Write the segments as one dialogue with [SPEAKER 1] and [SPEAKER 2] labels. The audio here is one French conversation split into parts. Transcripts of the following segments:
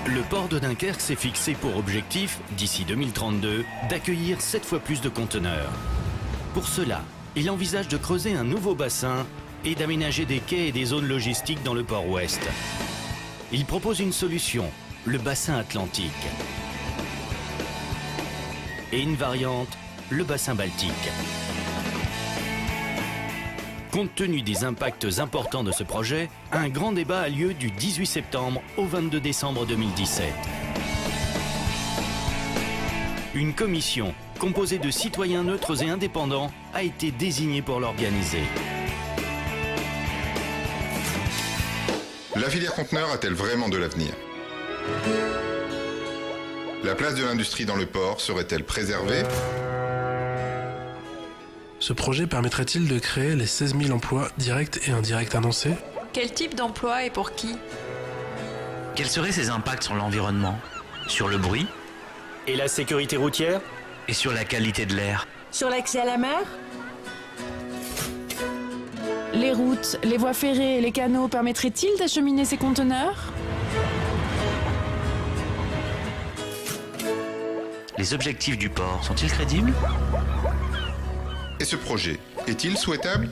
[SPEAKER 1] Le port de Dunkerque s'est fixé pour objectif, d'ici 2032, d'accueillir 7 fois plus de conteneurs. Pour cela, il envisage de creuser un nouveau bassin et d'aménager des quais et des zones logistiques dans le port ouest. Il propose une solution, le bassin atlantique. Et une variante, le bassin baltique. Compte tenu des impacts importants de ce projet, un grand débat a lieu du 18 septembre au 22 décembre 2017. Une commission, composée de citoyens neutres et indépendants, a été désignée pour l'organiser.
[SPEAKER 2] La filière conteneur a-t-elle vraiment de l'avenir? La place de l'industrie dans le port serait-elle préservée?
[SPEAKER 3] Ce projet permettrait-il de créer les 16 000 emplois directs et indirects annoncés?
[SPEAKER 4] Quel type d'emploi et pour qui?
[SPEAKER 5] Quels seraient ses impacts sur l'environnement, sur le bruit
[SPEAKER 6] et la sécurité routière?
[SPEAKER 5] Et sur la qualité de l'air?
[SPEAKER 7] Sur l'accès à la mer? Les routes, les voies ferrées et les canaux permettraient-ils d'acheminer ces conteneurs?
[SPEAKER 5] Les objectifs du port sont-ils crédibles?
[SPEAKER 2] Et ce projet est-il souhaitable?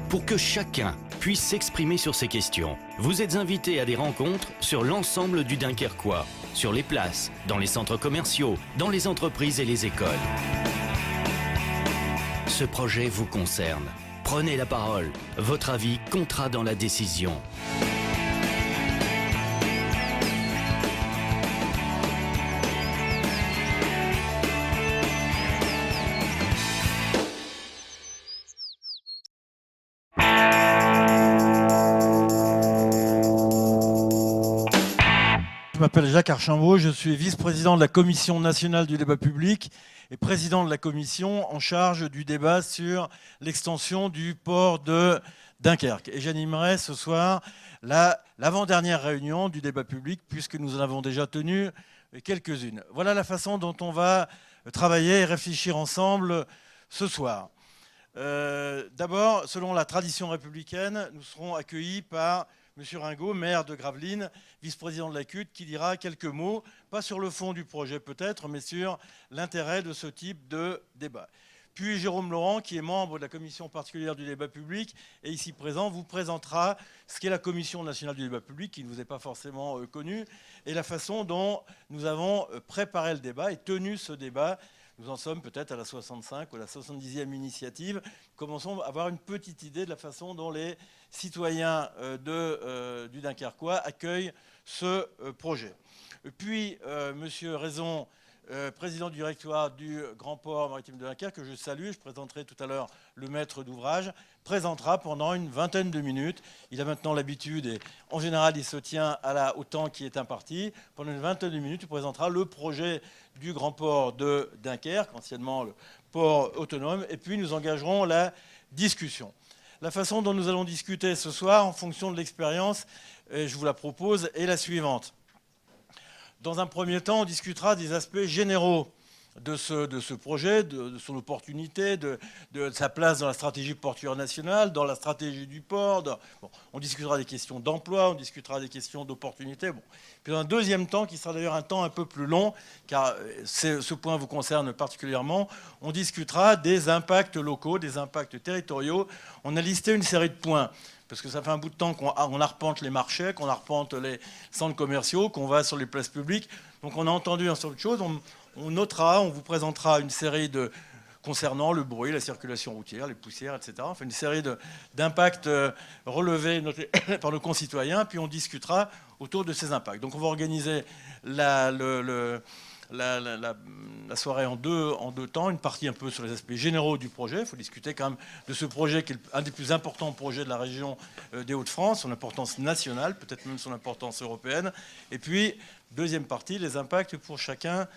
[SPEAKER 1] Pour que chacun puisse s'exprimer sur ces questions, vous êtes invités à des rencontres sur l'ensemble du Dunkerquois, sur les places, dans les centres commerciaux, dans les entreprises et les écoles. Ce projet vous concerne. Prenez la parole. Votre avis comptera dans la décision.
[SPEAKER 8] Je m'appelle Jacques Archambault, je suis vice-président de la Commission nationale du débat public et président de la commission en charge du débat sur l'extension du port de Dunkerque. Et j'animerai ce soir l'avant-dernière réunion du débat public puisque nous en avons déjà tenu quelques-unes. Voilà la façon dont on va travailler et réfléchir ensemble ce soir. D'abord, selon la tradition républicaine, nous serons accueillis par M. Ringot, maire de Gravelines, vice-président de la CUT, qui dira quelques mots, pas sur le fond du projet peut-être, mais sur l'intérêt de ce type de débat. Puis Jérôme Laurent, qui est membre de la commission particulière du débat public et ici présent, vous présentera ce qu'est la commission nationale du débat public, qui ne vous est pas forcément connue, et la façon dont nous avons préparé le débat et tenu ce débat. Nous en sommes peut-être à la 65 ou à la 70e initiative. Commençons à avoir une petite idée de la façon dont les citoyens du Dunkerquois accueillent ce projet. Puis, Monsieur Raison, président du directoire du Grand Port Maritime de Dunkerque, que je salue, je présenterai tout à l'heure le maître d'ouvrage, présentera pendant une vingtaine de minutes. Il a maintenant l'habitude et en général il se tient au temps qui est imparti. Pendant une vingtaine de minutes, il présentera le projet du Grand Port de Dunkerque, anciennement le port autonome, et puis nous engagerons la discussion. La façon dont nous allons discuter ce soir, en fonction de l'expérience, je vous la propose, est la suivante. Dans un premier temps, on discutera des aspects généraux de ce projet, de son opportunité, de sa place dans la stratégie portuaire nationale, dans la stratégie du port. Bon, on discutera des questions d'emploi, on discutera des questions d'opportunité. Bon. Puis dans un deuxième temps, qui sera d'ailleurs un temps un peu plus long, car ce point vous concerne particulièrement, on discutera des impacts locaux, des impacts territoriaux. On a listé une série de points. Parce que ça fait un bout de temps qu'on arpente les marchés, qu'on arpente les centres commerciaux, qu'on va sur les places publiques. Donc on a entendu un certain nombre de choses. On notera, on vous présentera une série concernant le bruit, la circulation routière, les poussières, etc. Enfin, une série d'impacts relevés par nos concitoyens. Puis on discutera autour de ces impacts. Donc on va organiser la soirée en deux temps, une partie un peu sur les aspects généraux du projet. Il faut discuter quand même de ce projet qui est un des plus importants projets de la région des Hauts-de-France, son importance nationale, peut-être même son importance européenne. Et puis, deuxième partie, les impacts pour chacun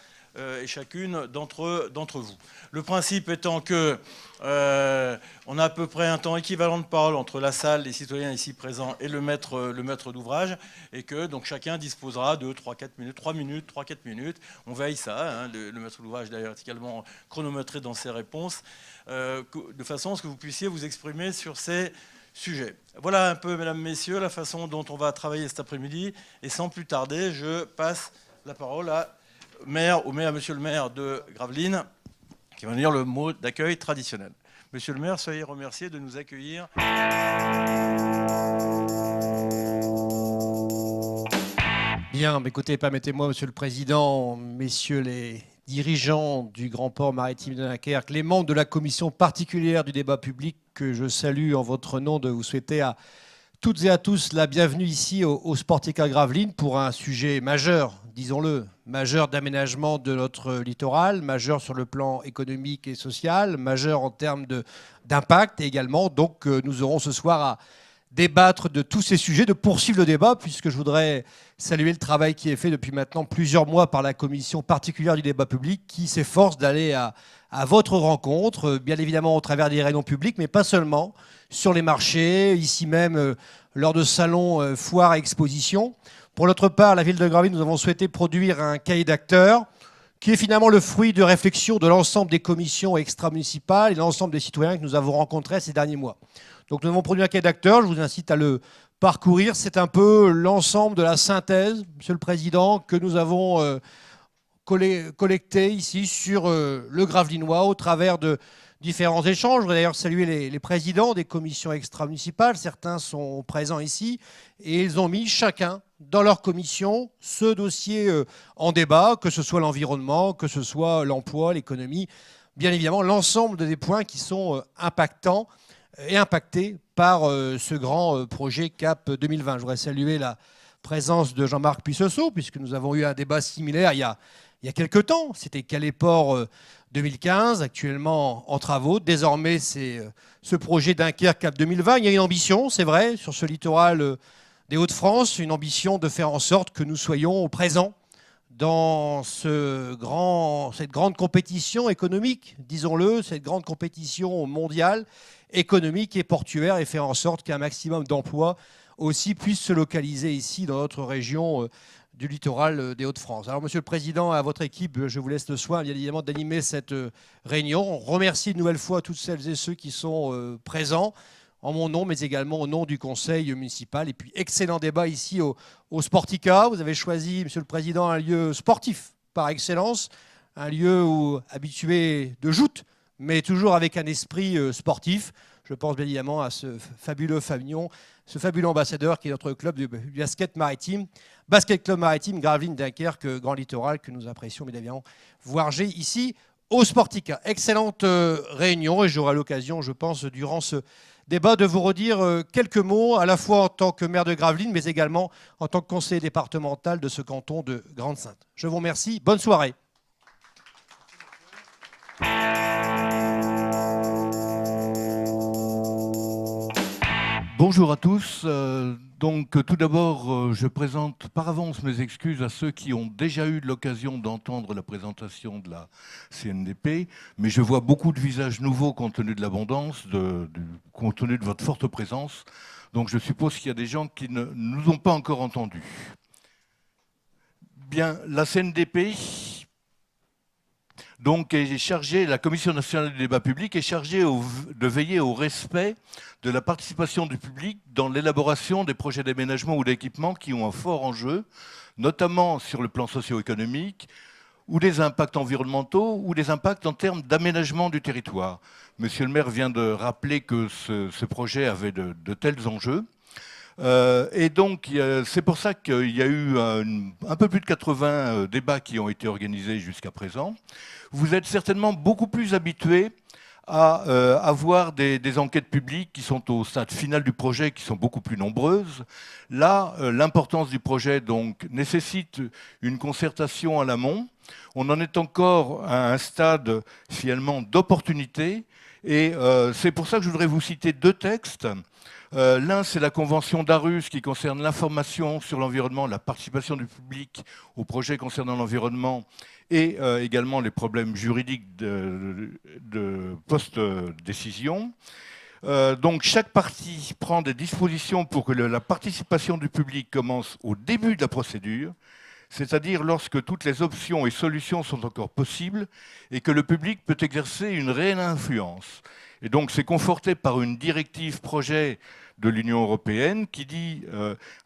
[SPEAKER 8] et chacune d'entre vous. Le principe étant que on a à peu près un temps équivalent de parole entre la salle, les citoyens ici présents et le maître d'ouvrage, et que donc chacun disposera de 3 minutes, 3-4 minutes. On veille ça, hein, le maître d'ouvrage d'ailleurs est également chronométré dans ses réponses, de façon à ce que vous puissiez vous exprimer sur ces sujet. Voilà un peu, mesdames, messieurs, la façon dont on va travailler cet après-midi. Et sans plus tarder, je passe la parole à monsieur le maire de Gravelines, qui va nous dire le mot d'accueil traditionnel. Monsieur le maire, soyez remercié de nous accueillir.
[SPEAKER 9] Bien, écoutez, permettez-moi, Monsieur le Président, messieurs les dirigeants du Grand Port Maritime de Dunkerque, les membres de la commission particulière du débat public, que je salue en votre nom, de vous souhaiter à toutes et à tous la bienvenue ici au Sportica Gravelines pour un sujet majeur, disons-le, majeur d'aménagement de notre littoral, majeur sur le plan économique et social, majeur en termes d'impact également. Donc nous aurons ce soir à débattre de tous ces sujets, de poursuivre le débat, puisque je voudrais saluer le travail qui est fait depuis maintenant plusieurs mois par la commission particulière du débat public qui s'efforce d'aller à votre rencontre, bien évidemment au travers des réunions publiques, mais pas seulement, sur les marchés, ici même lors de salons, foires et expositions. Pour notre part, la ville de Gravelines, nous avons souhaité produire un cahier d'acteurs qui est finalement le fruit de réflexions de l'ensemble des commissions extra-municipales et de l'ensemble des citoyens que nous avons rencontrés ces derniers mois. Donc nous avons produit un cahier d'acteurs, je vous incite à le parcourir. C'est un peu l'ensemble de la synthèse, Monsieur le Président, que nous avons collecté ici sur le Gravelinois au travers de différents échanges. Je voudrais d'ailleurs saluer les présidents des commissions extra-municipales. Certains sont présents ici et ils ont mis chacun dans leur commission ce dossier en débat, que ce soit l'environnement, que ce soit l'emploi, l'économie, bien évidemment l'ensemble des points qui sont impactants et impactés par ce grand projet CAP 2020. Je voudrais saluer la présence de Jean-Marc Puisseau, puisque nous avons eu un débat similaire il y a quelques temps. C'était Calais Port 2015, actuellement en travaux. Désormais, c'est ce projet Dunkerque CAP 2020. Il y a une ambition, c'est vrai, sur ce littoral des Hauts-de-France, une ambition de faire en sorte que nous soyons présents dans cette grande compétition économique, disons-le, cette grande compétition mondiale, économique et portuaire, et faire en sorte qu'un maximum d'emplois aussi puissent se localiser ici dans notre région du littoral des Hauts-de-France. Alors, Monsieur le Président, à votre équipe, je vous laisse le soin, bien évidemment, d'animer cette réunion. On remercie une nouvelle fois toutes celles et ceux qui sont présents, en mon nom, mais également au nom du Conseil municipal. Et puis, excellent débat ici au Sportica. Vous avez choisi, Monsieur le Président, un lieu sportif par excellence, un lieu habitué de joute, mais toujours avec un esprit sportif. Je pense bien évidemment à ce fabuleux Fagnon, ce fabuleux ambassadeur qui est notre club du basket maritime, Basket Club Maritime Gravelines Dunkerque, Grand Littoral, que nous apprécions bien évidemment voir ici au Sportica. Excellente réunion, et j'aurai l'occasion, je pense, durant ce débat, de vous redire quelques mots, à la fois en tant que maire de Gravelines, mais également en tant que conseiller départemental de ce canton de Grande-Synthe. Je vous remercie. Bonne soirée.
[SPEAKER 10] Bonjour à tous. Donc tout d'abord, je présente par avance mes excuses à ceux qui ont déjà eu l'occasion d'entendre la présentation de la CNDP, mais je vois beaucoup de visages nouveaux compte tenu de l'abondance, compte tenu de votre forte présence. Donc je suppose qu'il y a des gens qui ne nous ont pas encore entendus. Bien, la CNDP... Donc, la Commission nationale du débat public est chargée de veiller au respect de la participation du public dans l'élaboration des projets d'aménagement ou d'équipement qui ont un fort enjeu, notamment sur le plan socio-économique, ou des impacts environnementaux, ou des impacts en termes d'aménagement du territoire. Monsieur le maire vient de rappeler que ce projet avait de tels enjeux. Et donc, c'est pour ça qu'il y a eu un peu plus de 80 débats qui ont été organisés jusqu'à présent. Vous êtes certainement beaucoup plus habitués à avoir des enquêtes publiques qui sont au stade final du projet, qui sont beaucoup plus nombreuses. Là, l'importance du projet donc, nécessite une concertation à l'amont. On en est encore à un stade finalement d'opportunité. Et c'est pour ça que je voudrais vous citer deux textes. L'un, c'est la Convention d'Aarhus qui concerne l'information sur l'environnement, la participation du public aux projets concernant l'environnement et également les problèmes juridiques de post-décision. Donc chaque partie prend des dispositions pour que la participation du public commence au début de la procédure. c'est-à-dire lorsque toutes les options et solutions sont encore possibles et que le public peut exercer une réelle influence. Et donc c'est conforté par une directive projet de l'Union européenne qui dit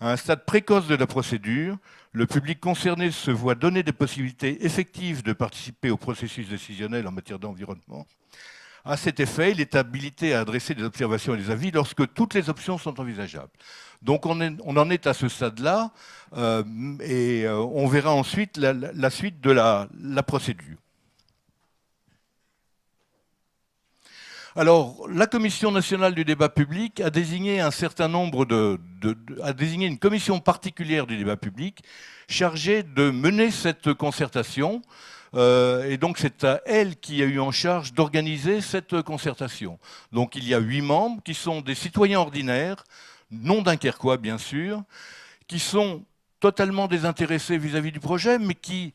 [SPEAKER 10] à un stade précoce de la procédure, le public concerné se voit donner des possibilités effectives de participer au processus décisionnel en matière d'environnement. À cet effet, il est habilité à adresser des observations et des avis lorsque toutes les options sont envisageables. Donc on en est à ce stade-là et on verra ensuite la suite de la procédure. Alors, la Commission nationale du débat public a désigné un certain nombre a désigné une commission particulière du débat public chargée de mener cette concertation. Et donc, c'est à elle qui a eu en charge d'organiser cette concertation. Donc, il y a 8 membres qui sont des citoyens ordinaires, non dunkerquois bien sûr, qui sont totalement désintéressés vis-à-vis du projet, mais qui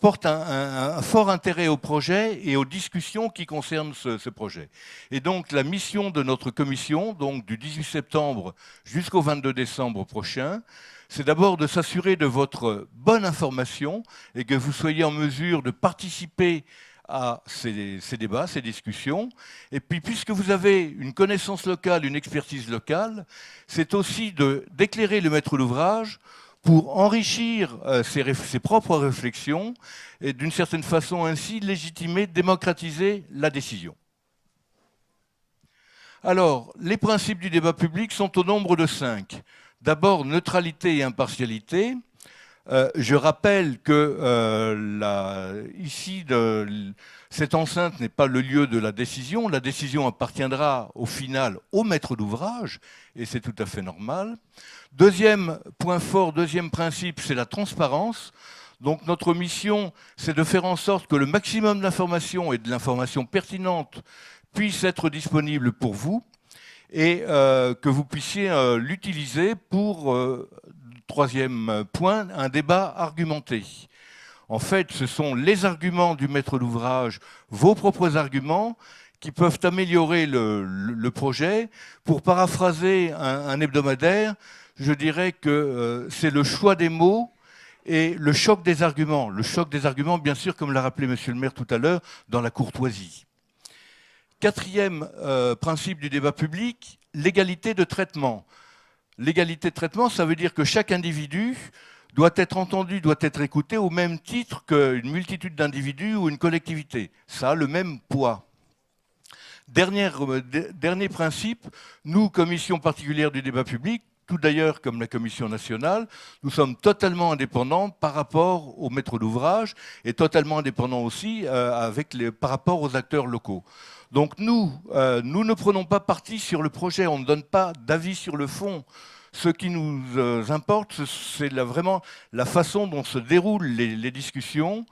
[SPEAKER 10] portent un fort intérêt au projet et aux discussions qui concernent ce projet. Et donc la mission de notre commission, donc du 18 septembre jusqu'au 22 décembre prochain, c'est d'abord de s'assurer de votre bonne information et que vous soyez en mesure de participer à ces débats, ces discussions. Et puis, puisque vous avez une connaissance locale, une expertise locale, c'est aussi d'éclairer le maître d'ouvrage pour enrichir ses propres réflexions et d'une certaine façon ainsi légitimer, démocratiser la décision. Alors, les principes du débat public sont au nombre de 5. D'abord, neutralité et impartialité. Je rappelle que ici, cette enceinte n'est pas le lieu de la décision. La décision appartiendra au final au maître d'ouvrage, et c'est tout à fait normal. Deuxième point fort, deuxième principe, c'est la transparence. Donc notre mission, c'est de faire en sorte que le maximum d'informations et de l'information pertinente puisse être disponible pour vous et que vous puissiez l'utiliser pour, troisième point, un débat argumenté. En fait, ce sont les arguments du maître d'ouvrage, vos propres arguments, qui peuvent améliorer le projet. Pour paraphraser un hebdomadaire, je dirais que c'est le choix des mots et le choc des arguments. Le choc des arguments, bien sûr, comme l'a rappelé Monsieur le maire tout à l'heure, dans la courtoisie. Quatrième principe du débat public, l'égalité de traitement. L'égalité de traitement, ça veut dire que chaque individu doit être entendu, doit être écouté au même titre qu'une multitude d'individus ou une collectivité. Ça a le même poids. Dernier principe, nous, commission particulière du débat public, tout d'ailleurs comme la commission nationale, nous sommes totalement indépendants par rapport aux maîtres d'ouvrage et totalement indépendants aussi par rapport aux acteurs locaux. Donc nous ne prenons pas parti sur le projet, on ne donne pas d'avis sur le fond. Ce qui nous importe, c'est vraiment la façon dont se déroulent les discussions,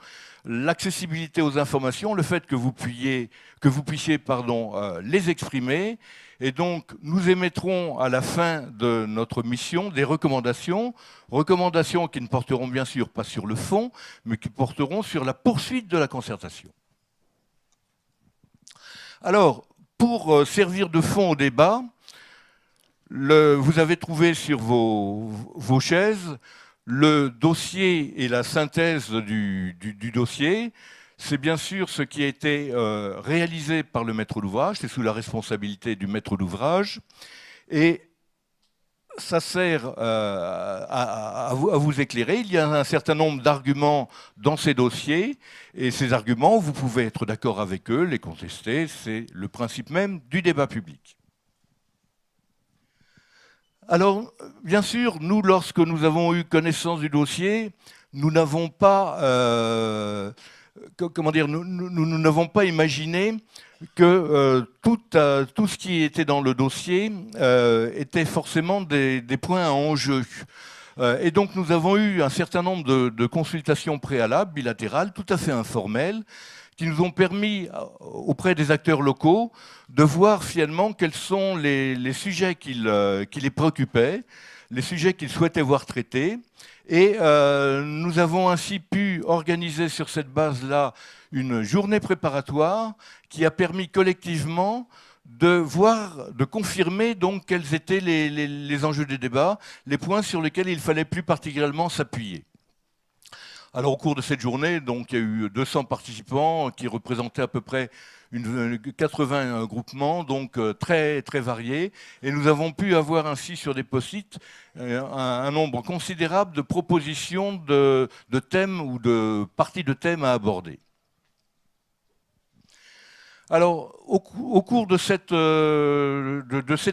[SPEAKER 10] l'accessibilité aux informations, le fait que vous puissiez les exprimer. Et donc, nous émettrons à la fin de notre mission des recommandations qui ne porteront bien sûr pas sur le fond, mais qui porteront sur la poursuite de la concertation. Alors, pour servir de fond au débat, vous avez trouvé sur vos chaises le dossier et la synthèse du dossier. C'est bien sûr ce qui a été réalisé par le maître d'ouvrage, c'est sous la responsabilité du maître d'ouvrage. Et ça sert à vous éclairer. Il y a un certain nombre d'arguments dans ces dossiers. Et ces arguments, vous pouvez être d'accord avec eux, les contester. C'est le principe même du débat public. Alors, bien sûr, nous, lorsque nous avons eu connaissance du dossier, nous n'avons pas, nous n'avons pas imaginé que tout ce qui était dans le dossier était forcément des points en jeu. Et donc, nous avons eu un certain nombre de consultations préalables, bilatérales, tout à fait informelles, qui nous ont permis, auprès des acteurs locaux, de voir finalement quels sont les sujets qui les préoccupaient, les sujets qu'ils souhaitaient voir traités. Et nous avons ainsi pu organiser sur cette base-là une journée préparatoire qui a permis collectivement de confirmer donc quels étaient les enjeux des débats, les points sur lesquels il fallait plus particulièrement s'appuyer. Alors au cours de cette journée, donc, il y a eu 200 participants qui représentaient à peu près 80 groupements, donc très, très variés. Et nous avons pu avoir ainsi sur des post-it un nombre considérable de propositions de thèmes ou de parties de thèmes à aborder. Alors, au cours de ces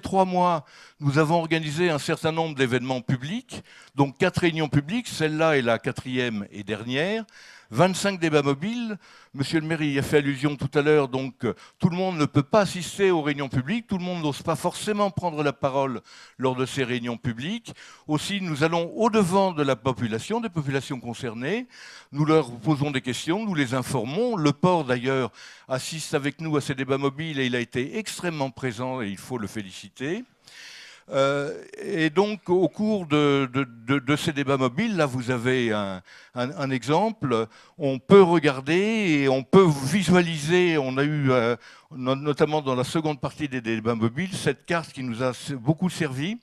[SPEAKER 10] 3 mois, nous avons organisé un certain nombre d'événements publics, donc 4 réunions publiques, celle-là est la 4e et dernière, 25 débats mobiles. Monsieur le maire y a fait allusion tout à l'heure, donc tout le monde ne peut pas assister aux réunions publiques, tout le monde n'ose pas forcément prendre la parole lors de ces réunions publiques. Aussi, nous allons au-devant de la population, des populations concernées, nous leur posons des questions, nous les informons. Le port, d'ailleurs, assiste avec nous à ces débats mobiles et il a été extrêmement présent et il faut le féliciter. Et donc, au cours de ces débats mobiles, là, vous avez un exemple. On peut regarder et on peut visualiser. On a eu, notamment dans la seconde partie des débats mobiles, cette carte qui nous a beaucoup servi.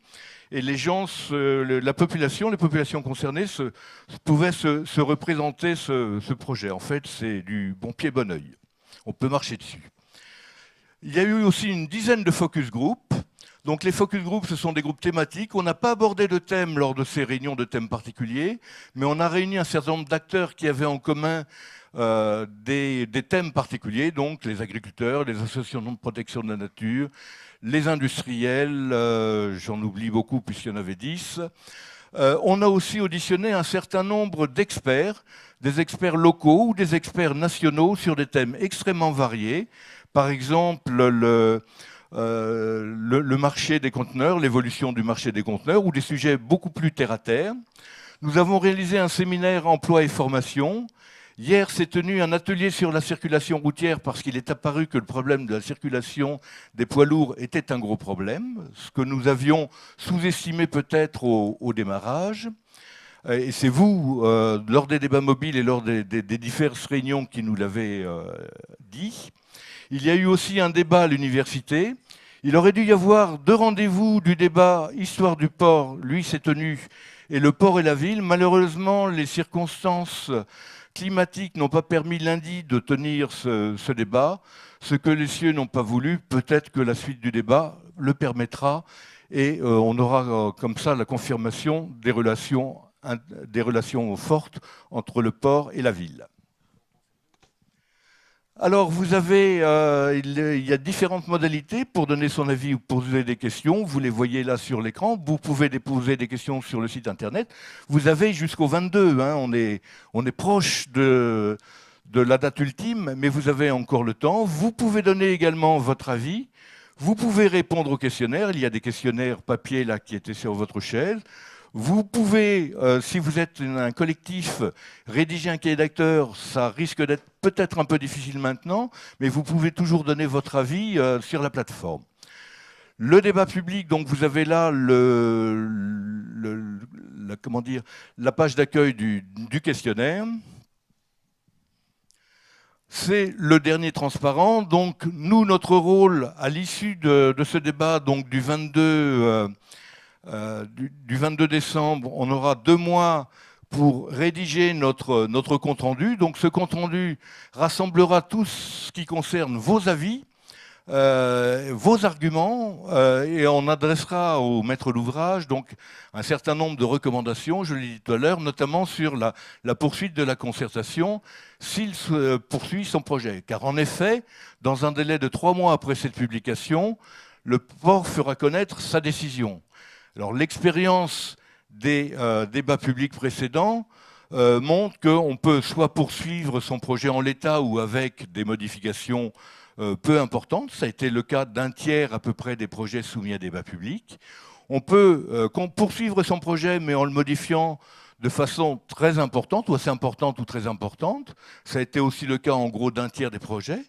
[SPEAKER 10] Et les gens, les populations concernées pouvaient se représenter ce projet. En fait, c'est du bon pied, bon oeil. On peut marcher dessus. Il y a eu aussi une dizaine de focus group. Donc les focus groups, ce sont des groupes thématiques. On n'a pas abordé de thème lors de ces réunions de thèmes particuliers, mais on a réuni un certain nombre d'acteurs qui avaient en commun des thèmes particuliers, donc les agriculteurs, les associations de protection de la nature, les industriels, j'en oublie beaucoup puisqu'il y en avait 10. On a aussi auditionné un certain nombre d'experts, des experts locaux ou des experts nationaux sur des thèmes extrêmement variés. Par exemple, le marché des conteneurs, l'évolution du marché des conteneurs, ou des sujets beaucoup plus terre-à-terre. Nous avons réalisé un séminaire emploi et formation. Hier s'est tenu un atelier sur la circulation routière parce qu'il est apparu que le problème de la circulation des poids lourds était un gros problème, ce que nous avions sous-estimé peut-être au démarrage. Et c'est vous, lors des débats mobiles et lors des diverses réunions, qui nous l'avez dit. Il y a eu aussi un débat à l'université. Il aurait dû y avoir 2 rendez-vous du débat Histoire du port, lui s'est tenu, et le port et la ville. Malheureusement, les circonstances climatiques n'ont pas permis lundi de tenir ce débat. Ce que les cieux n'ont pas voulu, peut-être que la suite du débat le permettra, et on aura comme ça la confirmation des relations fortes entre le port et la ville. Alors, vous avez, il y a différentes modalités pour donner son avis ou poser des questions. Vous les voyez là sur l'écran. Vous pouvez déposer des questions sur le site internet. Vous avez jusqu'au 22. Hein, on est proche de la date ultime, mais vous avez encore le temps. Vous pouvez donner également votre avis. Vous pouvez répondre aux questionnaires. Il y a des questionnaires papier là qui étaient sur votre chaise. Vous pouvez, si vous êtes un collectif, rédiger un cahier d'acteurs. Ça risque d'être peut-être un peu difficile maintenant, mais vous pouvez toujours donner votre avis sur la plateforme. Le débat public, donc vous avez là la page d'accueil du questionnaire. C'est le dernier transparent. Donc nous, notre rôle à l'issue de ce débat, donc du 22 décembre, on aura 2 mois pour rédiger notre compte-rendu. Donc ce compte-rendu rassemblera tout ce qui concerne vos avis, vos arguments, et on adressera au maître d'ouvrage donc un certain nombre de recommandations, je l'ai dit tout à l'heure, notamment sur la poursuite de la concertation s'il poursuit son projet. Car en effet, dans un délai de 3 mois après cette publication, le port fera connaître sa décision. Alors l'expérience des débats publics précédents montre qu'on peut soit poursuivre son projet en l'état ou avec des modifications peu importantes. Ça a été le cas d'un tiers à peu près des projets soumis à débat public. On peut poursuivre son projet mais en le modifiant de façon très importante, ou assez importante ou très importante. Ça a été aussi le cas en gros d'un tiers des projets,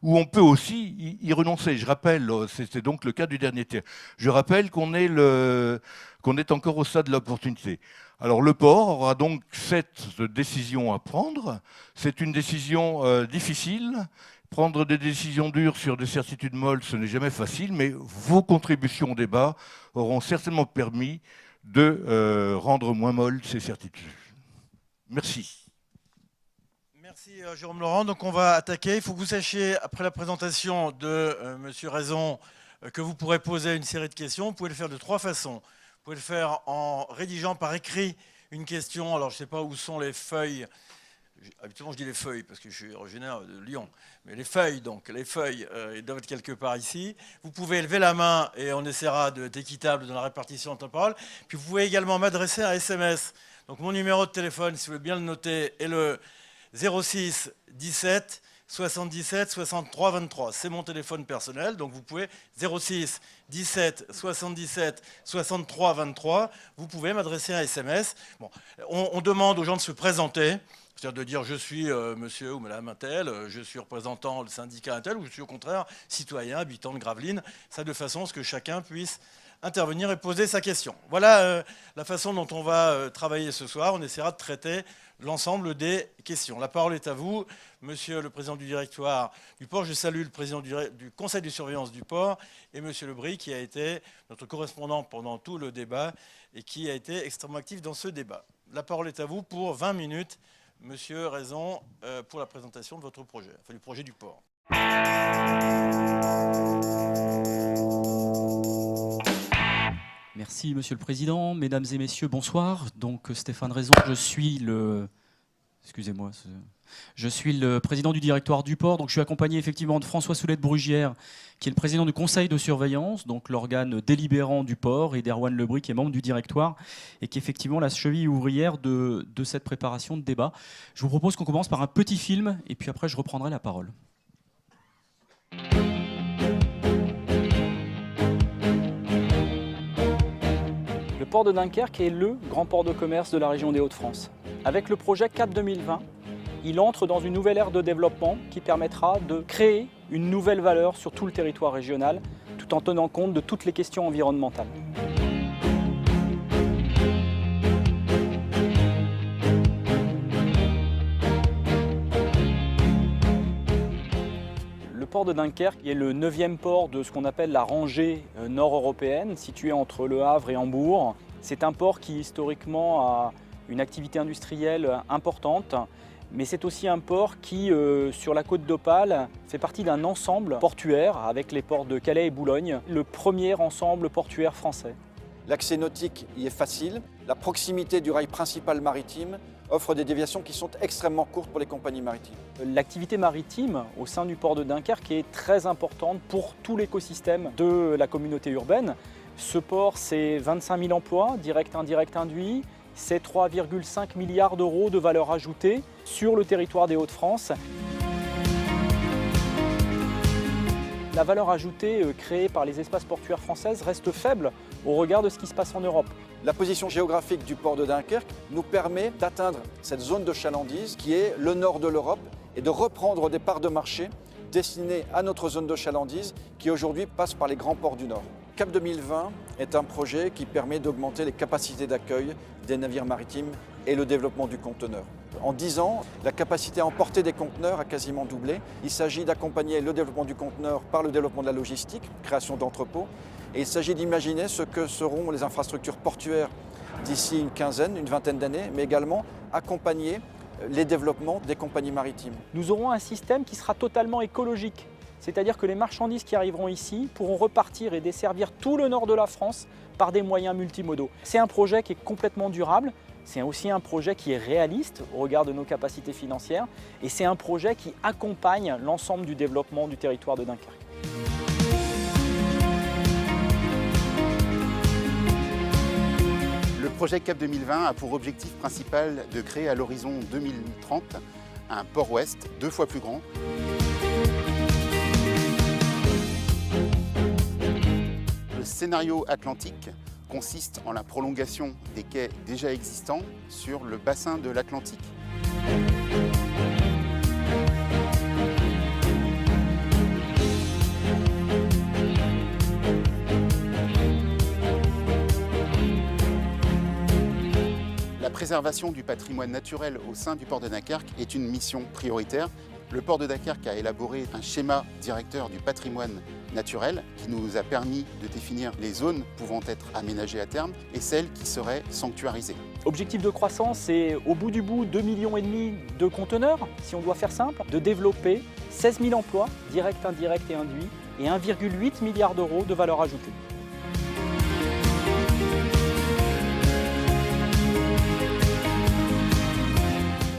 [SPEAKER 10] où on peut aussi y renoncer. Je rappelle, c'était donc le cas du dernier tiers. Je rappelle qu'on est encore au stade de l'opportunité. Alors le port aura donc cette décision à prendre. C'est une décision difficile. Prendre des décisions dures sur des certitudes molles, ce n'est jamais facile, mais vos contributions au débat auront certainement permis de rendre moins molles ces certitudes. Merci.
[SPEAKER 8] Merci Jérôme Laurent. Donc on va attaquer. Il faut que vous sachiez, après la présentation de Monsieur Raison, que vous pourrez poser une série de questions. Vous pouvez le faire de 3 façons. Vous pouvez le faire en rédigeant par écrit une question. Alors je ne sais pas où sont les feuilles. Habituellement je dis les feuilles parce que je suis originaire de Lyon. Mais les feuilles, elles doivent être quelque part ici. Vous pouvez lever la main et on essaiera d'être équitable dans la répartition de temps de parole. Puis vous pouvez également m'adresser un SMS. Donc mon numéro de téléphone, si vous voulez bien le noter, est le 06 17 77 63 23. C'est mon téléphone personnel, donc vous pouvez 06 17 77 63 23. Vous pouvez m'adresser un SMS. Bon, on demande aux gens de se présenter, c'est-à-dire de dire je suis monsieur ou madame un tel, je suis représentant le syndicat un tel, ou je suis au contraire citoyen, habitant de Gravelines. Ça de façon à ce que chacun puisse intervenir et poser sa question. Voilà la façon dont on va travailler ce soir. On essaiera de traiter l'ensemble des questions. La parole est à vous, monsieur le président du directoire du port. Je salue le président du conseil de surveillance du port et monsieur Lebris qui a été notre correspondant pendant tout le débat et qui a été extrêmement actif dans ce débat. La parole est à vous pour 20 minutes, monsieur Raison, pour la présentation de votre projet, enfin du projet du port.
[SPEAKER 11] Merci Monsieur le Président, Mesdames et Messieurs, bonsoir. Donc Stéphane Raison, je suis le président du directoire du port. Donc je suis accompagné effectivement de François Soulet de Brugière, qui est le président du conseil de surveillance, donc l'organe délibérant du port, et d'Erwan Lebris, qui est membre du directoire, et qui est effectivement la cheville ouvrière de cette préparation de débat. Je vous propose qu'on commence par un petit film, et puis après je reprendrai la parole. Le port de Dunkerque est le grand port de commerce de la région des Hauts-de-France. Avec le projet CAP 2020, il entre dans une nouvelle ère de développement qui permettra de créer une nouvelle valeur sur tout le territoire régional, tout en tenant compte de toutes les questions environnementales. Le port de Dunkerque est le 9e port de ce qu'on appelle la rangée nord-européenne, située entre Le Havre et Hambourg. C'est un port qui historiquement a une activité industrielle importante, mais c'est aussi un port qui, sur la côte d'Opale, fait partie d'un ensemble portuaire avec les ports de Calais et Boulogne, le premier ensemble portuaire français.
[SPEAKER 12] L'accès nautique y est facile, la proximité du rail principal maritime offre des déviations qui sont extrêmement courtes pour les compagnies maritimes.
[SPEAKER 11] L'activité maritime au sein du port de Dunkerque est très importante pour tout l'écosystème de la communauté urbaine. Ce port, c'est 25 000 emplois, directs, indirects, induits. C'est 3,5 milliards d'euros de valeur ajoutée sur le territoire des Hauts-de-France. La valeur ajoutée créée par les espaces portuaires françaises reste faible au regard de ce qui se passe en Europe.
[SPEAKER 12] La position géographique du port de Dunkerque nous permet d'atteindre cette zone de chalandise qui est le nord de l'Europe et de reprendre des parts de marché destinées à notre zone de chalandise qui aujourd'hui passe par les grands ports du Nord. CAP 2020 est un projet qui permet d'augmenter les capacités d'accueil des navires maritimes et le développement du conteneur. En 10 ans, la capacité à emporter des conteneurs a quasiment doublé. Il s'agit d'accompagner le développement du conteneur par le développement de la logistique, création d'entrepôts. Et il s'agit d'imaginer ce que seront les infrastructures portuaires d'ici une vingtaine d'années, mais également accompagner les développements des compagnies maritimes.
[SPEAKER 11] Nous aurons un système qui sera totalement écologique. C'est-à-dire que les marchandises qui arriveront ici pourront repartir et desservir tout le nord de la France par des moyens multimodaux. C'est un projet qui est complètement durable, c'est aussi un projet qui est réaliste au regard de nos capacités financières et c'est un projet qui accompagne l'ensemble du développement du territoire de Dunkerque.
[SPEAKER 13] Le projet CAP 2020 a pour objectif principal de créer à l'horizon 2030 un port ouest 2 fois plus grand. Le scénario atlantique consiste en la prolongation des quais déjà existants sur le bassin de l'Atlantique. La préservation du patrimoine naturel au sein du port de Dunkerque est une mission prioritaire. Le port de Dunkerque a élaboré un schéma directeur du patrimoine naturel qui nous a permis de définir les zones pouvant être aménagées à terme et celles qui seraient sanctuarisées.
[SPEAKER 11] Objectif de croissance, c'est au bout du bout 2,5 millions de conteneurs, si on doit faire simple, de développer 16 000 emplois, directs, indirects et induits, et 1,8 milliard d'euros de valeur ajoutée.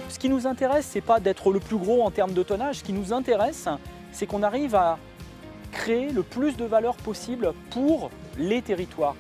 [SPEAKER 11] Ce qui nous intéresse, ce n'est pas d'être le plus gros en termes de tonnage. Ce qui nous intéresse, c'est qu'on arrive à créer le plus de valeur possible pour les territoires.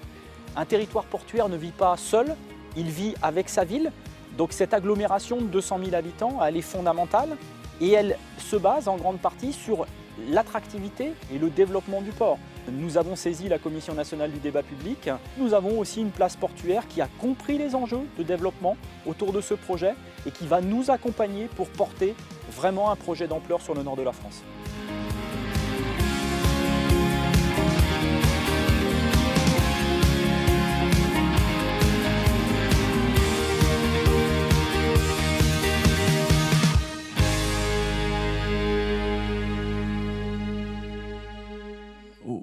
[SPEAKER 11] Un territoire portuaire ne vit pas seul, il vit avec sa ville. Donc cette agglomération de 200 000 habitants, elle est fondamentale et elle se base en grande partie sur l'attractivité et le développement du port. Nous avons saisi la Commission nationale du débat public. Nous avons aussi une place portuaire qui a compris les enjeux de développement autour de ce projet et qui va nous accompagner pour porter vraiment un projet d'ampleur sur le nord de la France.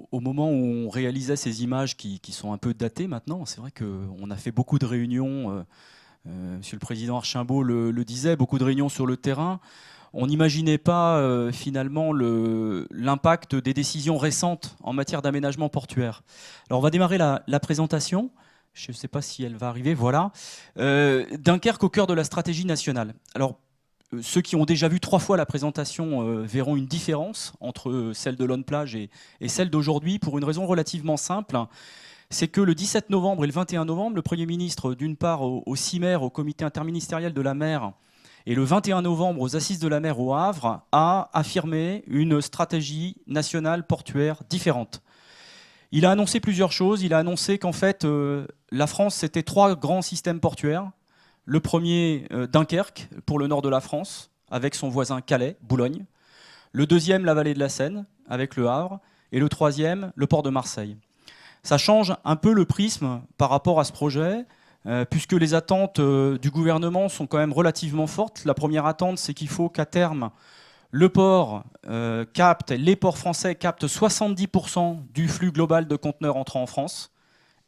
[SPEAKER 14] Au moment où on réalisait ces images qui sont un peu datées maintenant, c'est vrai qu'on a fait beaucoup de réunions, Monsieur le Président Archambault le disait, beaucoup de réunions sur le terrain. On n'imaginait pas finalement l'impact des décisions récentes en matière d'aménagement portuaire. Alors on va démarrer la présentation. Je ne sais pas si elle va arriver, voilà. Dunkerque au cœur de la stratégie nationale. Alors, ceux qui ont déjà vu 3 fois la présentation verront une différence entre celle de Lone Plage et celle d'aujourd'hui pour une raison relativement simple. C'est que le 17 novembre et le 21 novembre, le Premier ministre, d'une part au CIMER, au Comité interministériel de la mer, et le 21 novembre aux Assises de la mer au Havre, a affirmé une stratégie nationale portuaire différente. Il a annoncé plusieurs choses. Il a annoncé qu'en fait, la France, c'était 3 grands systèmes portuaires. Le premier, Dunkerque, pour le nord de la France, avec son voisin Calais, Boulogne. Le deuxième, la vallée de la Seine, avec le Havre. Et le troisième, le port de Marseille. Ça change un peu le prisme par rapport à ce projet, puisque les attentes du gouvernement sont quand même relativement fortes. La première attente, c'est qu'il faut qu'à terme, le port les ports français captent 70% du flux global de conteneurs entrant en France,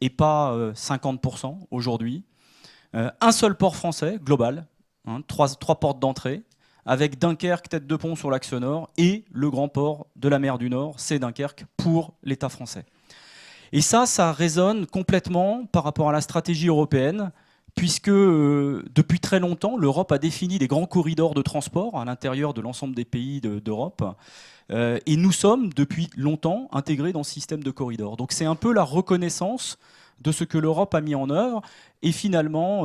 [SPEAKER 14] et pas 50% aujourd'hui. Un seul port français, global, 3 portes d'entrée, avec Dunkerque, tête de pont sur l'axe nord, et le grand port de la mer du Nord, c'est Dunkerque, pour l'État français. Et ça résonne complètement par rapport à la stratégie européenne, puisque depuis très longtemps, l'Europe a défini des grands corridors de transport à l'intérieur de l'ensemble des pays d'Europe, et nous sommes depuis longtemps intégrés dans ce système de corridors. Donc c'est un peu la reconnaissance de ce que l'Europe a mis en œuvre, et finalement,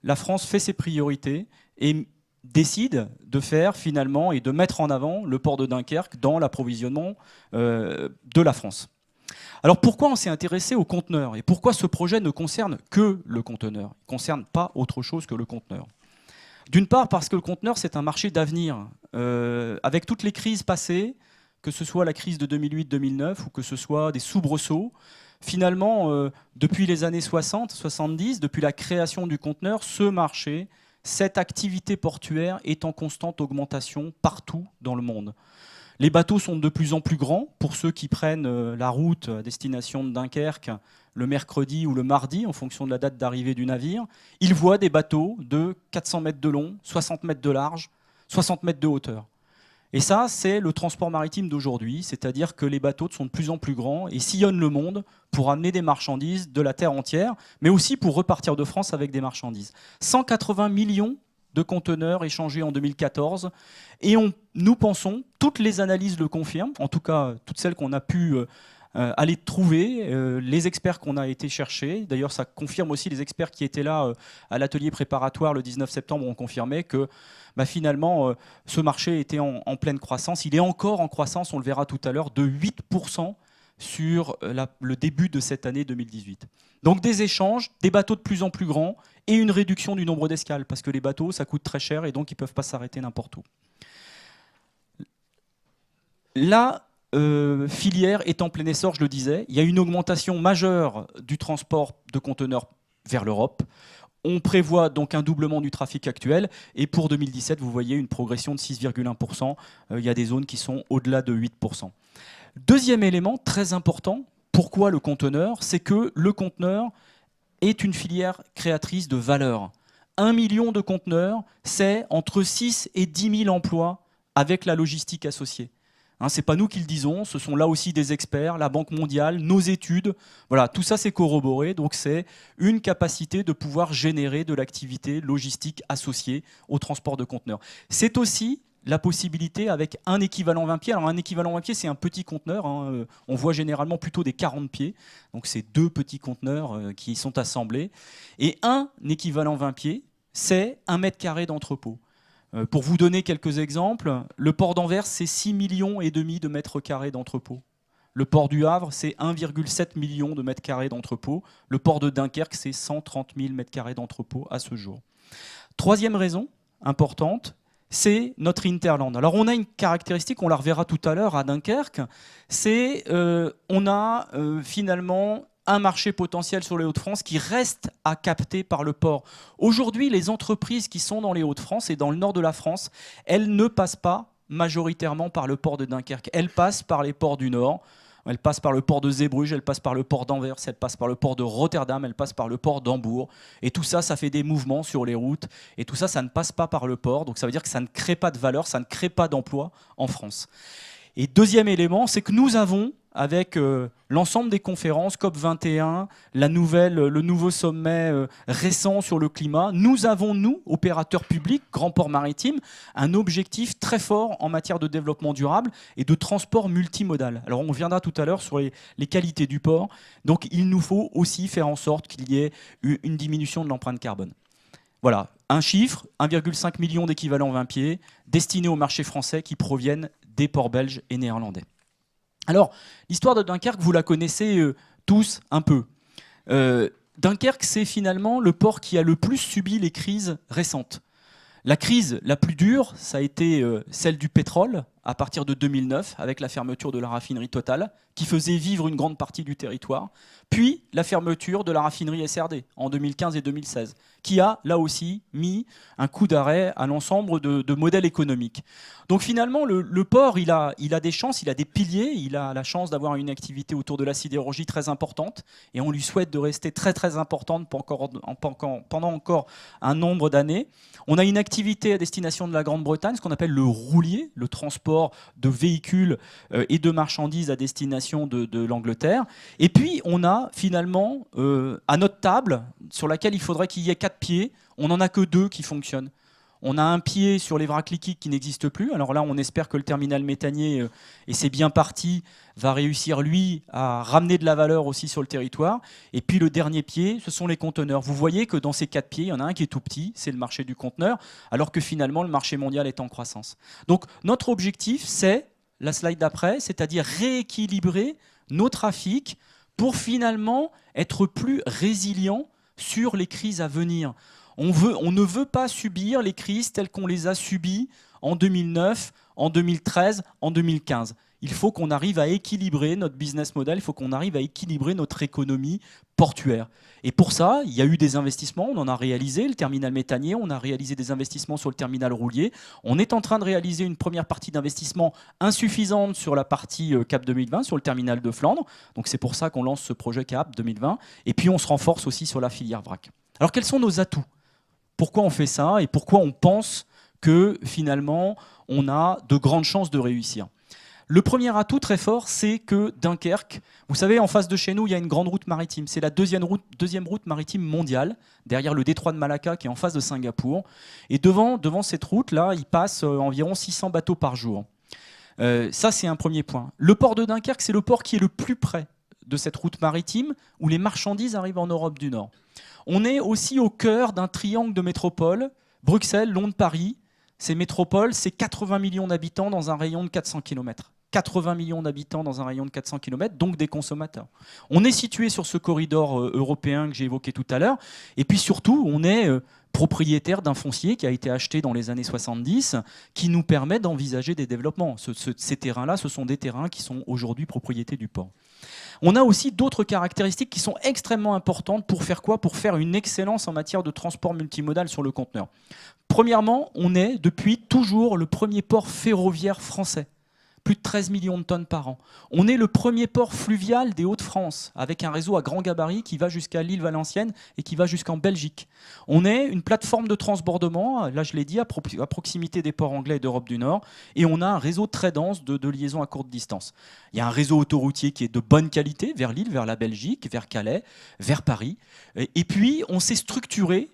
[SPEAKER 14] la France fait ses priorités et décide de faire finalement et de mettre en avant le port de Dunkerque dans l'approvisionnement de la France. Alors pourquoi on s'est intéressé aux conteneurs et pourquoi ce projet ne concerne que le conteneur? Il ne concerne pas autre chose que le conteneur. D'une part parce que le conteneur c'est un marché d'avenir. Avec toutes les crises passées, que ce soit la crise de 2008-2009 ou que ce soit des soubresauts, finalement, depuis les années 60-70, depuis la création du conteneur, ce marché, cette activité portuaire est en constante augmentation partout dans le monde. Les bateaux sont de plus en plus grands. Pour ceux qui prennent la route à destination de Dunkerque le mercredi ou le mardi, en fonction de la date d'arrivée du navire, ils voient des bateaux de 400 mètres de long, 60 mètres de large, 60 mètres de hauteur. Et ça, c'est le transport maritime d'aujourd'hui, c'est-à-dire que les bateaux sont de plus en plus grands et sillonnent le monde pour amener des marchandises de la terre entière, mais aussi pour repartir de France avec des marchandises. 180 millions de conteneurs échangés en 2014, et nous pensons, toutes les analyses le confirment, en tout cas toutes celles qu'on a pu aller trouver, les experts qu'on a été chercher, d'ailleurs ça confirme aussi les experts qui étaient là à l'atelier préparatoire le 19 septembre, ont confirmé que finalement ce marché était en pleine croissance. Il est encore en croissance, on le verra tout à l'heure, de 8% sur le début de cette année 2018. Donc des échanges, des bateaux de plus en plus grands et une réduction du nombre d'escales, parce que les bateaux, ça coûte très cher et donc ils ne peuvent pas s'arrêter n'importe où. La filière est en plein essor, je le disais. Il y a une augmentation majeure du transport de conteneurs vers l'Europe. On prévoit donc un doublement du trafic actuel. Et pour 2017, vous voyez une progression de 6,1%. Il y a des zones qui sont au-delà de 8%. Deuxième élément très important, pourquoi le conteneur? C'est que le conteneur est une filière créatrice de valeur. 1 million de conteneurs, c'est entre 6 et 10 000 emplois avec la logistique associée. Hein, ce n'est pas nous qui le disons, ce sont là aussi des experts, la Banque mondiale, nos études. Voilà, tout ça c'est corroboré, donc c'est une capacité de pouvoir générer de l'activité logistique associée au transport de conteneurs. C'est aussi la possibilité avec un équivalent 20 pieds. Alors un équivalent 20 pieds, c'est un petit conteneur. Hein. On voit généralement plutôt des 40 pieds. Donc c'est 2 petits conteneurs qui sont assemblés. Et un équivalent 20 pieds, c'est 1 mètre carré d'entrepôt. Pour vous donner quelques exemples, le port d'Anvers, c'est 6,5 millions de mètres carrés d'entrepôt. Le port du Havre, c'est 1,7 million de mètres carrés d'entrepôt. Le port de Dunkerque, c'est 130 000 mètres carrés d'entrepôt à ce jour. Troisième raison importante, c'est notre hinterland. Alors on a une caractéristique, on la reverra tout à l'heure à Dunkerque, c'est on a finalement un marché potentiel sur les Hauts-de-France qui reste à capter par le port. Aujourd'hui, les entreprises qui sont dans les Hauts-de-France et dans le nord de la France, elles ne passent pas majoritairement par le port de Dunkerque. Elles passent par les ports du nord. Elles passent par le port de Zeebrugge, elles passent par le port d'Anvers, elles passent par le port de Rotterdam, elles passent par le port d'Hambourg. Et tout ça, ça fait des mouvements sur les routes. Et tout ça, ça ne passe pas par le port. Donc ça veut dire que ça ne crée pas de valeur, ça ne crée pas d'emploi en France. Et deuxième élément, c'est que nous avons, avec l'ensemble des conférences, COP21, le nouveau sommet récent sur le climat, nous avons, nous, opérateurs publics, grands ports maritimes, un objectif très fort en matière de développement durable et de transport multimodal. Alors on reviendra tout à l'heure sur les qualités du port. Donc il nous faut aussi faire en sorte qu'il y ait une diminution de l'empreinte carbone. Voilà, un chiffre, 1,5 million d'équivalents 20 pieds, destinés au marché français qui proviennent des ports belges et néerlandais. Alors, l'histoire de Dunkerque, vous la connaissez tous un peu. Dunkerque, c'est finalement le port qui a le plus subi les crises récentes. La crise la plus dure, ça a été celle du pétrole, à partir de 2009, avec la fermeture de la raffinerie Total, qui faisait vivre une grande partie du territoire, puis la fermeture de la raffinerie SRD en 2015 et 2016, qui a, là aussi, mis un coup d'arrêt à l'ensemble de modèles économiques. Donc finalement, le port, il a des chances, il a des piliers, il a la chance d'avoir une activité autour de la sidérurgie très importante, et on lui souhaite de rester très très importante pendant encore un nombre d'années. On a une activité à destination de la Grande-Bretagne, ce qu'on appelle le roulier, le transport de véhicules et de marchandises à destination de l'Angleterre. Et puis, on a finalement, à notre table, sur laquelle il faudrait qu'il y ait 4 pieds, on n'en a que 2 qui fonctionnent. On a un pied sur les vracs liquides qui n'existe plus. Alors là, on espère que le terminal méthanier, et c'est bien parti, va réussir, lui, à ramener de la valeur aussi sur le territoire. Et puis le dernier pied, ce sont les conteneurs. Vous voyez que dans ces 4 pieds, il y en a un qui est tout petit, c'est le marché du conteneur, alors que finalement, le marché mondial est en croissance. Donc notre objectif, c'est, la slide d'après, c'est-à-dire rééquilibrer nos trafics pour finalement être plus résilients sur les crises à venir. On ne veut pas subir les crises telles qu'on les a subies en 2009, en 2013, en 2015. Il faut qu'on arrive à équilibrer notre business model, il faut qu'on arrive à équilibrer notre économie portuaire. Et pour ça, il y a eu des investissements, on en a réalisé, le terminal méthanier, on a réalisé des investissements sur le terminal roulier. On est en train de réaliser une première partie d'investissement insuffisante sur la partie CAP 2020, sur le terminal de Flandre. Donc c'est pour ça qu'on lance ce projet CAP 2020. Et puis on se renforce aussi sur la filière vrac. Alors quels sont nos atouts ? Pourquoi on fait ça et pourquoi on pense que finalement on a de grandes chances de réussir ? Le premier atout très fort, c'est que Dunkerque, vous savez, en face de chez nous, il y a une grande route maritime. C'est la deuxième route maritime mondiale, derrière le détroit de Malacca qui est en face de Singapour. Et devant cette route-là, il passe environ 600 bateaux par jour. Ça, c'est un premier point. Le port de Dunkerque, c'est le port qui est le plus près de cette route maritime où les marchandises arrivent en Europe du Nord. On est aussi au cœur d'un triangle de métropoles, Bruxelles, Londres, Paris. Ces métropoles, c'est 80 millions d'habitants dans un rayon de 400 km. 80 millions d'habitants dans un rayon de 400 km, donc des consommateurs. On est situé sur ce corridor européen que j'ai évoqué tout à l'heure. Et puis surtout, on est propriétaire d'un foncier qui a été acheté dans les années 70, qui nous permet d'envisager des développements. Ces terrains-là, ce sont des terrains qui sont aujourd'hui propriété du port. On a aussi d'autres caractéristiques qui sont extrêmement importantes pour faire quoi ? Pour faire une excellence en matière de transport multimodal sur le conteneur. Premièrement, on est depuis toujours le premier port ferroviaire français. plus de 13 millions de tonnes par an. On est le premier port fluvial des Hauts-de-France, avec un réseau à grand gabarit qui va jusqu'à l'île Valenciennes et qui va jusqu'en Belgique. On est une plateforme de transbordement, là je l'ai dit, à proximité des ports anglais et d'Europe du Nord, et on a un réseau très dense de liaisons à courte distance. Il y a un réseau autoroutier qui est de bonne qualité, vers Lille, vers la Belgique, vers Calais, vers Paris. Et puis, on s'est structuré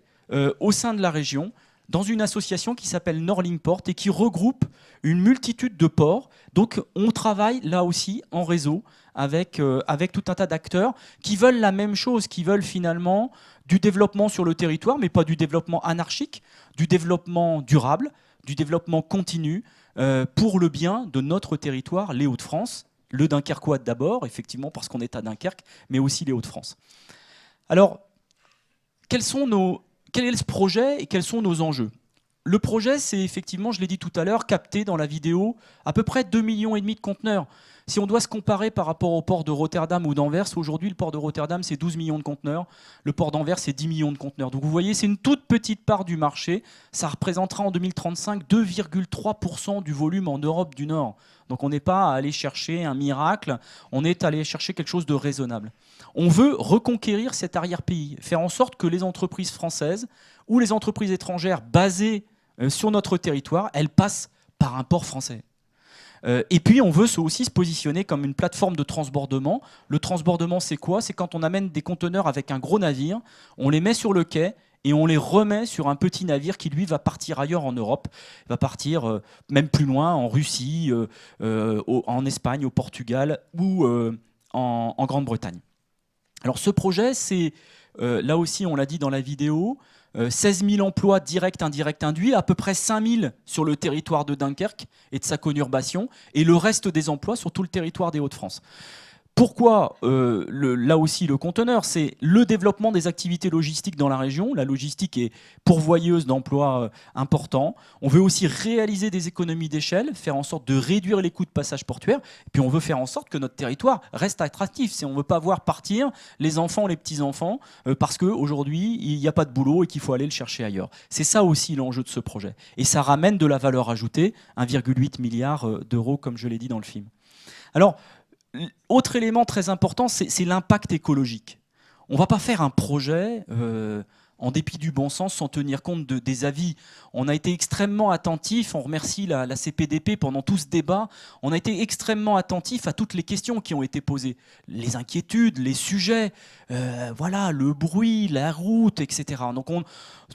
[SPEAKER 14] au sein de la région dans une association qui s'appelle Nordlink-Port et qui regroupe une multitude de ports. Donc on travaille là aussi en réseau avec tout un tas d'acteurs qui veulent la même chose, qui veulent finalement du développement sur le territoire, mais pas du développement anarchique, du développement durable, du développement continu pour le bien de notre territoire, les Hauts-de-France, le Dunkerquois d'abord, effectivement parce qu'on est à Dunkerque, mais aussi les Hauts-de-France. Alors, quel est ce projet et quels sont nos enjeux? Le projet, c'est effectivement, je l'ai dit tout à l'heure, capter dans la vidéo à peu près 2,5 millions de conteneurs. Si on doit se comparer par rapport au port de Rotterdam ou d'Anvers, aujourd'hui le port de Rotterdam c'est 12 millions de conteneurs, le port d'Anvers c'est 10 millions de conteneurs. Donc vous voyez, c'est une toute petite part du marché. Ça représentera en 2035 2,3% du volume en Europe du Nord. Donc on n'est pas à aller chercher un miracle, on est allé chercher quelque chose de raisonnable. On veut reconquérir cet arrière-pays, faire en sorte que les entreprises françaises ou les entreprises étrangères basées sur notre territoire, elles passent par un port français. Et puis on veut aussi se positionner comme une plateforme de transbordement. Le transbordement, c'est quoi? C'est quand on amène des conteneurs avec un gros navire, on les met sur le quai et on les remet sur un petit navire qui, lui, va partir ailleurs en Europe. Il va partir même plus loin, en Russie, en Espagne, au Portugal ou en Grande-Bretagne. Alors ce projet, c'est, là aussi on l'a dit dans la vidéo, 16 000 emplois directs, indirects, induits, à peu près 5 000 sur le territoire de Dunkerque et de sa conurbation, et le reste des emplois sur tout le territoire des Hauts-de-France. Pourquoi là aussi le conteneur? C'est le développement des activités logistiques dans la région. La logistique est pourvoyeuse d'emplois importants. On veut aussi réaliser des économies d'échelle, faire en sorte de réduire les coûts de passage portuaire. Et puis on veut faire en sorte que notre territoire reste attractif. On ne veut pas voir partir les enfants, les petits-enfants, parce qu'aujourd'hui, il n'y a pas de boulot et qu'il faut aller le chercher ailleurs. C'est ça aussi l'enjeu de ce projet. Et ça ramène de la valeur ajoutée, 1,8 milliard d'euros, comme je l'ai dit dans le film. Alors, autre élément très important, c'est l'impact écologique. On ne va pas faire un projet en dépit du bon sens sans tenir compte des avis. On a été extrêmement attentif, on remercie la CPDP pendant tout ce débat, on a été extrêmement attentif à toutes les questions qui ont été posées. Les inquiétudes, les sujets, voilà, le bruit, la route, etc. Donc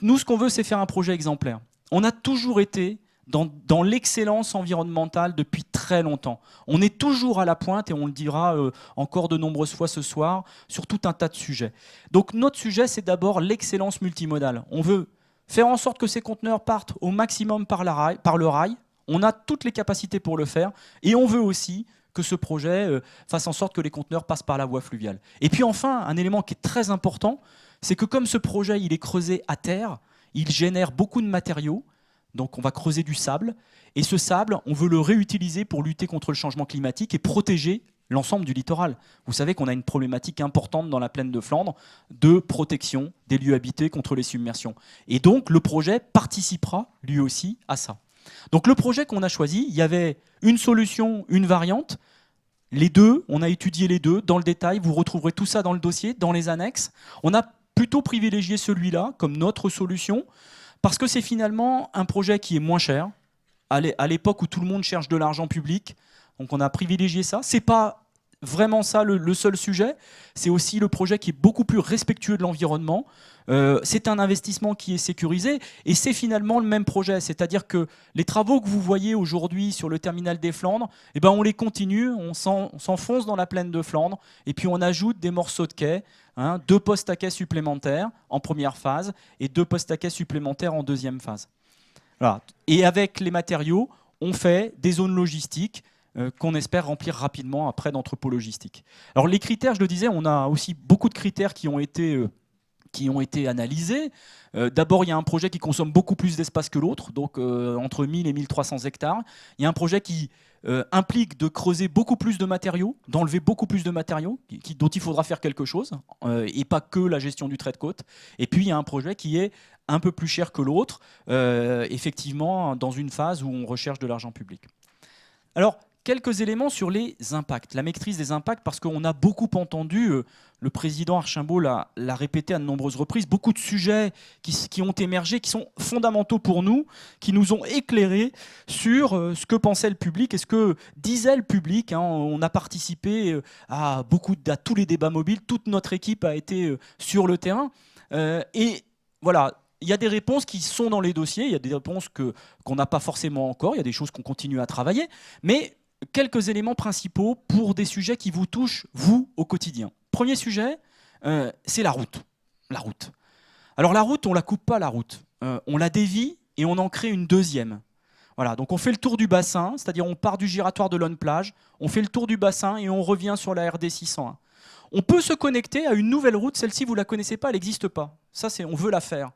[SPEAKER 14] nous, ce qu'on veut, c'est faire un projet exemplaire. On a toujours été dans l'excellence environnementale depuis très longtemps. On est toujours à la pointe et on le dira encore de nombreuses fois ce soir sur tout un tas de sujets. Donc notre sujet, c'est d'abord l'excellence multimodale. On veut faire en sorte que ces conteneurs partent au maximum par le rail. On a toutes les capacités pour le faire et on veut aussi que ce projet fasse en sorte que les conteneurs passent par la voie fluviale. Et puis enfin, un élément qui est très important, c'est que comme ce projet il est creusé à terre, il génère beaucoup de matériaux. Donc on va creuser du sable, et ce sable, on veut le réutiliser pour lutter contre le changement climatique et protéger l'ensemble du littoral. Vous savez qu'on a une problématique importante dans la plaine de Flandre de protection des lieux habités contre les submersions. Et donc le projet participera lui aussi à ça. Donc le projet qu'on a choisi, il y avait une solution, une variante. Les deux, on a étudié les deux dans le détail, vous retrouverez tout ça dans le dossier, dans les annexes. On a plutôt privilégié celui-là comme notre solution, parce que c'est finalement un projet qui est moins cher, à l'époque où tout le monde cherche de l'argent public, donc on a privilégié ça. C'est pas vraiment ça le seul sujet, c'est aussi le projet qui est beaucoup plus respectueux de l'environnement. C'est un investissement qui est sécurisé et c'est finalement le même projet, c'est-à-dire que les travaux que vous voyez aujourd'hui sur le terminal des Flandres, eh ben on les continue, on s'enfonce dans la plaine de Flandre et puis on ajoute des morceaux de quai, 2 postes à quai supplémentaires en première phase et 2 postes à quai supplémentaires en deuxième phase. Voilà. Et avec les matériaux, on fait des zones logistiques qu'on espère remplir rapidement après d'entrepôts logistiques. Alors les critères, je le disais, on a aussi beaucoup de critères qui ont été analysés. D'abord, il y a un projet qui consomme beaucoup plus d'espace que l'autre, donc entre 1000 et 1300 hectares. Il y a un projet qui implique de creuser beaucoup plus de matériaux, d'enlever beaucoup plus de matériaux, dont il faudra faire quelque chose, et pas que la gestion du trait de côte. Et puis, il y a un projet qui est un peu plus cher que l'autre, effectivement, dans une phase où on recherche de l'argent public. Alors, quelques éléments sur les impacts, la maîtrise des impacts, parce qu'on a beaucoup entendu, le président Archambault l'a répété à de nombreuses reprises, beaucoup de sujets qui ont émergé, qui sont fondamentaux pour nous, qui nous ont éclairés sur ce que pensait le public et ce que disait le public. On a participé à tous les débats mobiles, toute notre équipe a été sur le terrain. Et voilà, il y a des réponses qui sont dans les dossiers, il y a des réponses qu'on n'a pas forcément encore, il y a des choses qu'on continue à travailler, mais quelques éléments principaux pour des sujets qui vous touchent, vous, au quotidien. Premier sujet, c'est la route. La route. Alors la route, on ne la coupe pas, la route. On la dévie et on en crée une deuxième. Voilà, donc on fait le tour du bassin, c'est-à-dire on part du giratoire de Lonne-Plage, on fait le tour du bassin et on revient sur la RD 601. On peut se connecter à une nouvelle route, celle-ci vous ne la connaissez pas, elle n'existe pas. Ça, on veut la faire.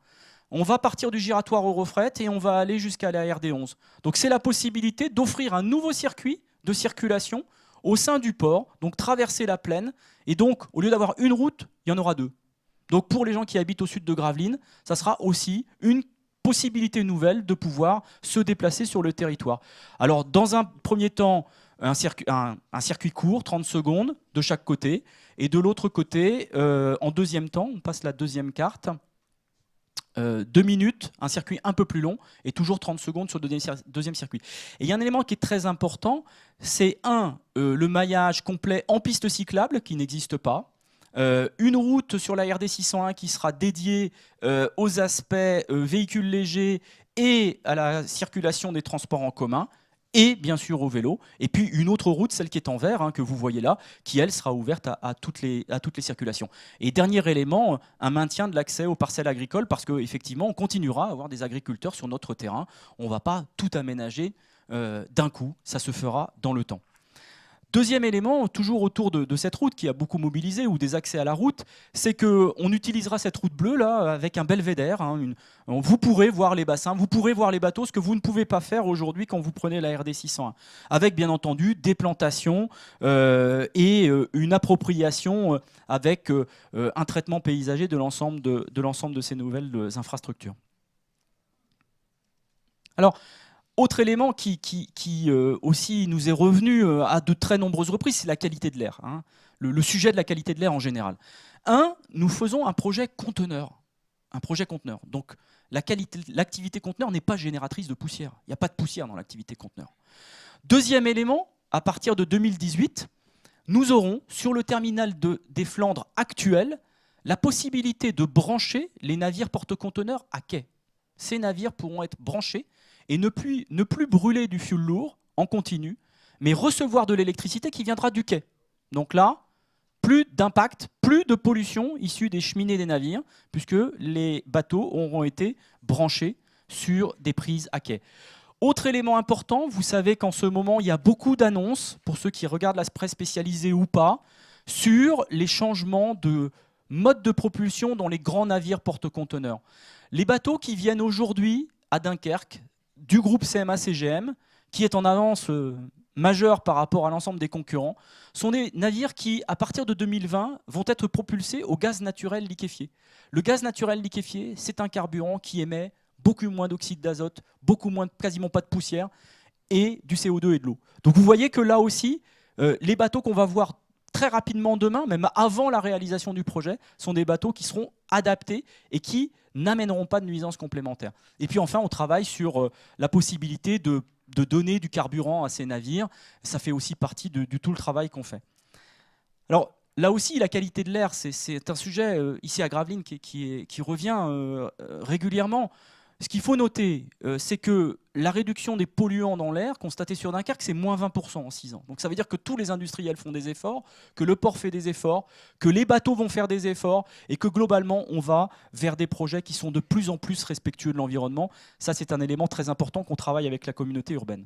[SPEAKER 14] On va partir du giratoire Eurofret et on va aller jusqu'à la RD 11. Donc c'est la possibilité d'offrir un nouveau circuit de circulation au sein du port, donc traverser la plaine, et donc au lieu d'avoir une route, il y en aura deux. Donc pour les gens qui habitent au sud de Gravelines, ça sera aussi une possibilité nouvelle de pouvoir se déplacer sur le territoire. Alors dans un premier temps, un circuit court, 30 secondes de chaque côté, et de l'autre côté, en deuxième temps, on passe la deuxième carte, 2 minutes, un circuit un peu plus long, et toujours 30 secondes sur le deuxième circuit. Et il y a un élément qui est très important, c'est le maillage complet en piste cyclable, qui n'existe pas, une route sur la RD 601 qui sera dédiée aux aspects véhicules légers et à la circulation des transports en commun, et bien sûr au vélo, et puis une autre route, celle qui est en vert, que vous voyez là, qui elle sera ouverte à toutes les circulations. Et dernier élément, un maintien de l'accès aux parcelles agricoles, parce qu'effectivement on continuera à avoir des agriculteurs sur notre terrain, on ne va pas tout aménager d'un coup, ça se fera dans le temps. Deuxième élément, toujours autour de cette route qui a beaucoup mobilisé, ou des accès à la route, c'est qu'on utilisera cette route bleue là avec un belvédère. Vous pourrez voir les bassins, vous pourrez voir les bateaux, ce que vous ne pouvez pas faire aujourd'hui quand vous prenez la RD 601. Avec bien entendu des plantations et une appropriation avec un traitement paysager de l'ensemble de ces nouvelles infrastructures. Alors, autre élément qui aussi nous est revenu à de très nombreuses reprises, c'est la qualité de l'air. Le sujet de la qualité de l'air en général. Nous faisons un projet conteneur. Donc l'activité conteneur n'est pas génératrice de poussière. Il n'y a pas de poussière dans l'activité conteneur. Deuxième élément, à partir de 2018, nous aurons sur le terminal des Flandres actuel la possibilité de brancher les navires porte-conteneurs à quai. Ces navires pourront être branchés et ne plus brûler du fioul lourd en continu, mais recevoir de l'électricité qui viendra du quai. Donc là, plus d'impact, plus de pollution issue des cheminées des navires, puisque les bateaux auront été branchés sur des prises à quai. Autre élément important, vous savez qu'en ce moment, il y a beaucoup d'annonces, pour ceux qui regardent la presse spécialisée ou pas, sur les changements de mode de propulsion dans les grands navires porte-conteneurs. Les bateaux qui viennent aujourd'hui à Dunkerque, du groupe CMA-CGM, qui est en avance majeure par rapport à l'ensemble des concurrents, sont des navires qui, à partir de 2020, vont être propulsés au gaz naturel liquéfié. Le gaz naturel liquéfié, c'est un carburant qui émet beaucoup moins d'oxyde d'azote, beaucoup moins, quasiment pas de poussière, et du CO2 et de l'eau. Donc vous voyez que là aussi, les bateaux qu'on va voir très rapidement demain, même avant la réalisation du projet, sont des bateaux qui seront adaptés et qui n'amèneront pas de nuisances complémentaires. Et puis enfin, on travaille sur la possibilité de donner du carburant à ces navires. Ça fait aussi partie de tout le travail qu'on fait. Alors là aussi, la qualité de l'air, c'est un sujet ici à Gravelines qui revient régulièrement. Ce qu'il faut noter, c'est que la réduction des polluants dans l'air constatée sur Dunkerque, c'est moins 20% en 6 ans. Donc ça veut dire que tous les industriels font des efforts, que le port fait des efforts, que les bateaux vont faire des efforts et que globalement, on va vers des projets qui sont de plus en plus respectueux de l'environnement. Ça, c'est un élément très important qu'on travaille avec la communauté urbaine.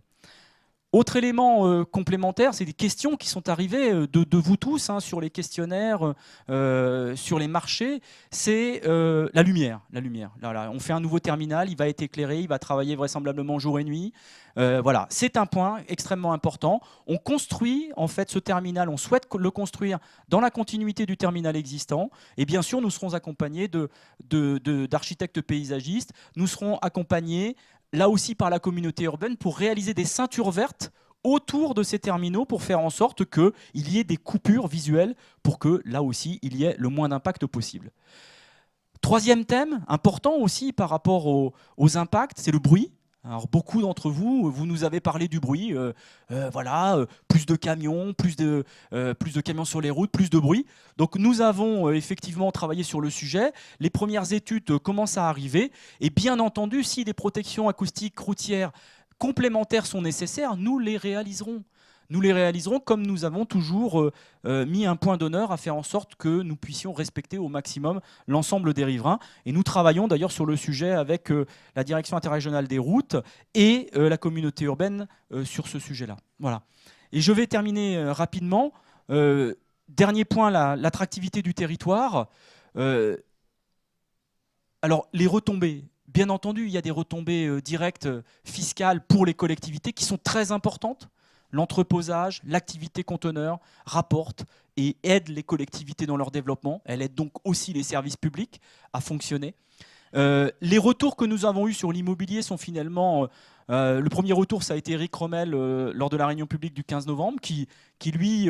[SPEAKER 14] Autre élément complémentaire, c'est des questions qui sont arrivées de vous tous sur les questionnaires, sur les marchés, c'est la lumière. Là, on fait un nouveau terminal, il va être éclairé, il va travailler vraisemblablement jour et nuit. Voilà, c'est un point extrêmement important. On construit en fait ce terminal, on souhaite le construire dans la continuité du terminal existant. Et bien sûr, nous serons accompagnés d'architectes paysagistes, nous serons accompagnés là aussi par la communauté urbaine pour réaliser des ceintures vertes autour de ces terminaux pour faire en sorte qu'il y ait des coupures visuelles pour que, là aussi, il y ait le moins d'impact possible. Troisième thème, important aussi par rapport aux impacts, c'est le bruit. Alors, beaucoup d'entre vous, vous nous avez parlé du bruit. Plus de camions, plus de camions sur les routes, plus de bruit. Donc nous avons effectivement travaillé sur le sujet. Les premières études commencent à arriver. Et bien entendu, si des protections acoustiques routières complémentaires sont nécessaires, nous les réaliserons. Nous les réaliserons comme nous avons toujours mis un point d'honneur à faire en sorte que nous puissions respecter au maximum l'ensemble des riverains. Et nous travaillons d'ailleurs sur le sujet avec la direction interrégionale des routes et la communauté urbaine sur ce sujet-là. Voilà. Et je vais terminer rapidement. Dernier point, l'attractivité du territoire. Alors, les retombées. Bien entendu, il y a des retombées directes fiscales pour les collectivités qui sont très importantes. L'entreposage, l'activité conteneur rapporte et aide les collectivités dans leur développement. Elle aide donc aussi les services publics à fonctionner. Les retours que nous avons eus sur l'immobilier sont finalement... le premier retour, ça a été Eric Rommel lors de la réunion publique du 15 novembre, qui lui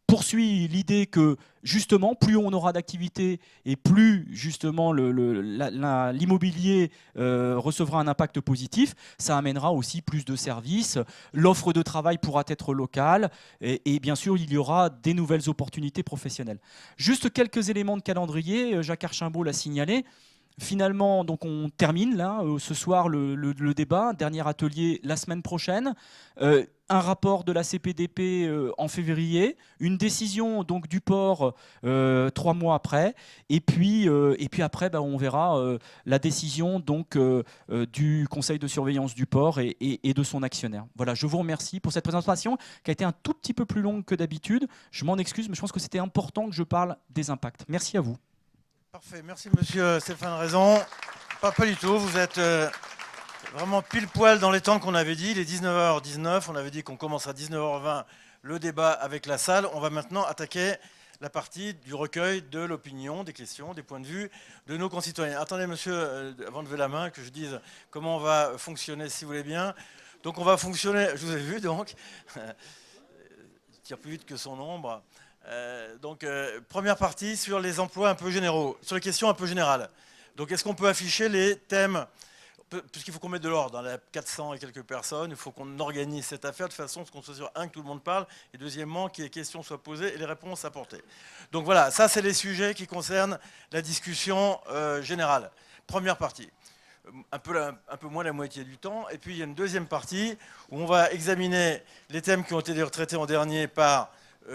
[SPEAKER 14] poursuit l'idée que justement, plus on aura d'activité et plus justement l'immobilier recevra un impact positif, ça amènera aussi plus de services, l'offre de travail pourra être locale et bien sûr, il y aura des nouvelles opportunités professionnelles. Juste quelques éléments de calendrier, Jacques Archimbaud l'a signalé. Finalement, donc on termine là, ce soir le débat, dernier atelier la semaine prochaine, un rapport de la CPDP en février, une décision donc du port 3 mois après, et puis après on verra la décision donc du conseil de surveillance du port et de son actionnaire. Voilà, je vous remercie pour cette présentation qui a été un tout petit peu plus longue que d'habitude. Je m'en excuse, mais je pense que c'était important que je parle des impacts. Merci à vous.
[SPEAKER 8] Parfait, merci monsieur Stéphane Raison. Pas du tout, vous êtes vraiment pile poil dans les temps qu'on avait dit. Il est 19h19, on avait dit qu'on commence à 19h20 le débat avec la salle. On va maintenant attaquer la partie du recueil de l'opinion, des questions, des points de vue de nos concitoyens. Attendez monsieur, avant de lever la main, que je dise comment on va fonctionner si vous voulez bien. Donc on va fonctionner, je vous ai vu donc, il tire plus vite que son ombre. Première partie sur les emplois un peu généraux, sur les questions un peu générales. Donc est-ce qu'on peut afficher les thèmes, puisqu'il faut qu'on mette de l'ordre, dans les 400 et quelques personnes, il faut qu'on organise cette affaire de façon à ce qu'on soit sûr, un, que tout le monde parle, et deuxièmement, que les questions soient posées et les réponses apportées. Donc voilà, ça c'est les sujets qui concernent la discussion générale. Première partie. Un peu moins de la moitié du temps. Et puis il y a une deuxième partie où on va examiner les thèmes qui ont été traités en dernier par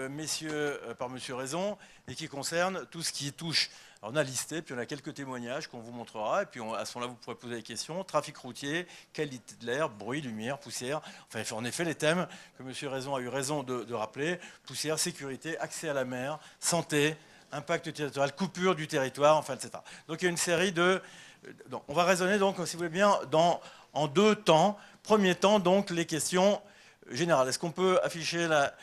[SPEAKER 8] monsieur Raison, et qui concerne tout ce qui touche. Alors on a listé, puis on a quelques témoignages qu'on vous montrera, et puis à ce moment-là, vous pourrez poser des questions. Trafic routier, qualité de l'air, bruit, lumière, poussière. Enfin, en effet, les thèmes que monsieur Raison a eu raison de rappeler. Poussière, sécurité, accès à la mer, santé, impact territorial, coupure du territoire, enfin, etc. Donc il y a une série de... on va raisonner, donc, si vous voulez bien, en deux temps. Premier temps, donc, les questions générales. Est-ce qu'on peut afficher la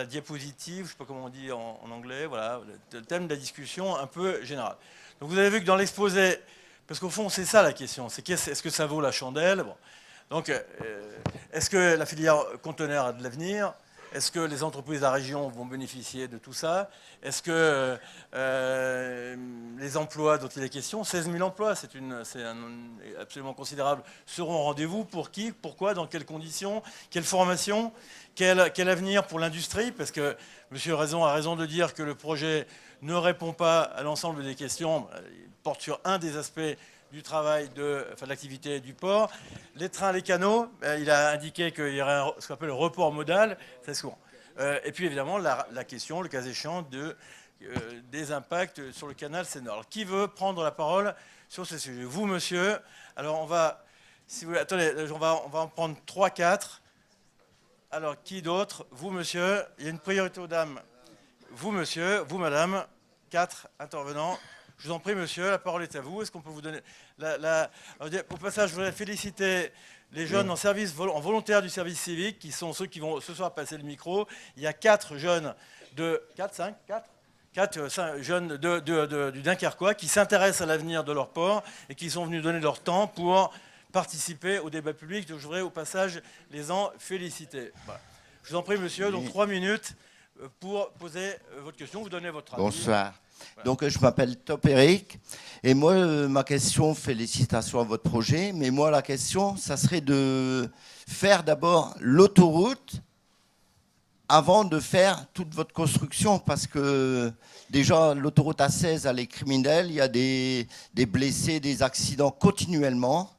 [SPEAKER 8] diapositive, je ne sais pas comment on dit en anglais, voilà, le thème de la discussion un peu général. Donc vous avez vu que dans l'exposé, parce qu'au fond c'est ça la question, c'est est-ce que ça vaut la chandelle? Bon. Donc est-ce que la filière conteneur a de l'avenir? Est-ce que les entreprises de la région vont bénéficier de tout ça? Est-ce que les emplois dont il est question, 16 000 emplois, c'est absolument considérable, seront au rendez-vous? Pour qui? Pourquoi? Dans quelles conditions? Quelle formation? Quel avenir pour l'industrie? Parce que M. Raison a raison de dire que le projet ne répond pas à l'ensemble des questions. Il porte sur un des aspects du travail de l'activité du port. Les trains, les canaux, il a indiqué qu'il y aurait ce qu'on appelle le report modal, c'est souvent. Et puis évidemment la question, le cas échéant, des impacts sur le canal Seine-Nord. Alors, qui veut prendre la parole sur ce sujet? Vous, monsieur. Alors on va, si vous voulez, attendez, on va en prendre 3-4. Alors qui d'autre? Vous, monsieur. Il y a une priorité aux dames. Vous, monsieur. Vous, madame. 4 intervenants. Je vous en prie, monsieur, la parole est à vous. Est-ce qu'on peut vous donner... Au passage, je voudrais féliciter les jeunes en volontaire du service civique, qui sont ceux qui vont ce soir passer le micro. Il y a 4 jeunes de... 4 jeunes du Dunkerquois qui s'intéressent à l'avenir de leur port et qui sont venus donner leur temps pour participer au débat public. Donc je voudrais au passage les en féliciter. Voilà. Je vous en prie, monsieur, donc 3 minutes pour poser votre question. Vous donnez votre avis.
[SPEAKER 15] Bonsoir. Voilà. Donc je m'appelle Top Eric. Et moi, ma question, félicitations à votre projet. Mais moi, la question, ça serait de faire d'abord l'autoroute avant de faire toute votre construction, parce que déjà l'autoroute A16 elle est criminelle, il y a des blessés, des accidents continuellement.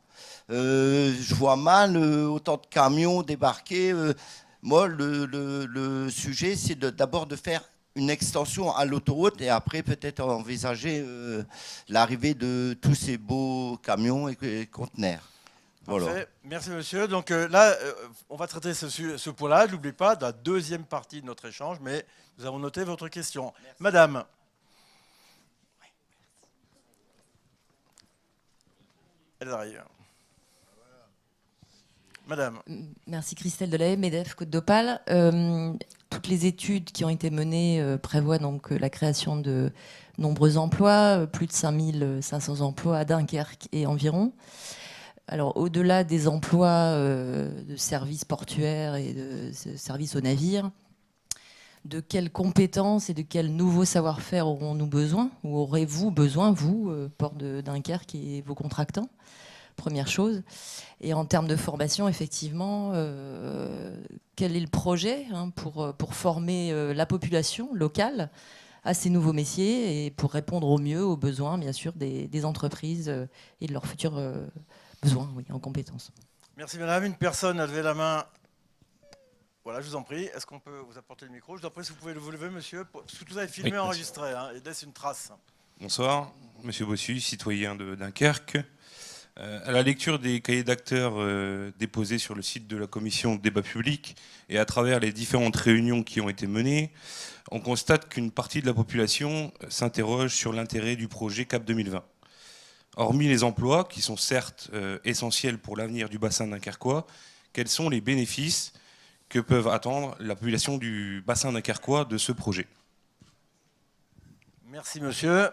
[SPEAKER 15] Je vois mal autant de camions débarquer. Moi, le sujet, c'est d'abord de faire une extension à l'autoroute et après peut-être envisager l'arrivée de tous ces beaux camions et conteneurs. Voilà.
[SPEAKER 8] Parfait. Merci monsieur. Donc là, on va traiter ce point-là. N'oubliez pas, dans la deuxième partie de notre échange, mais nous avons noté votre question. Merci. Madame. Elle arrive. Madame.
[SPEAKER 16] Merci Christelle Delahaye, MEDEF Côte d'Opale. Toutes les études qui ont été menées prévoient donc la création de nombreux emplois, plus de 5500 emplois à Dunkerque et environ. Alors, au-delà des emplois de services portuaires et de services aux navires, de quelles compétences et de quel nouveau savoir-faire aurons-nous besoin, ou aurez-vous besoin, vous, port de Dunkerque et vos contractants? Première chose. Et en termes de formation, effectivement, quel est le projet pour former la population locale à ces nouveaux métiers et pour répondre au mieux aux besoins, bien sûr, des entreprises et de leurs futurs besoin, oui, en compétences.
[SPEAKER 8] Merci madame. Une personne a levé la main. Voilà, je vous en prie. Est-ce qu'on peut vous apporter le micro? Je vous en prie si vous pouvez vous lever, monsieur. Parce que tout ça est filmé, oui, enregistré, et laisse une trace.
[SPEAKER 17] Bonsoir, monsieur Bossu, citoyen de Dunkerque. À la lecture des cahiers d'acteurs déposés sur le site de la commission de débat public et à travers les différentes réunions qui ont été menées, on constate qu'une partie de la population s'interroge sur l'intérêt du projet CAP 2020. Hormis les emplois, qui sont certes essentiels pour l'avenir du bassin dunkerquois, quels sont les bénéfices que peuvent attendre la population du bassin dunkerquois de ce projet?
[SPEAKER 8] Merci monsieur.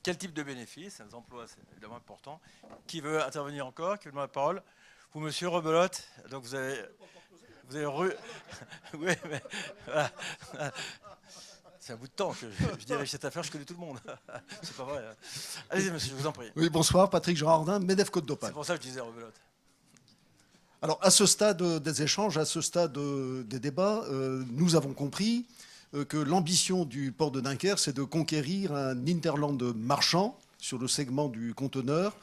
[SPEAKER 8] Quel type de bénéfices? Les emplois, c'est évidemment important. Qui veut intervenir encore? Qui veut demander la parole? Vous, monsieur Rebelote, donc vous avez oui, mais voilà. C'est un bout de temps que je dirige cette affaire, je connais tout le monde. C'est pas vrai. Allez-y, monsieur, je vous en prie.
[SPEAKER 18] Oui, bonsoir, Patrick Girardin, MEDEF Côte d'Opale.
[SPEAKER 8] C'est pour ça que je disais Rebelote.
[SPEAKER 18] Alors, à ce stade des échanges, à ce stade des débats, nous avons compris que l'ambition du port de Dunkerque, c'est de conquérir un hinterland marchand sur le segment du conteneur.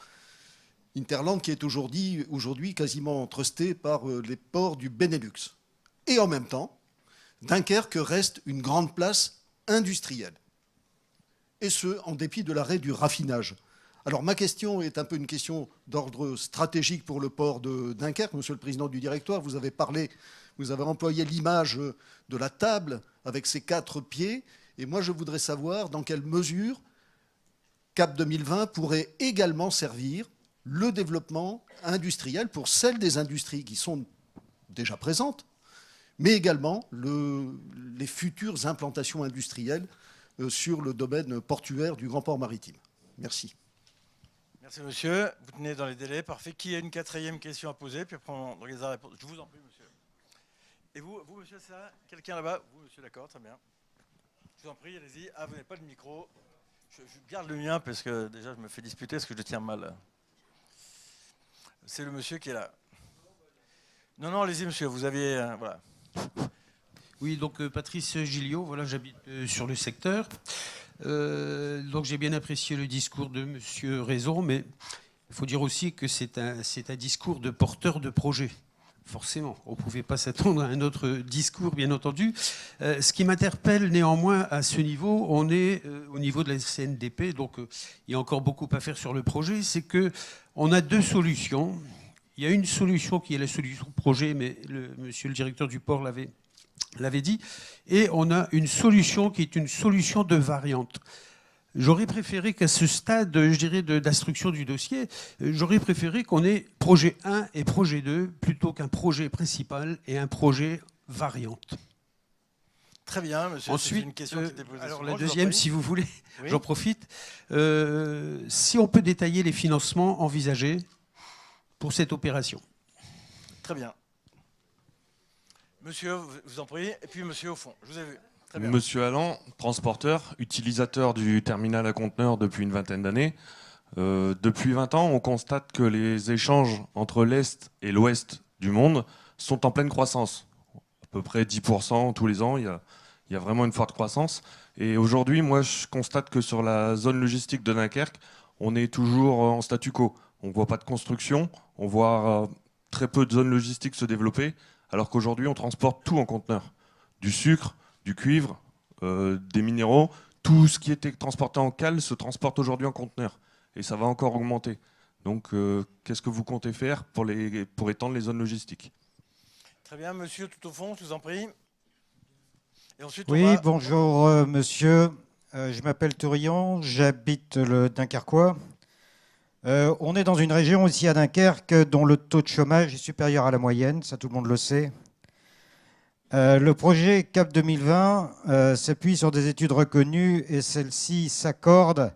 [SPEAKER 18] Hinterland qui est aujourd'hui quasiment trusté par les ports du Benelux. Et en même temps, Dunkerque reste une grande place industrielle. Et ce, en dépit de l'arrêt du raffinage. Alors ma question est un peu une question d'ordre stratégique pour le port de Dunkerque. Monsieur le président du directoire, vous avez employé l'image de la table avec ses 4 pieds. Et moi, je voudrais savoir dans quelle mesure CAP 2020 pourrait également servir le développement industriel pour celles des industries qui sont déjà présentes, mais également les futures implantations industrielles sur le domaine portuaire du Grand Port Maritime. Merci.
[SPEAKER 8] Merci monsieur. Vous tenez dans les délais. Parfait. Qui a une 4e question à poser? Puis après on regarde la réponse. Je vous en prie, monsieur. Et vous monsieur, c'est ça? Quelqu'un là-bas? Vous, monsieur, d'accord, très bien. Je vous en prie, allez-y. Ah, vous n'avez pas le micro. Je garde le mien parce que déjà je me fais disputer parce que je le tiens mal. C'est le monsieur qui est là. Non, allez-y, monsieur. Vous aviez... voilà.
[SPEAKER 19] Oui, donc Patrice Gilliot, voilà, j'habite sur le secteur. Donc j'ai bien apprécié le discours de monsieur Raison, mais il faut dire aussi que c'est un discours de porteur de projet. Forcément, on ne pouvait pas s'attendre à un autre discours, bien entendu. Ce qui m'interpelle néanmoins à ce niveau, on est au niveau de la CNDP, donc il y a encore beaucoup à faire sur le projet, c'est qu'on a 2 solutions. Il y a une solution qui est la solution projet, mais monsieur le directeur du port l'avait dit, et on a une solution qui est une solution de variante. J'aurais préféré qu'à ce stade, je dirais, d'instruction du dossier, j'aurais préféré qu'on ait projet 1 et projet 2 plutôt qu'un projet principal et un projet variante.
[SPEAKER 8] Très bien, monsieur.
[SPEAKER 19] Ensuite,
[SPEAKER 8] une question qui était posée
[SPEAKER 19] alors
[SPEAKER 8] souvent,
[SPEAKER 19] la deuxième, si vous voulez,
[SPEAKER 8] oui.
[SPEAKER 19] J'en profite. Si on peut détailler les financements envisagés pour cette opération.
[SPEAKER 8] Très bien. Monsieur, vous en prie, et puis monsieur au fond, je vous ai vu. Très bien.
[SPEAKER 20] Monsieur Allan, transporteur, utilisateur du terminal à conteneurs depuis une vingtaine d'années. Depuis 20 ans, on constate que les échanges entre l'Est et l'Ouest du monde sont en pleine croissance. À peu près 10% tous les ans, il y a vraiment une forte croissance. Et aujourd'hui, moi, je constate que sur la zone logistique de Dunkerque, on est toujours en statu quo. On ne voit pas de construction, on voit très peu de zones logistiques se développer, alors qu'aujourd'hui, on transporte tout en conteneur. Du sucre, du cuivre, des minéraux, tout ce qui était transporté en cale se transporte aujourd'hui en conteneur. Et ça va encore augmenter. Donc, qu'est-ce que vous comptez faire pour étendre les zones logistiques?
[SPEAKER 8] Très bien, monsieur, tout au fond, je vous en prie. Et ensuite,
[SPEAKER 21] oui, bonjour monsieur, je m'appelle Tourillon, j'habite le Dunkerquois. On est dans une région aussi à Dunkerque dont le taux de chômage est supérieur à la moyenne, ça tout le monde le sait. Le projet CAP 2020 s'appuie sur des études reconnues et celles-ci s'accordent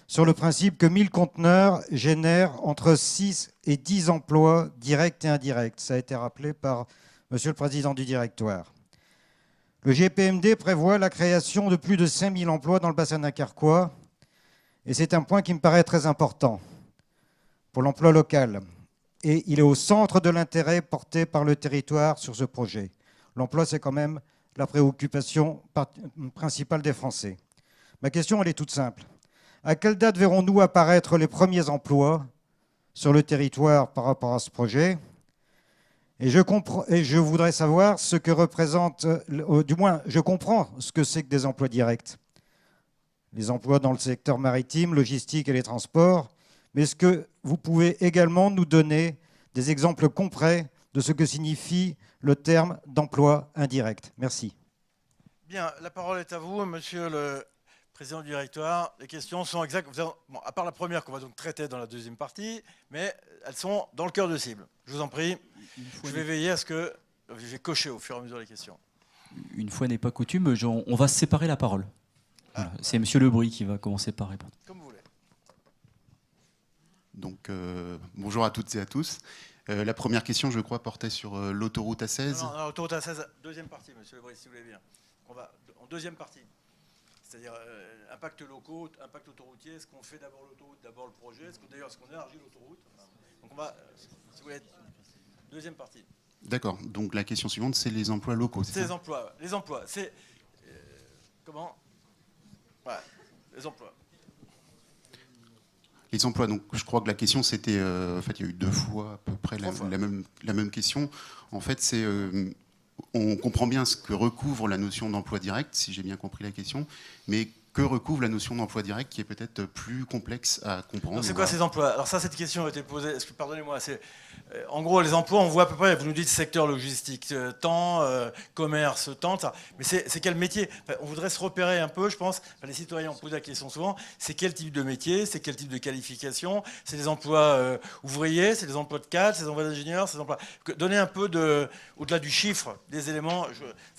[SPEAKER 21] sur le principe que 1000 conteneurs génèrent entre 6 et 10 emplois directs et indirects. Ça a été rappelé par monsieur le président du directoire. Le GPMD prévoit la création de plus de 5000 emplois dans le bassin dunkerquois et c'est un point qui me paraît très important pour l'emploi local. Et il est au centre de l'intérêt porté par le territoire sur ce projet. L'emploi, c'est quand même la préoccupation principale des Français. Ma question, elle est toute simple. À quelle date verrons-nous apparaître les premiers emplois sur le territoire par rapport à ce projet ? Et je voudrais savoir ce que représente, du moins, je comprends ce que c'est que des emplois directs. Les emplois dans le secteur maritime, logistique et les transports. Mais est-ce que vous pouvez également nous donner des exemples concrets de ce que signifie le terme d'emploi indirect? Merci.
[SPEAKER 8] Bien, la parole est à vous, monsieur le président du directoire. Les questions sont exactes. Bon, à part la première qu'on va donc traiter dans la deuxième partie, mais elles sont dans le cœur de cible. Je vous en prie, je vais veiller à ce que... Je vais cocher au fur et à mesure les questions.
[SPEAKER 14] Une fois n'est pas coutume, on va se séparer la parole. Voilà. C'est monsieur Lebris qui va commencer par répondre.
[SPEAKER 8] Comme vous voulez.
[SPEAKER 13] Donc, bonjour à toutes et à tous. La première question, je crois, portait sur l'autoroute A16.
[SPEAKER 8] Non, l'autoroute A16, deuxième partie, monsieur Lebris, si vous voulez bien. On va en deuxième partie. C'est-à-dire impact locaux, impact autoroutier. Est-ce qu'on fait d'abord l'autoroute, d'abord le projet? Est-ce qu'on élargit l'autoroute? Donc on va, si vous voulez, deuxième partie.
[SPEAKER 13] D'accord. Donc la question suivante, c'est les emplois locaux.
[SPEAKER 8] C'est les emplois. Les emplois, c'est... comment? Voilà, les emplois.
[SPEAKER 13] Les emplois, donc je crois que la question c'était, en fait il y a eu 2 fois à peu près la même question. En fait c'est, on comprend bien ce que recouvre la notion d'emploi direct, si j'ai bien compris la question, mais que recouvre la notion d'emploi direct qui est peut-être plus complexe à comprendre.
[SPEAKER 8] C'est quoi ces emplois? Alors ça, cette question a été posée, pardonnez-moi, c'est... En gros, les emplois, on voit à peu près, vous nous dites secteur logistique, temps, commerce, temps, ça. Mais c'est quel métier? On voudrait se repérer un peu, je pense. Les citoyens ont posé la question souvent. C'est quel type de métier? C'est quel type de qualification? C'est des emplois ouvriers? C'est des emplois de cadre? C'est des emplois d'ingénieurs? C'est des emplois... Donnez un peu au-delà du chiffre, des éléments.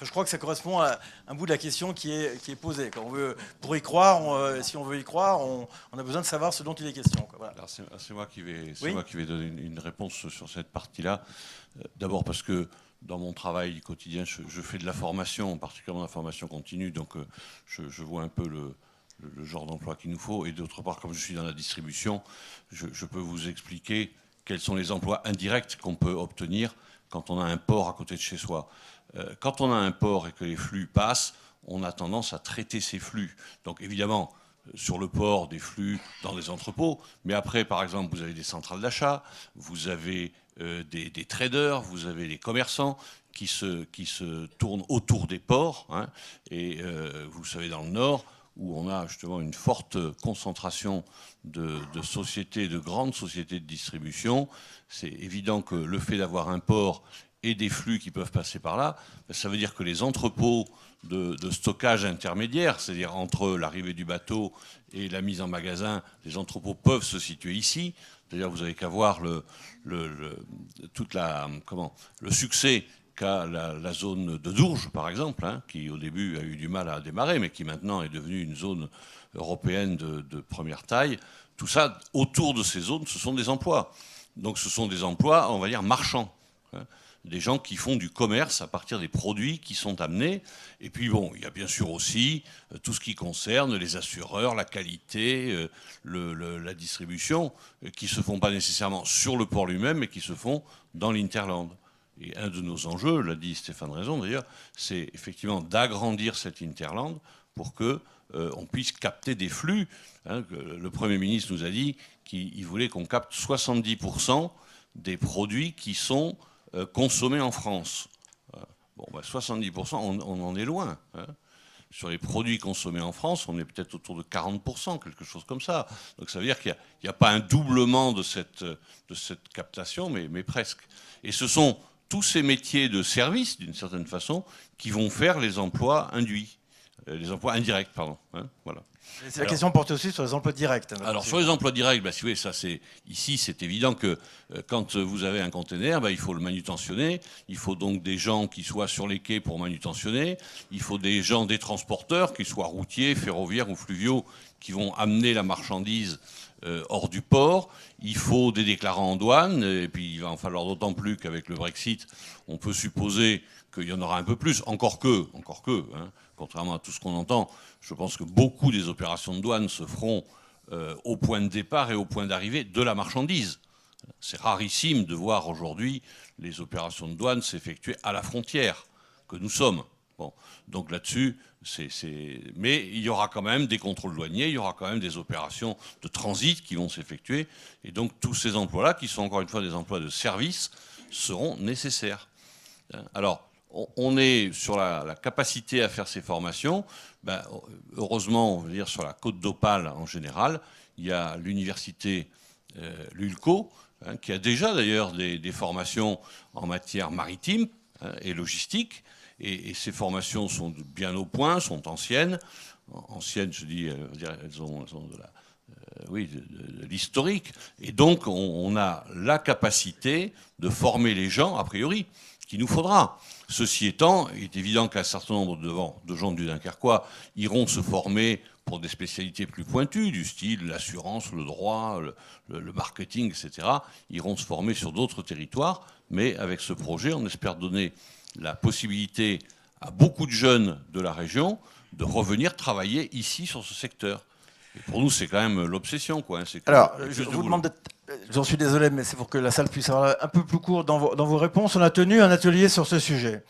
[SPEAKER 8] Je crois que ça correspond à un bout de la question qui est posée. Quand on veut, pour y croire, si on veut y croire, on a besoin de savoir ce dont il est question. Voilà.
[SPEAKER 22] Alors c'est moi qui vais donner une réponse sur cette partie-là. D'abord parce que dans mon travail quotidien, je fais de la formation, particulièrement la formation continue, donc je vois un peu le genre d'emploi qu'il nous faut. Et d'autre part, comme je suis dans la distribution, je peux vous expliquer quels sont les emplois indirects qu'on peut obtenir quand on a un port à côté de chez soi. Quand on a un port et que les flux passent, on a tendance à traiter ces flux. Donc évidemment, sur le port, des flux dans des entrepôts, mais après, par exemple, vous avez des centrales d'achat, vous avez des traders, vous avez les commerçants qui se tournent autour des ports. Hein, et vous savez, dans le Nord, où on a justement une forte concentration de sociétés, de grandes sociétés de distribution, c'est évident que le fait d'avoir un port et des flux qui peuvent passer par là, ça veut dire que les entrepôts de stockage intermédiaire, c'est-à-dire entre l'arrivée du bateau et la mise en magasin, les entrepôts peuvent se situer ici. D'ailleurs, vous n'avez qu'à voir le succès qu'a la zone de Dourges, par exemple, hein, qui au début a eu du mal à démarrer, mais qui maintenant est devenue une zone européenne de première taille. Tout ça, autour de ces zones, ce sont des emplois. Donc ce sont des emplois, on va dire, marchands. Hein. Des gens qui font du commerce à partir des produits qui sont amenés. Et puis bon, il y a bien sûr aussi tout ce qui concerne les assureurs, la qualité, la distribution, qui ne se font pas nécessairement sur le port lui-même, mais qui se font dans l'Interland. Et un de nos enjeux, l'a dit Stéphane Raison d'ailleurs, c'est effectivement d'agrandir cet Interland pour qu'on puisse capter des flux. Hein, le Premier ministre nous a dit qu'il voulait qu'on capte 70% des produits qui sont consommés en France. Bon, 70%, on en est loin. Hein. Sur les produits consommés en France, on est peut-être autour de 40%, quelque chose comme ça. Donc ça veut dire qu'il n'y a pas un doublement de cette captation, mais presque. Et ce sont tous ces métiers de service, d'une certaine façon, qui vont faire les emplois induits. Les emplois indirects, pardon. Hein, voilà.
[SPEAKER 8] La question porte aussi sur les emplois directs.
[SPEAKER 22] Alors sur les emplois directs, si vous voulez, ça ici c'est évident que quand vous avez un conteneur, il faut le manutentionner, il faut donc des gens qui soient sur les quais pour manutentionner, il faut des transporteurs, qu'ils soient routiers, ferroviaires ou fluviaux, qui vont amener la marchandise hors du port, il faut des déclarants en douane, et puis il va en falloir d'autant plus qu'avec le Brexit, on peut supposer qu'il y en aura un peu plus, encore que, hein, contrairement à tout ce qu'on entend, je pense que beaucoup des opérations de douane se feront au point de départ et au point d'arrivée de la marchandise. C'est rarissime de voir aujourd'hui les opérations de douane s'effectuer à la frontière que nous sommes. Bon, donc là-dessus, mais il y aura quand même des contrôles douaniers, il y aura quand même des opérations de transit qui vont s'effectuer, et donc tous ces emplois-là, qui sont encore une fois des emplois de service, seront nécessaires. Alors, on est sur la capacité à faire ces formations. Heureusement, on veut dire sur la côte d'Opale en général, il y a l'université l'ULCO, hein, qui a déjà d'ailleurs des formations en matière maritime et logistique. Et ces formations sont bien au point, sont anciennes. Anciennes, je dis, elles ont de l'historique. Et donc, on a la capacité de former les gens, a priori, qu'il nous faudra. Ceci étant, il est évident qu'un certain nombre de gens du Dunkerquois iront se former pour des spécialités plus pointues, du style l'assurance, le droit, le marketing, etc. Iront se former sur d'autres territoires. Mais avec ce projet, on espère donner la possibilité à beaucoup de jeunes de la région de revenir travailler ici sur ce secteur. Et pour nous, c'est quand même l'obsession, quoi.
[SPEAKER 8] Alors, je vous demande d'être... J'en suis désolé, mais c'est pour que la salle puisse avoir un peu plus court dans vos réponses. On a tenu un atelier sur ce sujet.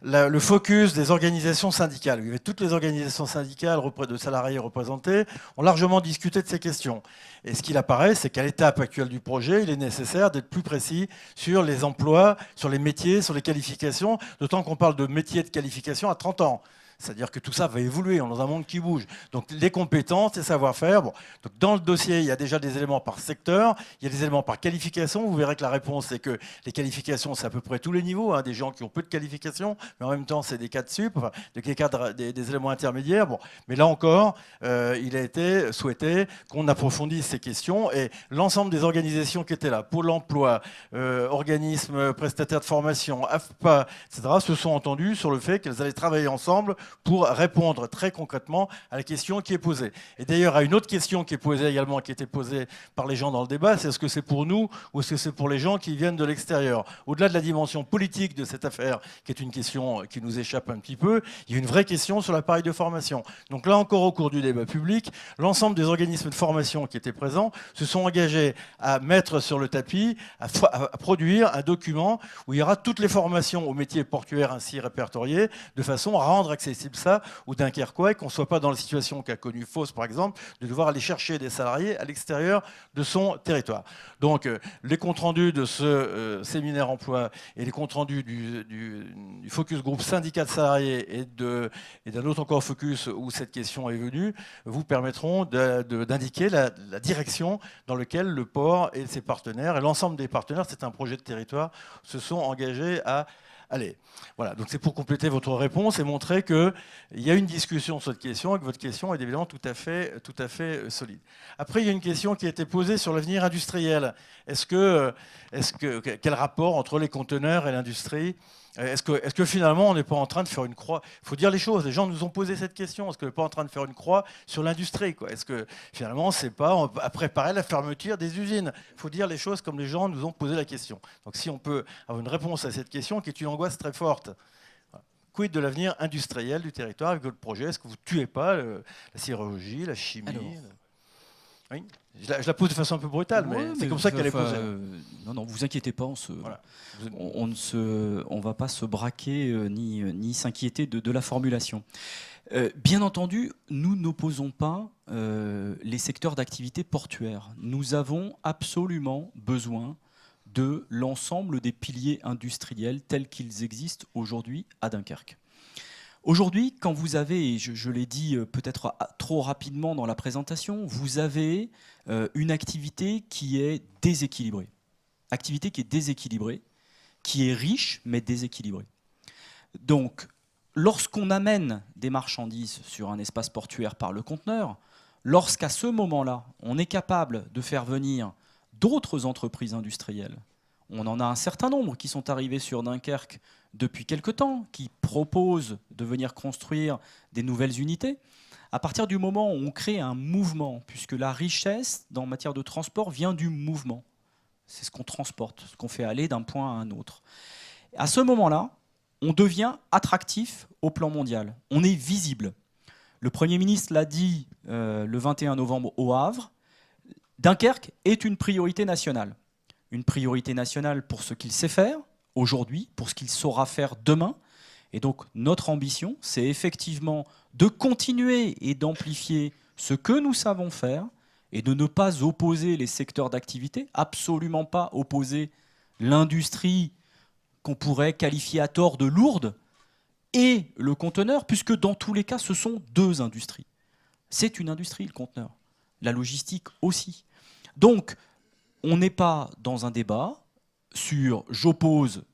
[SPEAKER 8] Le focus des organisations syndicales. Il y avait toutes les organisations syndicales de salariés représentées ont largement discuté de ces questions. Et ce qu'il apparaît, c'est qu'à l'étape actuelle du projet, il est nécessaire d'être plus précis sur les emplois, sur les métiers, sur les qualifications, d'autant qu'on parle de métiers de qualification à 30 ans. C'est-à-dire que tout ça va évoluer, on est dans un monde qui bouge. Donc les compétences, les savoir-faire. Bon. Donc, dans le dossier, il y a déjà des éléments par secteur, il y a des éléments par qualification. Vous verrez que la réponse, c'est que les qualifications, c'est à peu près tous les niveaux. Hein, des gens qui ont peu de qualifications, mais en même temps, c'est des cadres sup, enfin, des éléments intermédiaires. Bon. Mais là encore, il a été souhaité qu'on approfondisse ces questions. Et l'ensemble des organisations qui étaient là, Pôle emploi, organismes prestataires de formation, AFPA, etc., se sont entendus sur le fait qu'elles allaient travailler ensemble pour répondre très concrètement à la question qui est posée. Et d'ailleurs, à une autre question qui est posée également, qui était posée par les gens dans le débat, c'est est-ce que c'est pour nous ou est-ce que c'est pour les gens qui viennent de l'extérieur? Au-delà de la dimension politique de cette affaire, qui est une question qui nous échappe un petit peu, il y a une vraie question sur l'appareil de formation. Donc là encore, au cours du débat public, l'ensemble des organismes de formation qui étaient présents se sont engagés à mettre sur le tapis, à produire un document où il y aura toutes les formations aux métiers portuaires ainsi répertoriés, de façon à rendre accessible ça aux Dunkerquois et qu'on ne soit pas dans la situation qu'a connue Fos, par exemple, de devoir aller chercher des salariés à l'extérieur de son territoire. Donc, les comptes rendus de ce séminaire emploi et les comptes rendus du focus groupe syndicat de salariés et d'un autre encore focus où cette question est venue, vous permettront d'indiquer la direction dans laquelle le port et ses partenaires, et l'ensemble des partenaires, c'est un projet de territoire, se sont engagés à aller. Voilà, donc c'est pour compléter votre réponse et montrer qu'il y a une discussion sur cette question et que votre question est évidemment tout à fait solide. Après, il y a une question qui a été posée sur l'avenir industriel. Quel rapport entre les conteneurs et l'industrie ? Est-ce que finalement, on n'est pas en train de faire une croix? Il faut dire les choses. Les gens nous ont posé cette question. Est-ce qu'on n'est pas en train de faire une croix sur l'industrie? Est-ce que finalement, c'est pas à préparer la fermeture des usines? Il faut dire les choses comme les gens nous ont posé la question. Donc si on peut avoir une réponse à cette question, qui est une angoisse très forte. Quid de l'avenir industriel du territoire avec votre projet? Est-ce que vous ne tuez pas la sidérurgie, la chimie? Oui, je la pose de façon un peu brutale, mais c'est comme ça qu'elle est posée.
[SPEAKER 14] Non, vous inquiétez pas, on ne va pas se braquer ni s'inquiéter de la formulation. Bien entendu, nous n'opposons pas les secteurs d'activité portuaire. Nous avons absolument besoin de l'ensemble des piliers industriels tels qu'ils existent aujourd'hui à Dunkerque. Aujourd'hui, quand vous avez, et je l'ai dit peut-être trop rapidement dans la présentation, vous avez une activité qui est déséquilibrée. Activité qui est déséquilibrée, qui est riche mais déséquilibrée. Donc, lorsqu'on amène des marchandises sur un espace portuaire par le conteneur, lorsqu'à ce moment-là, on est capable de faire venir d'autres entreprises industrielles, on en a un certain nombre qui sont arrivés sur Dunkerque depuis quelque temps, qui proposent de venir construire des nouvelles unités. À partir du moment où on crée un mouvement, puisque la richesse en matière de transport vient du mouvement, c'est ce qu'on transporte, ce qu'on fait aller d'un point à un autre. À ce moment-là, on devient attractif au plan mondial. On est visible. Le Premier ministre l'a dit le 21 novembre au Havre, Dunkerque est une priorité nationale. Une priorité nationale pour ce qu'il sait faire aujourd'hui, pour ce qu'il saura faire demain. Et donc notre ambition, c'est effectivement de continuer et d'amplifier ce que nous savons faire et de ne pas opposer les secteurs d'activité, absolument pas opposer l'industrie qu'on pourrait qualifier à tort de lourde et le conteneur, puisque dans tous les cas, ce sont deux industries. C'est une industrie, le conteneur. La logistique aussi. Donc, on n'est pas dans un débat sur « j'oppose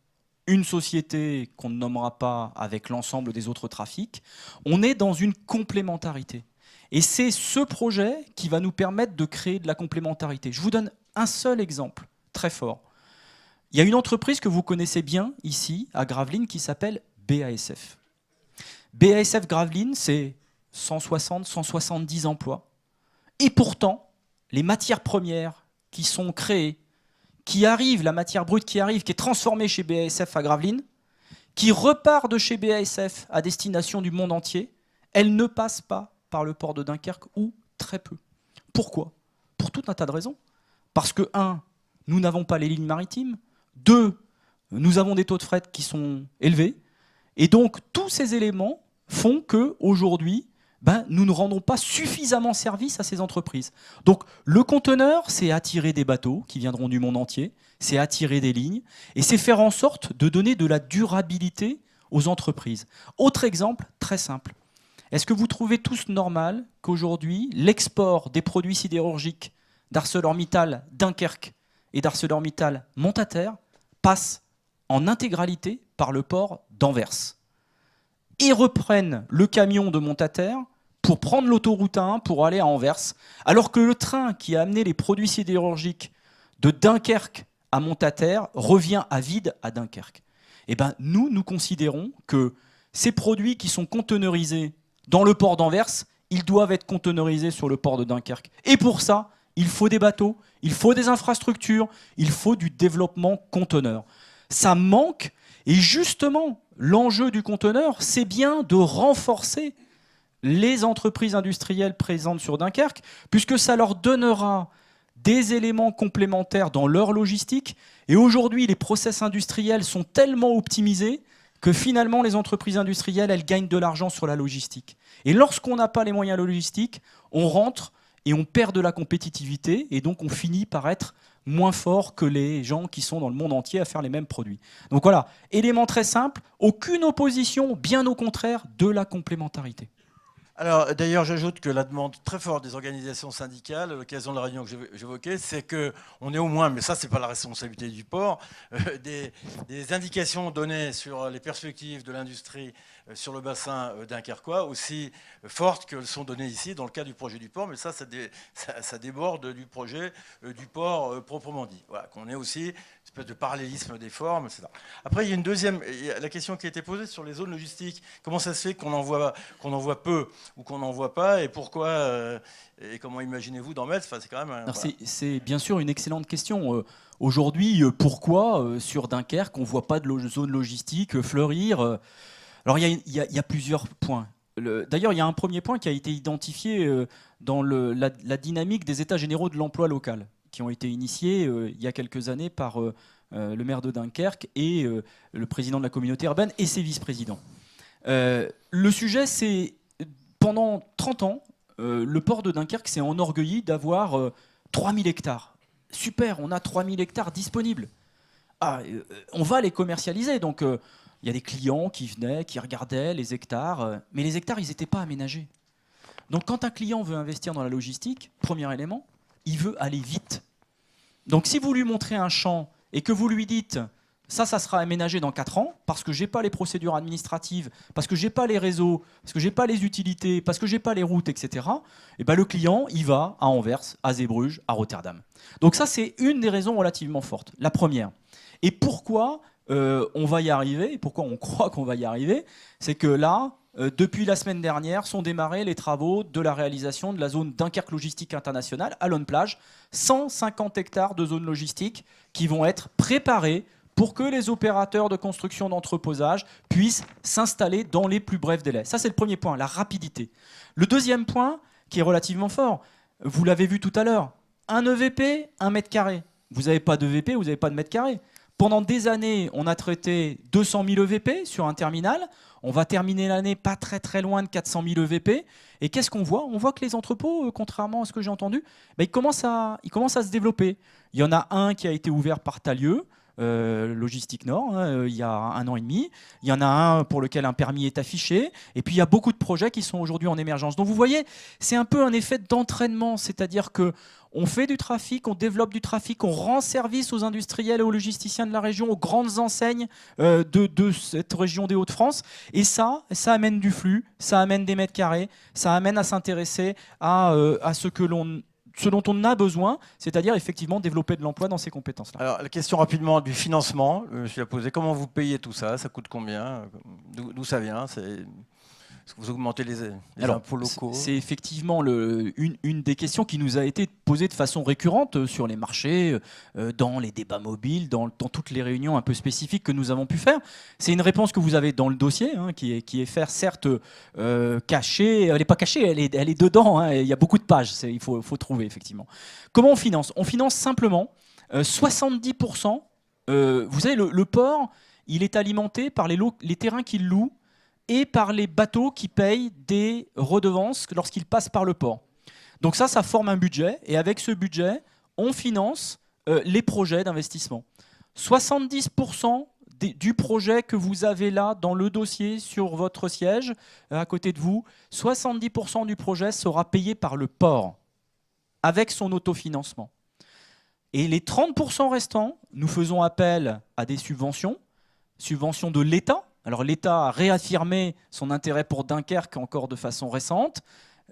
[SPEAKER 14] une société qu'on ne nommera pas avec l'ensemble des autres trafics ». On est dans une complémentarité. Et c'est ce projet qui va nous permettre de créer de la complémentarité. Je vous donne un seul exemple très fort. Il y a une entreprise que vous connaissez bien ici, à Gravelines, qui s'appelle BASF. BASF Gravelines, c'est 160, 170 emplois. Et pourtant, les matières premières qui sont créées, qui arrivent, la matière brute qui arrive, qui est transformée chez BASF à Gravelines, qui repart de chez BASF à destination du monde entier, elle ne passe pas par le port de Dunkerque ou très peu. Pourquoi? Pour tout un tas de raisons. Parce que, 1, nous n'avons pas les lignes maritimes. 2, nous avons des taux de fret qui sont élevés. Et donc, tous ces éléments font qu'aujourd'hui, nous ne rendons pas suffisamment service à ces entreprises. Donc, le conteneur, c'est attirer des bateaux qui viendront du monde entier, c'est attirer des lignes, et c'est faire en sorte de donner de la durabilité aux entreprises. Autre exemple, très simple. Est-ce que vous trouvez tous normal qu'aujourd'hui, l'export des produits sidérurgiques d'ArcelorMittal Dunkerque et d'ArcelorMittal Montataire passe en intégralité par le port d'Anvers et reprennent le camion de Montataire pour prendre l'autoroute 1 pour aller à Anvers, alors que le train qui a amené les produits sidérurgiques de Dunkerque à Montataire revient à vide à Dunkerque. Eh bien, nous considérons que ces produits qui sont conteneurisés dans le port d'Anvers, ils doivent être conteneurisés sur le port de Dunkerque. Et pour ça, il faut des bateaux, il faut des infrastructures, il faut du développement conteneur. Ça manque, et justement, l'enjeu du conteneur, c'est bien de renforcer les entreprises industrielles présentes sur Dunkerque, puisque ça leur donnera des éléments complémentaires dans leur logistique. Et aujourd'hui, les process industriels sont tellement optimisés que finalement, les entreprises industrielles, elles gagnent de l'argent sur la logistique. Et lorsqu'on n'a pas les moyens logistiques, on rentre et on perd de la compétitivité, et donc on finit par être moins fort que les gens qui sont dans le monde entier à faire les mêmes produits. Donc voilà, élément très simple, aucune opposition, bien au contraire, de la complémentarité.
[SPEAKER 8] Alors, d'ailleurs, j'ajoute que la demande très forte des organisations syndicales, à l'occasion de la réunion que j'évoquais, c'est qu'on ait au moins, mais ça, ce n'est pas la responsabilité du port, des indications données sur les perspectives de l'industrie sur le bassin dunkerquois, aussi fortes qu'elles sont données ici dans le cas du projet du port, mais ça déborde du projet du port proprement dit. Voilà, qu'on ait aussi une espèce de parallélisme des formes, etc. Après, il y a une deuxième, la question qui a été posée sur les zones logistiques. Comment ça se fait qu'on en voit peu ou qu'on n'en voit pas, et pourquoi et comment imaginez-vous d'en mettre? Enfin, c'est quand même.
[SPEAKER 14] Voilà. C'est bien sûr une excellente question. Aujourd'hui, pourquoi sur Dunkerque on ne voit pas de zone logistique fleurir? Alors il y a plusieurs points. D'ailleurs, il y a un premier point qui a été identifié dans la dynamique des états généraux de l'emploi local, qui ont été initiés il y a quelques années par le maire de Dunkerque et le président de la communauté urbaine et ses vice-présidents. Le sujet, c'est pendant 30 ans, le port de Dunkerque s'est enorgueilli d'avoir 3000 hectares. Super, on a 3000 hectares disponibles. On va les commercialiser. Donc, il y a des clients qui venaient, qui regardaient les hectares. Mais les hectares, ils n'étaient pas aménagés. Donc, quand un client veut investir dans la logistique, premier élément, il veut aller vite. Donc, si vous lui montrez un champ et que vous lui dites... Ça sera aménagé dans 4 ans, parce que je n'ai pas les procédures administratives, parce que je n'ai pas les réseaux, parce que je n'ai pas les utilités, parce que je n'ai pas les routes, etc. Et ben le client, il va à Anvers, à Zeebrugge, à Rotterdam. Donc ça, c'est une des raisons relativement fortes, la première. Et pourquoi on va y arriver, et pourquoi on croit qu'on va y arriver, c'est que là, depuis la semaine dernière, sont démarrés les travaux de la réalisation de la zone Dunkerque Logistique Internationale, à Lone-Plage, 150 hectares de zone logistique qui vont être préparés pour que les opérateurs de construction d'entreposage puissent s'installer dans les plus brefs délais. Ça, c'est le premier point, la rapidité. Le deuxième point, qui est relativement fort, vous l'avez vu tout à l'heure, un EVP, 1 mètre carré. Vous n'avez pas d'EVP, vous n'avez pas de mètre carré. Pendant des années, on a traité 200 000 EVP sur un terminal. On va terminer l'année pas très très loin de 400 000 EVP. Et qu'est-ce qu'on voit? On voit que les entrepôts, contrairement à ce que j'ai entendu, ils commencent à se développer. Il y en a un qui a été ouvert par Talieu, Logistique Nord, il y a 1 an et demi. Il y en a un pour lequel un permis est affiché. Et puis il y a beaucoup de projets qui sont aujourd'hui en émergence. Donc vous voyez, c'est un peu un effet d'entraînement, c'est-à-dire que on fait du trafic, on développe du trafic, on rend service aux industriels et aux logisticiens de la région, aux grandes enseignes de cette région des Hauts-de-France. Et ça amène du flux, ça amène des mètres carrés, ça amène à s'intéresser à ce dont on a besoin, c'est-à-dire effectivement développer de l'emploi dans ces compétences-là.
[SPEAKER 8] Alors, la question rapidement du financement, je me suis posé. Comment vous payez tout ça? Ça coûte combien? D'où ça vient? Est-ce que vous augmentez les impôts locaux?
[SPEAKER 14] C'est effectivement une des questions qui nous a été posée de façon récurrente sur les marchés, dans les débats mobiles, dans toutes les réunions un peu spécifiques que nous avons pu faire. C'est une réponse que vous avez dans le dossier, qui est faire certes cachée. Elle n'est pas cachée, elle est dedans. Il y a beaucoup de pages, il faut trouver effectivement. Comment on finance? On finance simplement 70%. Vous savez, le port, il est alimenté par les terrains qu'il loue et par les bateaux qui payent des redevances lorsqu'ils passent par le port. Donc ça forme un budget, et avec ce budget, on finance les projets d'investissement. 70% du projet que vous avez là dans le dossier sur votre siège, à côté de vous, 70% du projet sera payé par le port, avec son autofinancement. Et les 30% restants, nous faisons appel à des subventions de l'État. Alors l'État a réaffirmé son intérêt pour Dunkerque encore de façon récente.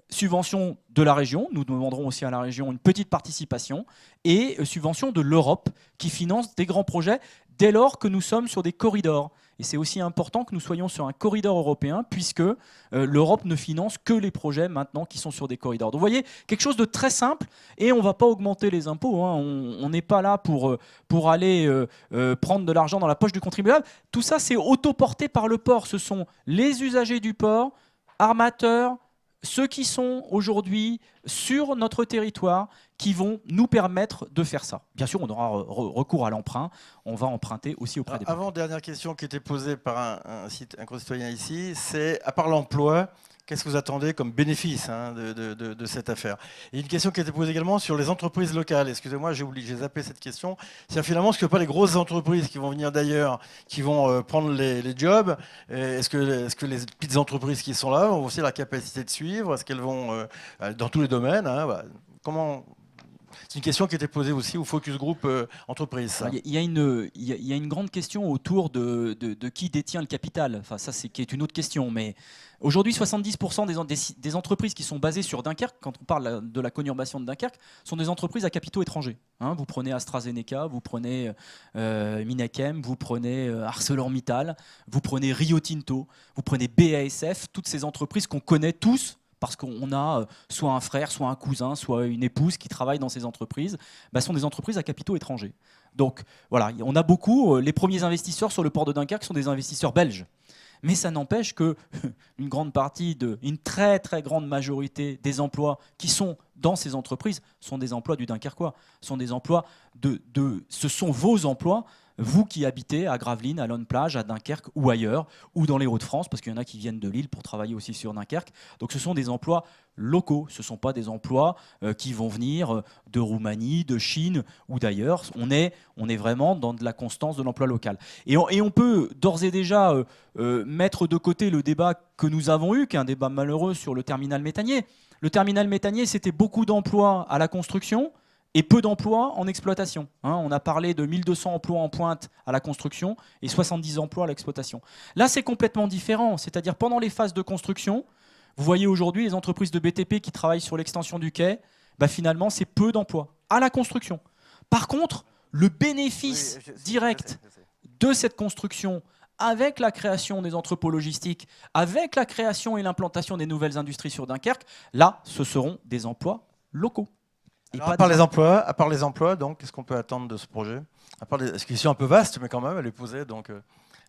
[SPEAKER 14] Subvention de la région, nous demanderons aussi à la région une petite participation, et subvention de l'Europe qui finance des grands projets dès lors que nous sommes sur des corridors. Et c'est aussi important que nous soyons sur un corridor européen, puisque l'Europe ne finance que les projets maintenant qui sont sur des corridors. Donc vous voyez, quelque chose de très simple, et on ne va pas augmenter les impôts. On n'est pas là pour aller prendre de l'argent dans la poche du contribuable. Tout ça, c'est autoporté par le port. Ce sont les usagers du port, armateurs, ceux qui sont aujourd'hui sur notre territoire qui vont nous permettre de faire ça. Bien sûr, on aura recours à l'emprunt, on va emprunter aussi auprès des banques.
[SPEAKER 8] Avant, dernière question qui était posée par un concitoyen ici, c'est, à part l'emploi, qu'est-ce que vous attendez comme bénéfice de cette affaire? Et une question qui a été posée également sur les entreprises locales. Excusez-moi, j'ai zappé cette question. C'est finalement, est-ce que pas les grosses entreprises qui vont venir d'ailleurs, qui vont prendre les jobs, est-ce que les petites entreprises qui sont là ont aussi la capacité de suivre? Est-ce qu'elles vont dans tous les domaines, voilà. Comment... C'est une question qui a été posée aussi au Focus Group Entreprise.
[SPEAKER 14] Il y a une grande question autour de qui détient le capital. Enfin, ça, qui est une autre question. Mais aujourd'hui, 70% des entreprises qui sont basées sur Dunkerque, quand on parle de la conurbation de Dunkerque, sont des entreprises à capitaux étrangers. Vous prenez AstraZeneca, vous prenez Minakem, vous prenez ArcelorMittal, vous prenez Rio Tinto, vous prenez BASF, toutes ces entreprises qu'on connaît tous, parce qu'on a soit un frère, soit un cousin, soit une épouse qui travaille dans ces entreprises, sont des entreprises à capitaux étrangers. Donc voilà, on a beaucoup, les premiers investisseurs sur le port de Dunkerque sont des investisseurs belges. Mais ça n'empêche que une grande partie, une très très grande majorité des emplois qui sont dans ces entreprises sont des emplois du Dunkerquois, sont des emplois ce sont vos emplois. Vous qui habitez à Gravelines, à Lonne-Plage, à Dunkerque ou ailleurs, ou dans les Hauts-de-France, parce qu'il y en a qui viennent de Lille pour travailler aussi sur Dunkerque. Donc ce sont des emplois locaux, ce ne sont pas des emplois qui vont venir de Roumanie, de Chine ou d'ailleurs. On est vraiment dans de la constance de l'emploi local. Et on peut d'ores et déjà mettre de côté le débat que nous avons eu, qui est un débat malheureux sur le terminal méthanier. Le terminal méthanier, c'était beaucoup d'emplois à la construction, et peu d'emplois en exploitation. On a parlé de 1200 emplois en pointe à la construction et 70 emplois à l'exploitation. Là, c'est complètement différent. C'est-à-dire, pendant les phases de construction, vous voyez aujourd'hui les entreprises de BTP qui travaillent sur l'extension du quai, finalement, c'est peu d'emplois à la construction. Par contre, le bénéfice direct de cette construction, avec la création des entrepôts logistiques, avec la création et l'implantation des nouvelles industries sur Dunkerque, là, ce seront des emplois locaux.
[SPEAKER 8] Alors, à part les emplois, donc, qu'est-ce qu'on peut attendre de ce projet? C'est une question un peu vaste, mais quand même, elle est posée, donc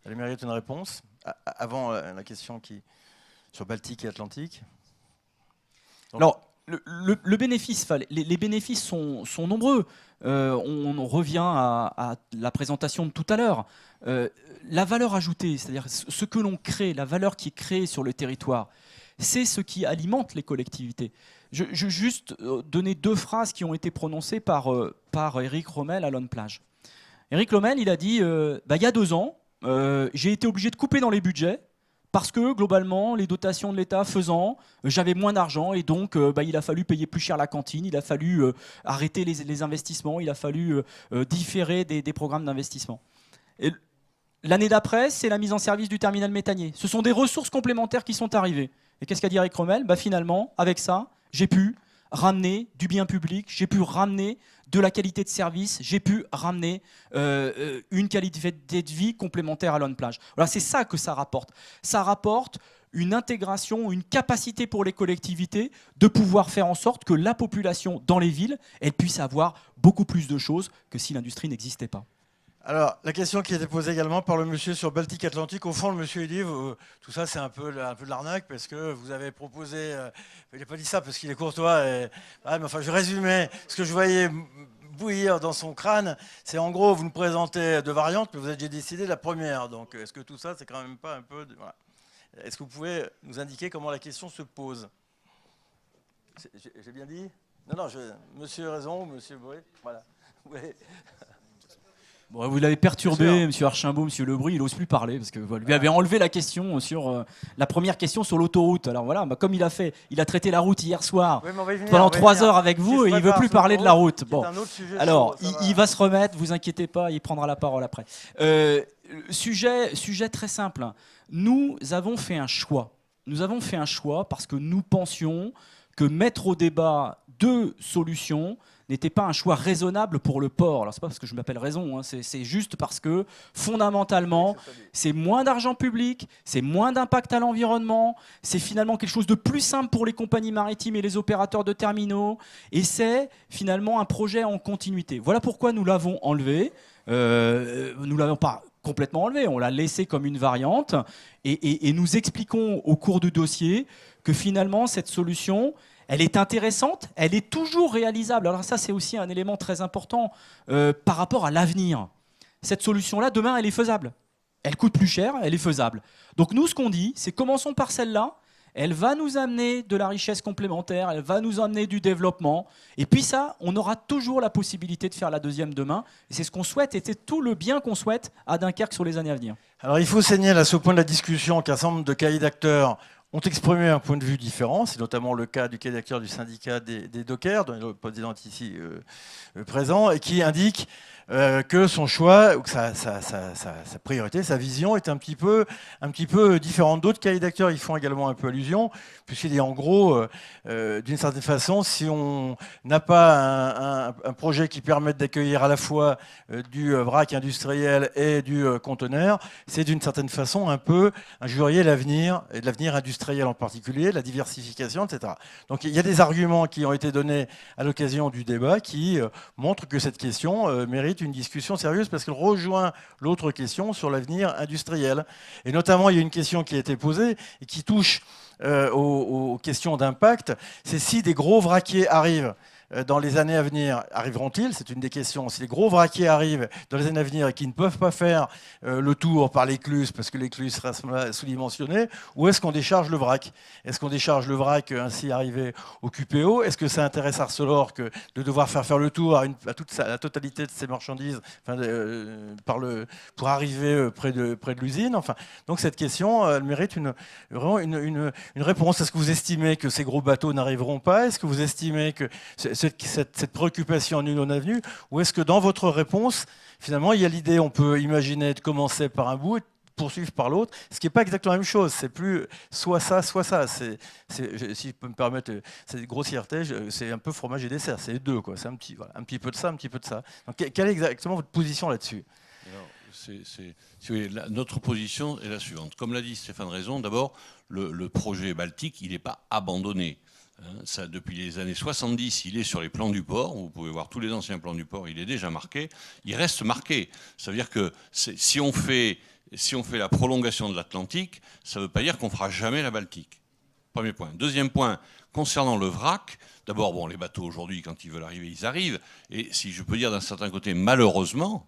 [SPEAKER 8] elle mérite une réponse. Avant la question sur Baltique et Atlantique. Donc,
[SPEAKER 14] alors, le bénéfice, les bénéfices sont nombreux. On revient à la présentation de tout à l'heure. La valeur ajoutée, c'est-à-dire ce que l'on crée, la valeur qui est créée sur le territoire, c'est ce qui alimente les collectivités. Je vais juste donner deux phrases qui ont été prononcées par Éric Rommel à Lonne-Plage. Éric Rommel, il a dit il y a 2 ans, j'ai été obligé de couper dans les budgets parce que globalement, les dotations de l'État faisant, j'avais moins d'argent et donc il a fallu payer plus cher la cantine, il a fallu arrêter les investissements, il a fallu différer des programmes d'investissement. L'année d'après, c'est la mise en service du terminal méthanier. Ce sont des ressources complémentaires qui sont arrivées. Et qu'est-ce qu'a dit Éric Rommel? Finalement, avec ça, j'ai pu ramener du bien public, j'ai pu ramener de la qualité de service, j'ai pu ramener une qualité de vie complémentaire à Lonne-Plage. Voilà, c'est ça que ça rapporte. Ça rapporte une intégration, une capacité pour les collectivités de pouvoir faire en sorte que la population dans les villes, elle puisse avoir beaucoup plus de choses que si l'industrie n'existait pas.
[SPEAKER 8] Alors, la question qui a été posée également par le monsieur sur Baltique Atlantique, au fond, le monsieur il dit tout ça c'est un peu de l'arnaque parce que vous avez proposé, il n'a pas dit ça parce qu'il est courtois, mais enfin je résumais ce que je voyais bouillir dans son crâne, c'est en gros vous nous présentez 2 variantes, mais vous avez déjà décidé la première, donc est-ce que tout ça c'est quand même pas un peu... Voilà. Est-ce que vous pouvez nous indiquer comment la question se pose? J'ai bien dit? Non, monsieur Raison, monsieur Bourré, voilà. Ouais.
[SPEAKER 14] Bon, vous l'avez perturbé, monsieur Archimbaud, monsieur Lebris, il n'ose plus parler parce que vous lui avez enlevé la question sur la première question sur l'autoroute. Alors voilà, comme il a traité la route hier soir pendant 3 heures avec vous et il ne veut plus parler de la route. Bon, alors il va se remettre, vous inquiétez pas, il prendra la parole après. Sujet très simple. Nous avons fait un choix. Nous avons fait un choix parce que nous pensions que mettre au débat 2 solutions n'était pas un choix raisonnable pour le port. Alors c'est pas parce que je m'appelle Raison, c'est juste parce que fondamentalement, c'est moins d'argent public, c'est moins d'impact à l'environnement, c'est finalement quelque chose de plus simple pour les compagnies maritimes et les opérateurs de terminaux, et c'est finalement un projet en continuité. Voilà pourquoi nous l'avons enlevé. Nous l'avons pas complètement enlevé, on l'a laissé comme une variante, et nous expliquons au cours du dossier que finalement cette solution, elle est intéressante, elle est toujours réalisable. Alors ça, c'est aussi un élément très important par rapport à l'avenir. Cette solution-là, demain, elle est faisable. Elle coûte plus cher, elle est faisable. Donc nous, ce qu'on dit, c'est commençons par celle-là. Elle va nous amener de la richesse complémentaire, elle va nous amener du développement. Et puis ça, on aura toujours la possibilité de faire la deuxième demain. Et c'est ce qu'on souhaite, et c'est tout le bien qu'on souhaite à Dunkerque sur les années à venir.
[SPEAKER 8] Alors il faut signaler à ce point de la discussion qu'un certain nombre de cahiers d'acteurs ont exprimé un point de vue différent. C'est notamment le cas du cahier d'acteurs du syndicat des dockers, dont le président est ici présent, et qui indique que son choix, ou que sa priorité, sa vision est un petit peu différente. D'autres cahiers d'acteurs y font également un peu allusion, puisqu'il dit en gros, d'une certaine façon, si on n'a pas un projet qui permette d'accueillir à la fois du vrac industriel et du conteneur, c'est d'une certaine façon un peu injurier l'avenir, et l'avenir industriel en particulier, la diversification, etc. Donc il y a des arguments qui ont été donnés à l'occasion du débat qui montrent que cette question mérite une discussion sérieuse parce qu'elle rejoint l'autre question sur l'avenir industriel. Et notamment, il y a une question qui a été posée et qui touche aux questions d'impact, c'est si des gros vraquiers arrivent dans les années à venir, arriveront-ils? C'est une des questions. Si les gros vraquiers arrivent dans les années à venir et qui ne peuvent pas faire le tour par l'écluse parce que l'écluse sera sous-dimensionnée, où est-ce qu'on décharge le vrac? Est-ce qu'on décharge le vrac ainsi arrivé au QPO? Est-ce que ça intéresse Arcelor que de devoir faire le tour à la totalité de ces marchandises pour arriver près de l'usine? Enfin, donc cette question, elle mérite vraiment une réponse. Est-ce que vous estimez que ces gros bateaux n'arriveront pas? Est-ce que vous estimez que cette préoccupation en une avenue, ou est-ce que dans votre réponse, finalement, il y a l'idée, on peut imaginer de commencer par un bout et de poursuivre par l'autre, ce qui n'est pas exactement la même chose. C'est plus soit ça, soit ça. Si je peux me permettre cette grossièreté, c'est un peu fromage et dessert. C'est les deux, quoi. C'est un petit peu de ça, un petit peu de ça. Donc, quelle est exactement votre position là-dessus?
[SPEAKER 22] Si vous voulez, notre position est la suivante. Comme l'a dit Stéphane Raison, d'abord, le projet Baltique, il n'est pas abandonné. Ça, depuis les années 70, il est sur les plans du port. Vous pouvez voir tous les anciens plans du port, il est déjà marqué. Il reste marqué. Ça veut dire que si on fait la prolongation de l'Atlantique, ça ne veut pas dire qu'on ne fera jamais la Baltique. Premier point. Deuxième point, concernant le vrac, d'abord, bon, les bateaux aujourd'hui, quand ils veulent arriver, ils arrivent. Et si je peux dire d'un certain côté, malheureusement,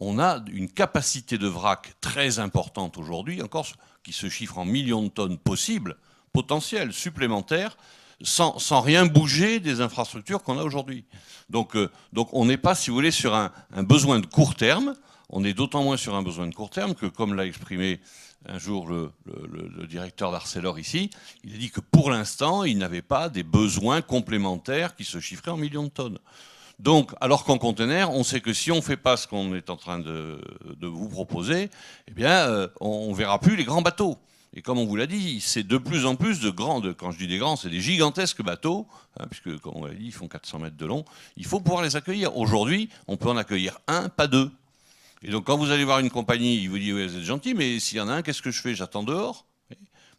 [SPEAKER 22] on a une capacité de vrac très importante aujourd'hui, encore qui se chiffre en millions de tonnes possibles, potentiel supplémentaire, sans rien bouger des infrastructures qu'on a aujourd'hui. Donc on n'est pas, si vous voulez, sur un besoin de court terme. On est d'autant moins sur un besoin de court terme que, comme l'a exprimé un jour le directeur d'Arcelor ici, il a dit que pour l'instant, il n'avait pas des besoins complémentaires qui se chiffraient en millions de tonnes. Donc, alors qu'en conteneur, on sait que si on ne fait pas ce qu'on est en train de vous proposer, eh bien, on ne verra plus les grands bateaux. Et comme on vous l'a dit, c'est de plus en plus de grands, quand je dis des grands, c'est des gigantesques bateaux, puisque, comme on l'a dit, ils font 400 mètres de long. Il faut pouvoir les accueillir. Aujourd'hui, on peut en accueillir un, pas deux. Et donc, quand vous allez voir une compagnie, il vous dit, oui, vous êtes gentil, mais s'il y en a un, qu'est-ce que je fais? J'attends dehors.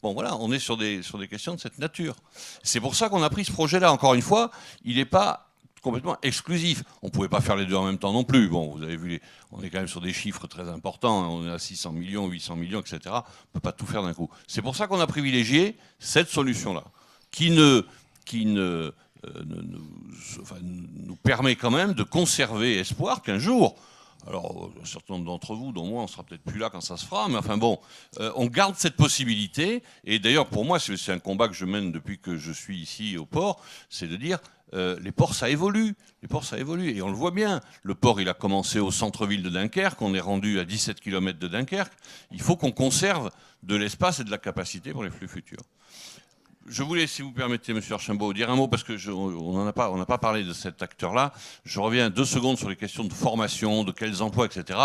[SPEAKER 22] Bon, voilà, on est sur des questions de cette nature. C'est pour ça qu'on a pris ce projet-là. Encore une fois, il n'est pas complètement exclusif. On ne pouvait pas faire les deux en même temps non plus. Bon, vous avez vu, on est quand même sur des chiffres très importants. On est à 600 millions, 800 millions, etc. On ne peut pas tout faire d'un coup. C'est pour ça qu'on a privilégié cette solution-là, qui nous permet quand même de conserver espoir qu'un jour, alors un certain nombre d'entre vous, dont moi, on ne sera peut-être plus là quand ça se fera, mais enfin bon, on garde cette possibilité. Et d'ailleurs, pour moi, c'est un combat que je mène depuis que je suis ici au port, c'est de dire, les ports, ça évolue. Les ports, ça évolue. Et on le voit bien. Le port, il a commencé au centre-ville de Dunkerque. On est rendu à 17 km de Dunkerque. Il faut qu'on conserve de l'espace et de la capacité pour les flux futurs. Je voulais, si vous permettez, M. Archambault, dire un mot, parce qu'on n'a pas parlé de cet acteur-là. Je reviens 2 secondes sur les questions de formation, de quels emplois, etc.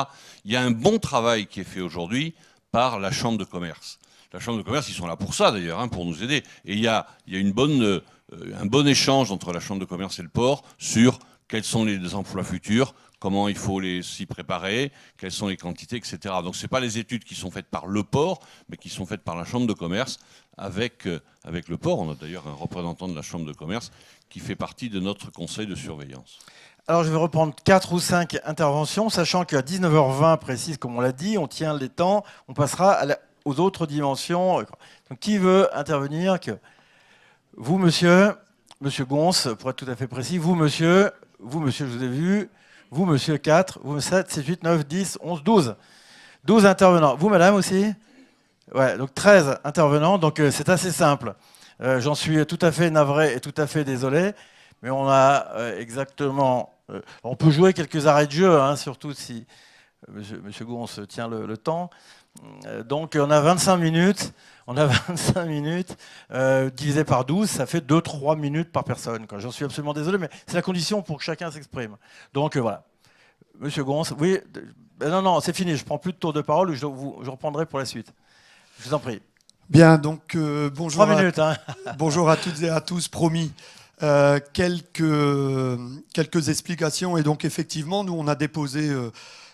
[SPEAKER 22] Il y a un bon travail qui est fait aujourd'hui par la Chambre de commerce. La Chambre de commerce, ils sont là pour ça, d'ailleurs, pour nous aider. Et il y a un bon échange entre la Chambre de commerce et le port sur quels sont les emplois futurs, comment il faut s'y préparer, quelles sont les quantités, etc. Donc ce n'est pas les études qui sont faites par le port, mais qui sont faites par la Chambre de commerce avec le port. On a d'ailleurs un représentant de la Chambre de commerce qui fait partie de notre conseil de surveillance.
[SPEAKER 8] Alors je vais reprendre 4 ou 5 interventions, sachant qu'à 19h20 précise, comme on l'a dit, on tient les temps, on passera aux autres dimensions. Donc qui veut intervenir? Vous, monsieur Gons, pour être tout à fait précis, vous, monsieur, je vous ai vu, vous, monsieur, 4, vous, 7, 6, 8, 9, 10, 11, 12. 12 intervenants. Vous, madame, aussi? Ouais, donc 13 intervenants, donc c'est assez simple. J'en suis tout à fait navré et tout à fait désolé, mais on a exactement... on peut jouer quelques arrêts de jeu, hein, surtout si monsieur Gons tient le temps. Donc on a 25 minutes. On a 25 minutes divisé par 12, ça fait 2-3 minutes par personne. J'en suis absolument désolé, mais c'est la condition pour que chacun s'exprime. Donc voilà. Monsieur Gons, oui, non, c'est fini, je ne prends plus de tour de parole, je reprendrai pour la suite. Je vous en prie.
[SPEAKER 3] Bien, donc bonjour,
[SPEAKER 8] 3 minutes, hein.
[SPEAKER 3] Bonjour à toutes et à tous, promis. Quelques explications. Et donc effectivement, nous on a déposé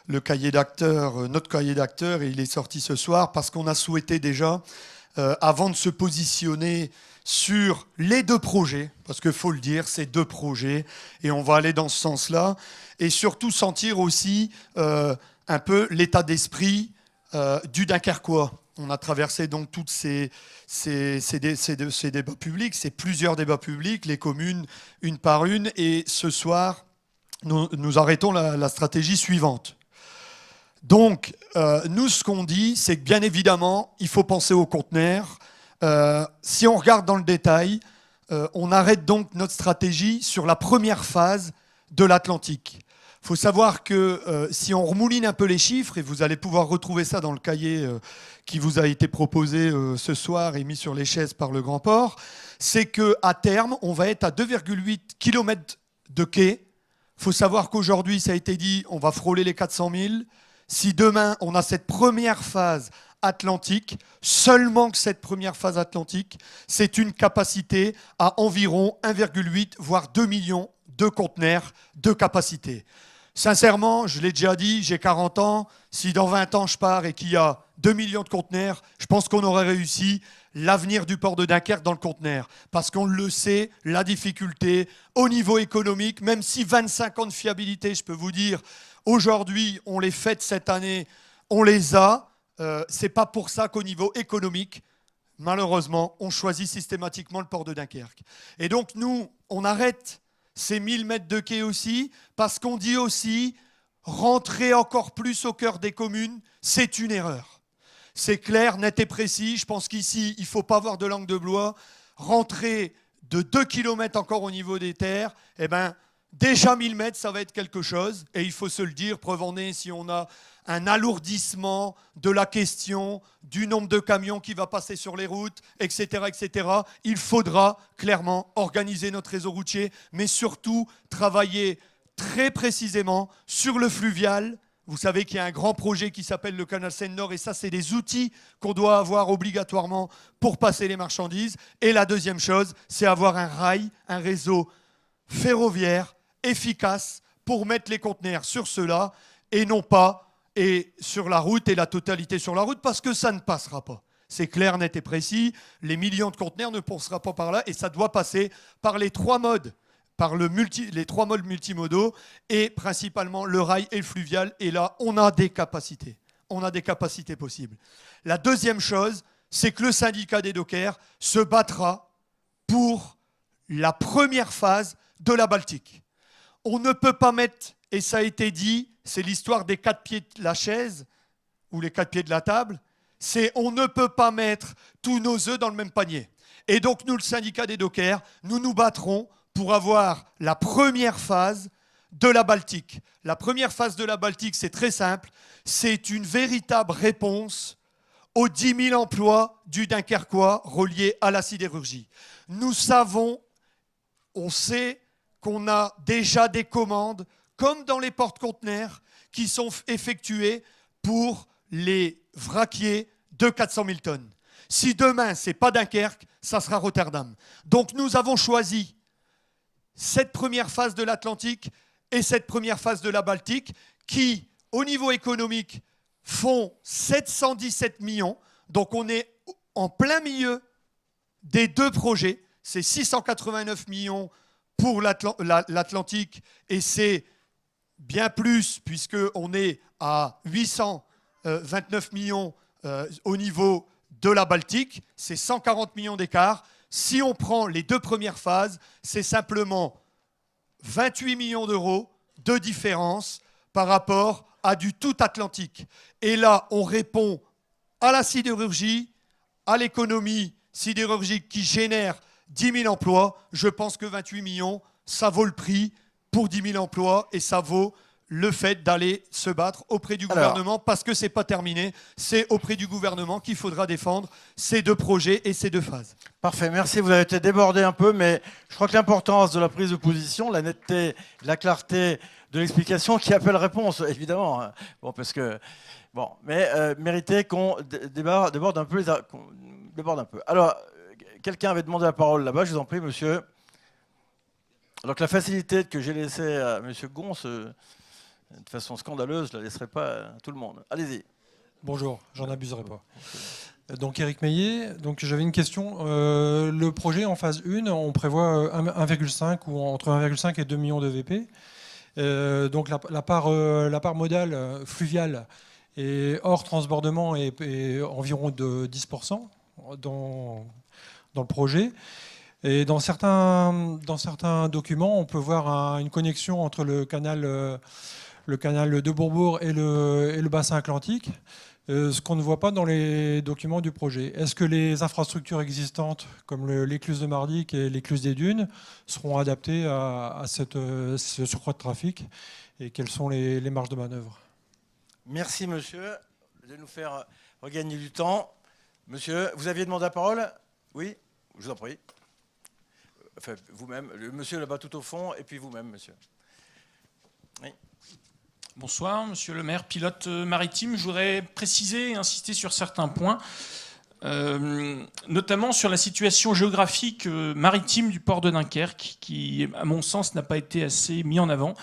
[SPEAKER 3] le cahier d'acteurs, notre cahier d'acteurs, et il est sorti ce soir parce qu'on a souhaité déjà, avant de se positionner sur les deux projets, parce qu'il faut le dire, c'est deux projets, et on va aller dans ce sens-là, et surtout sentir aussi un peu l'état d'esprit du Dunkerquois. On a traversé donc toutes ces débats publics, c'est plusieurs débats publics, les communes une par une, et ce soir, nous arrêtons la stratégie suivante. Donc, nous, ce qu'on dit, c'est que bien évidemment, il faut penser aux conteneurs. Si on regarde dans le détail, on arrête donc notre stratégie sur la première phase de l'Atlantique. Il faut savoir que si on remouline un peu les chiffres, et vous allez pouvoir retrouver ça dans le cahier qui vous a été proposé ce soir et mis sur les chaises par le Grand Port, c'est qu'à terme, on va être à 2,8 km de quai. Il faut savoir qu'aujourd'hui, ça a été dit, on va frôler les 400 000. Si demain, on a cette première phase atlantique, seulement que cette première phase atlantique, c'est une capacité à environ 1,8 voire 2 millions de conteneurs de capacité. Sincèrement, je l'ai déjà dit, j'ai 40 ans. Si dans 20 ans je pars et qu'il y a 2 millions de conteneurs, je pense qu'on aurait réussi l'avenir du port de Dunkerque dans le conteneur. Parce qu'on le sait, la difficulté au niveau économique, même si 25 ans de fiabilité, je peux vous dire, aujourd'hui, on les fête cette année, on les a. C'est pas pour ça qu'au niveau économique, malheureusement, on choisit systématiquement le port de Dunkerque. Et donc nous, on arrête ces 1000 mètres de quai aussi, parce qu'on dit aussi, rentrer encore plus au cœur des communes, c'est une erreur. C'est clair, net et précis. Je pense qu'ici, il ne faut pas avoir de langue de bois. Rentrer de 2 km encore au niveau des terres, eh ben, déjà 1000 mètres, ça va être quelque chose. Et il faut se le dire, preuve en est, si on a un alourdissement de la question du nombre de camions qui va passer sur les routes, etc., etc., il faudra clairement organiser notre réseau routier, mais surtout travailler très précisément sur le fluvial. Vous savez qu'il y a un grand projet qui s'appelle le canal Seine-Nord, et ça, c'est des outils qu'on doit avoir obligatoirement pour passer les marchandises. Et la deuxième chose, c'est avoir un rail, un réseau ferroviaire efficace pour mettre les conteneurs sur cela, et non pas sur la route, et la totalité sur la route, parce que ça ne passera pas. C'est clair, net et précis. Les millions de conteneurs ne passeront pas par là, et ça doit passer par les trois modes. Les trois modes multimodaux, et principalement le rail et le fluvial. Et là, on a des capacités. On a des capacités possibles. La deuxième chose, c'est que le syndicat des dockers se battra pour la première phase de la Baltique. On ne peut pas mettre, et ça a été dit, c'est l'histoire des 4 pieds de la chaise, ou les 4 pieds de la table, c'est on ne peut pas mettre tous nos œufs dans le même panier. Et donc nous, le syndicat des dockers, nous nous battrons pour avoir la première phase de la Baltique. La première phase de la Baltique, c'est très simple, c'est une véritable réponse aux 10 000 emplois du Dunkerquois reliés à la sidérurgie. Nous savons, on sait qu'on a déjà des commandes, comme dans les porte-conteneurs, qui sont effectuées pour les vraquiers de 400 000 tonnes. Si demain, ce n'est pas Dunkerque, ça sera Rotterdam. Donc nous avons choisi cette première phase de l'Atlantique et cette première phase de la Baltique qui, au niveau économique, font 717 millions. Donc on est en plein milieu des deux projets. C'est 689 millions pour l'Atlantique et c'est bien plus puisqu'on est à 829 millions au niveau de la Baltique. C'est 140 millions d'écart. Si on prend les 2 premières phases, c'est simplement 28 millions d'euros de différence par rapport à du tout Atlantique. Et là, on répond à la sidérurgie, à l'économie sidérurgique qui génère 10 000 emplois. Je pense que 28 millions, ça vaut le prix pour 10 000 emplois et ça vaut le fait d'aller se battre auprès du gouvernement, parce que ce n'est pas terminé. C'est auprès du gouvernement qu'il faudra défendre ces 2 projets et ces 2 phases.
[SPEAKER 8] Parfait, merci. Vous avez été débordé un peu, mais je crois que l'importance de la prise de position, la netteté, la clarté de l'explication qui appelle réponse, évidemment. Bon, parce que, bon, mais mériter qu'on déborde un peu. Alors, quelqu'un avait demandé la parole là-bas, je vous en prie, monsieur. Alors que la facilité que j'ai laissée à monsieur Gons, de façon scandaleuse, je ne la laisserai pas à tout le monde. Allez-y.
[SPEAKER 4] Bonjour, j'en abuserai pas. Donc Éric Meillet, donc j'avais une question. Le projet en phase 1, on prévoit 1,5 ou entre 1,5 et 2 millions de VP. Donc la part modale fluviale et hors transbordement est environ de 10% dans le projet. Et dans certains documents, on peut voir une connexion entre le canal de Bourbourg et le bassin atlantique, ce qu'on ne voit pas dans les documents du projet. Est-ce que les infrastructures existantes, comme l'écluse de Mardic et l'écluse des Dunes, seront adaptées à ce surcroît de trafic, et quelles sont les marges de manœuvre?
[SPEAKER 8] Merci, monsieur, de nous faire regagner du temps. Monsieur, vous aviez demandé la parole? Oui, je vous en prie. Enfin, vous-même, le monsieur là-bas tout au fond, et puis vous-même, monsieur. Oui.
[SPEAKER 6] Bonsoir, monsieur le maire, pilote maritime. Je voudrais préciser et insister sur certains points, notamment sur la situation géographique maritime du port de Dunkerque, qui, à mon sens, n'a pas été assez mis en avant.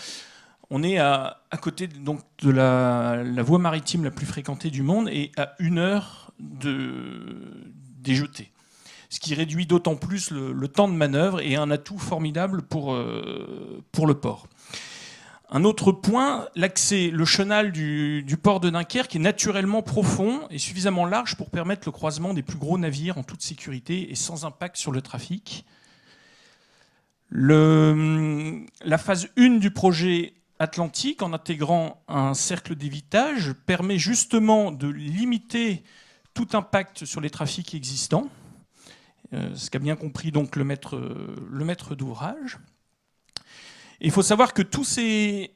[SPEAKER 6] On est à côté donc, de la voie maritime la plus fréquentée du monde et à 1 heure des jetées. Ce qui réduit d'autant plus le temps de manœuvre et un atout formidable pour le port. Un autre point, le chenal du port de Dunkerque est naturellement profond et suffisamment large pour permettre le croisement des plus gros navires en toute sécurité et sans impact sur le trafic. La phase 1 du projet Atlantique, en intégrant un cercle d'évitage, permet justement de limiter tout impact sur les trafics existants. Ce qu'a bien compris donc le maître d'ouvrage. Il faut savoir que tous ces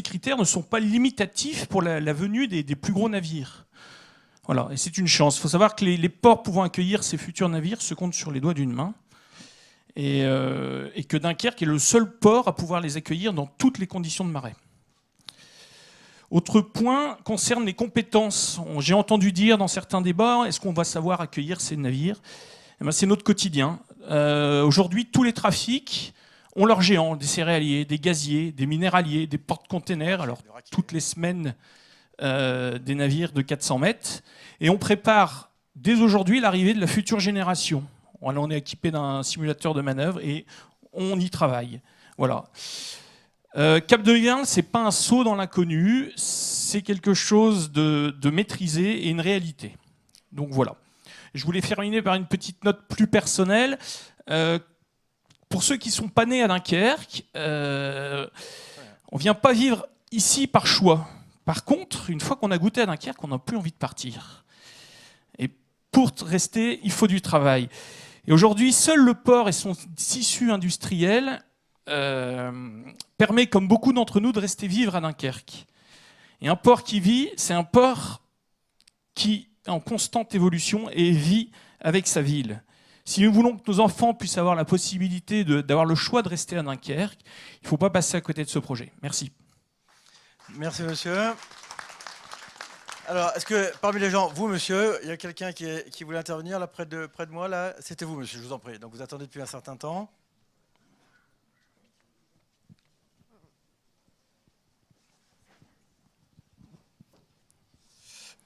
[SPEAKER 6] critères ne sont pas limitatifs pour la venue des plus gros navires. Voilà, et c'est une chance. Il faut savoir que les ports pouvant accueillir ces futurs navires se comptent sur les doigts d'une main, et que Dunkerque est le seul port à pouvoir les accueillir dans toutes les conditions de marée. Autre point concerne les compétences. J'ai entendu dire dans certains débats, est-ce qu'on va savoir accueillir ces navires? C'est notre quotidien. Aujourd'hui, tous les trafics ont leurs géants, des céréaliers, des gaziers, des minéraliers, des porte-containers. Alors, toutes les semaines, des navires de 400 mètres. Et on prépare dès aujourd'hui l'arrivée de la future génération. On est équipé d'un simulateur de manœuvre et on y travaille. Voilà. Cap de Liens, ce n'est pas un saut dans l'inconnu, c'est quelque chose de maîtrisé et une réalité. Donc voilà. Je voulais terminer par une petite note plus personnelle. Pour ceux qui ne sont pas nés à Dunkerque, on ne vient pas vivre ici par choix. Par contre, une fois qu'on a goûté à Dunkerque, on n'a plus envie de partir. Et pour rester, il faut du travail. Et aujourd'hui, seul le port et son tissu industriel permet, comme beaucoup d'entre nous, de rester vivre à Dunkerque. Et un port qui vit, c'est un port qui est en constante évolution et vit avec sa ville. Si nous voulons que nos enfants puissent avoir la possibilité d'avoir le choix de rester à Dunkerque, il ne faut pas passer à côté de ce projet. Merci.
[SPEAKER 8] Merci, monsieur. Alors, est-ce que parmi les gens, vous, monsieur, il y a quelqu'un qui voulait intervenir là, près de moi là? C'était vous, monsieur, je vous en prie. Donc, vous attendez depuis un certain temps.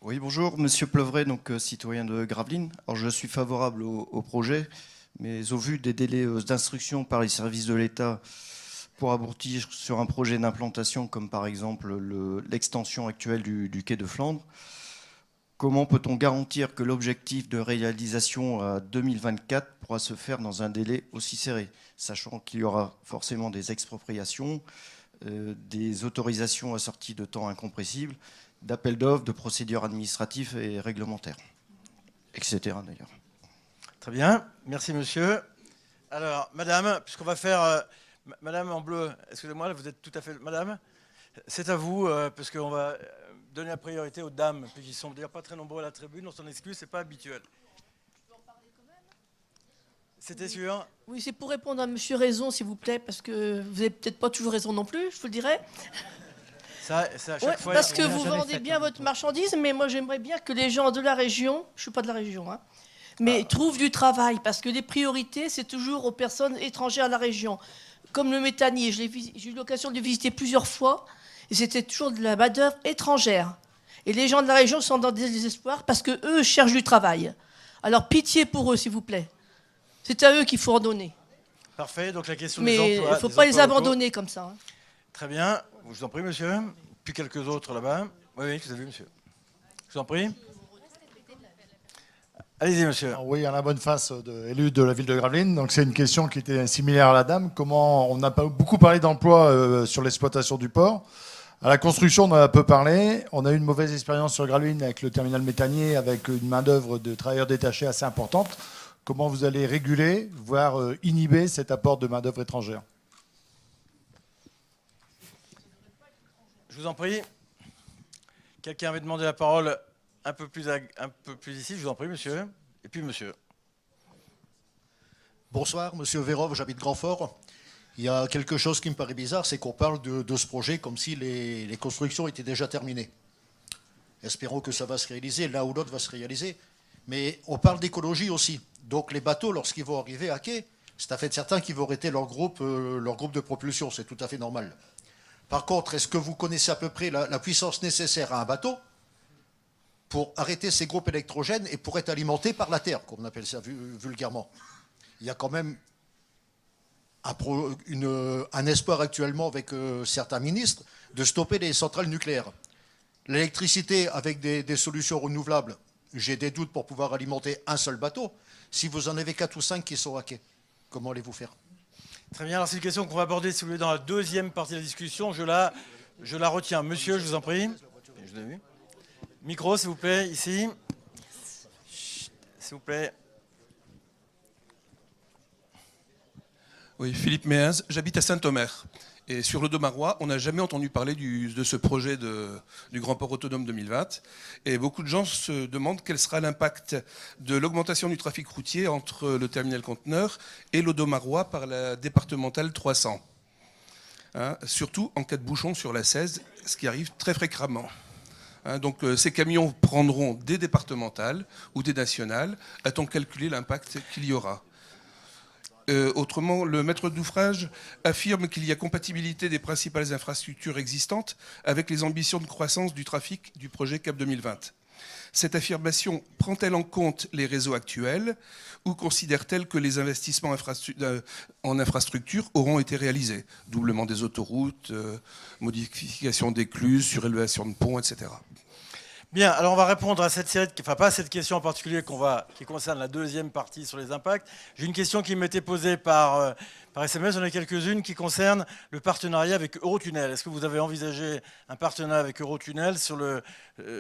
[SPEAKER 23] Oui, bonjour, monsieur Pleuvret, donc citoyen de Gravelines. Alors, je suis favorable au projet, mais au vu des délais d'instruction par les services de l'État pour aboutir sur un projet d'implantation, comme par exemple l'extension actuelle du quai de Flandre, comment peut-on garantir que l'objectif de réalisation à 2024 pourra se faire dans un délai aussi serré, sachant qu'il y aura forcément des expropriations, des autorisations assorties de temps incompressibles, d'appels d'offres, de procédures administratives et réglementaires, etc. d'ailleurs.
[SPEAKER 8] Très bien, merci monsieur. Alors, madame, puisqu'on va faire... madame en bleu, excusez-moi, vous êtes tout à fait... Madame, c'est à vous, parce qu'on va donner la priorité aux dames, puis qui sont d'ailleurs pas très nombreux à la tribune, on s'en excuse, c'est pas habituel. C'était sûr?
[SPEAKER 2] Oui, c'est pour répondre à monsieur Raison, s'il vous plaît, parce que vous n'avez peut-être pas toujours raison non plus, je vous le dirais.
[SPEAKER 8] Ça, à chaque fois,
[SPEAKER 2] parce que vous vendez bien votre marchandise, mais moi j'aimerais bien que les gens de la région, je ne suis pas de la région, hein, mais trouvent du travail, parce que les priorités, c'est toujours aux personnes étrangères à la région. Comme le méthanier, j'ai eu l'occasion de le visiter plusieurs fois, et c'était toujours de la main-d'œuvre étrangère. Et les gens de la région sont dans des désespoirs parce qu'eux cherchent du travail. Alors pitié pour eux, s'il vous plaît. C'est à eux qu'il faut en donner.
[SPEAKER 8] Parfait, donc la question
[SPEAKER 2] mais
[SPEAKER 8] des emplois...
[SPEAKER 2] Mais il ne faut pas les abandonner comme ça. Hein.
[SPEAKER 8] Très bien, je vous en prie, monsieur. Puis quelques autres là-bas. Oui, vous avez vu, monsieur. Je vous en prie. Allez-y, monsieur.
[SPEAKER 5] Oui, Alain Bonneface, élu de la ville de Gravelines. Donc c'est une question qui était similaire à la dame. Comment on a beaucoup parlé d'emploi sur l'exploitation du port. À la construction, on en a peu parlé. On a eu une mauvaise expérience sur Gravelines avec le terminal méthanier, avec une main-d'œuvre de travailleurs détachés assez importante. Comment vous allez réguler, voire inhiber cet apport de main-d'œuvre étrangère?
[SPEAKER 8] Je vous en prie. Quelqu'un avait demandé la parole un peu plus ici. Je vous en prie, monsieur. Et puis, monsieur.
[SPEAKER 18] Bonsoir, monsieur Vérov, j'habite Grandfort. Il y a quelque chose qui me paraît bizarre, c'est qu'on parle de ce projet comme si les constructions étaient déjà terminées. Espérons que ça va se réaliser, l'un ou l'autre va se réaliser. Mais on parle d'écologie aussi. Donc les bateaux, lorsqu'ils vont arriver à quai, c'est à fait certain qu'ils vont arrêter leur groupe de propulsion. C'est tout à fait normal. Par contre, est-ce que vous connaissez à peu près la puissance nécessaire à un bateau pour arrêter ces groupes électrogènes et pour être alimenté par la Terre, comme on appelle ça vulgairement? Il y a quand même un espoir actuellement avec certains ministres de stopper les centrales nucléaires. L'électricité avec des solutions renouvelables, j'ai des doutes pour pouvoir alimenter un seul bateau. Si vous en avez 4 ou 5 qui sont à quai, comment allez-vous faire?
[SPEAKER 8] Très bien, alors c'est une question qu'on va aborder si vous voulez dans la deuxième partie de la discussion. Je la retiens. Monsieur, je vous en prie. Je l'ai vu. Micro, s'il vous plaît, ici. S'il vous plaît.
[SPEAKER 7] Oui, Philippe Méhez, j'habite à Saint-Omer. Et sur le Domarois, on n'a jamais entendu parler de ce projet du Grand Port Autonome 2020. Et beaucoup de gens se demandent quel sera l'impact de l'augmentation du trafic routier entre le terminal conteneur et le Domarois par la départementale 300. Hein, surtout en cas de bouchon sur la 16, ce qui arrive très fréquemment. Hein, donc ces camions prendront des départementales ou des nationales. A-t-on calculé l'impact qu'il y aura ? Autrement, le maître d'ouvrage affirme qu'il y a compatibilité des principales infrastructures existantes avec les ambitions de croissance du trafic du projet CAP 2020. Cette affirmation prend-elle en compte les réseaux actuels ou considère-t-elle que les investissements en infrastructure auront été réalisés? Doublement des autoroutes, modification d'écluses, surélévation de ponts, etc.
[SPEAKER 8] Bien, alors on va répondre à cette série, enfin pas à cette question en particulier qui concerne la deuxième partie sur les impacts. J'ai une question qui m'était posée par SMS, j'en ai quelques-unes qui concernent le partenariat avec Eurotunnel. Est-ce que vous avez envisagé un partenariat avec Eurotunnel sur le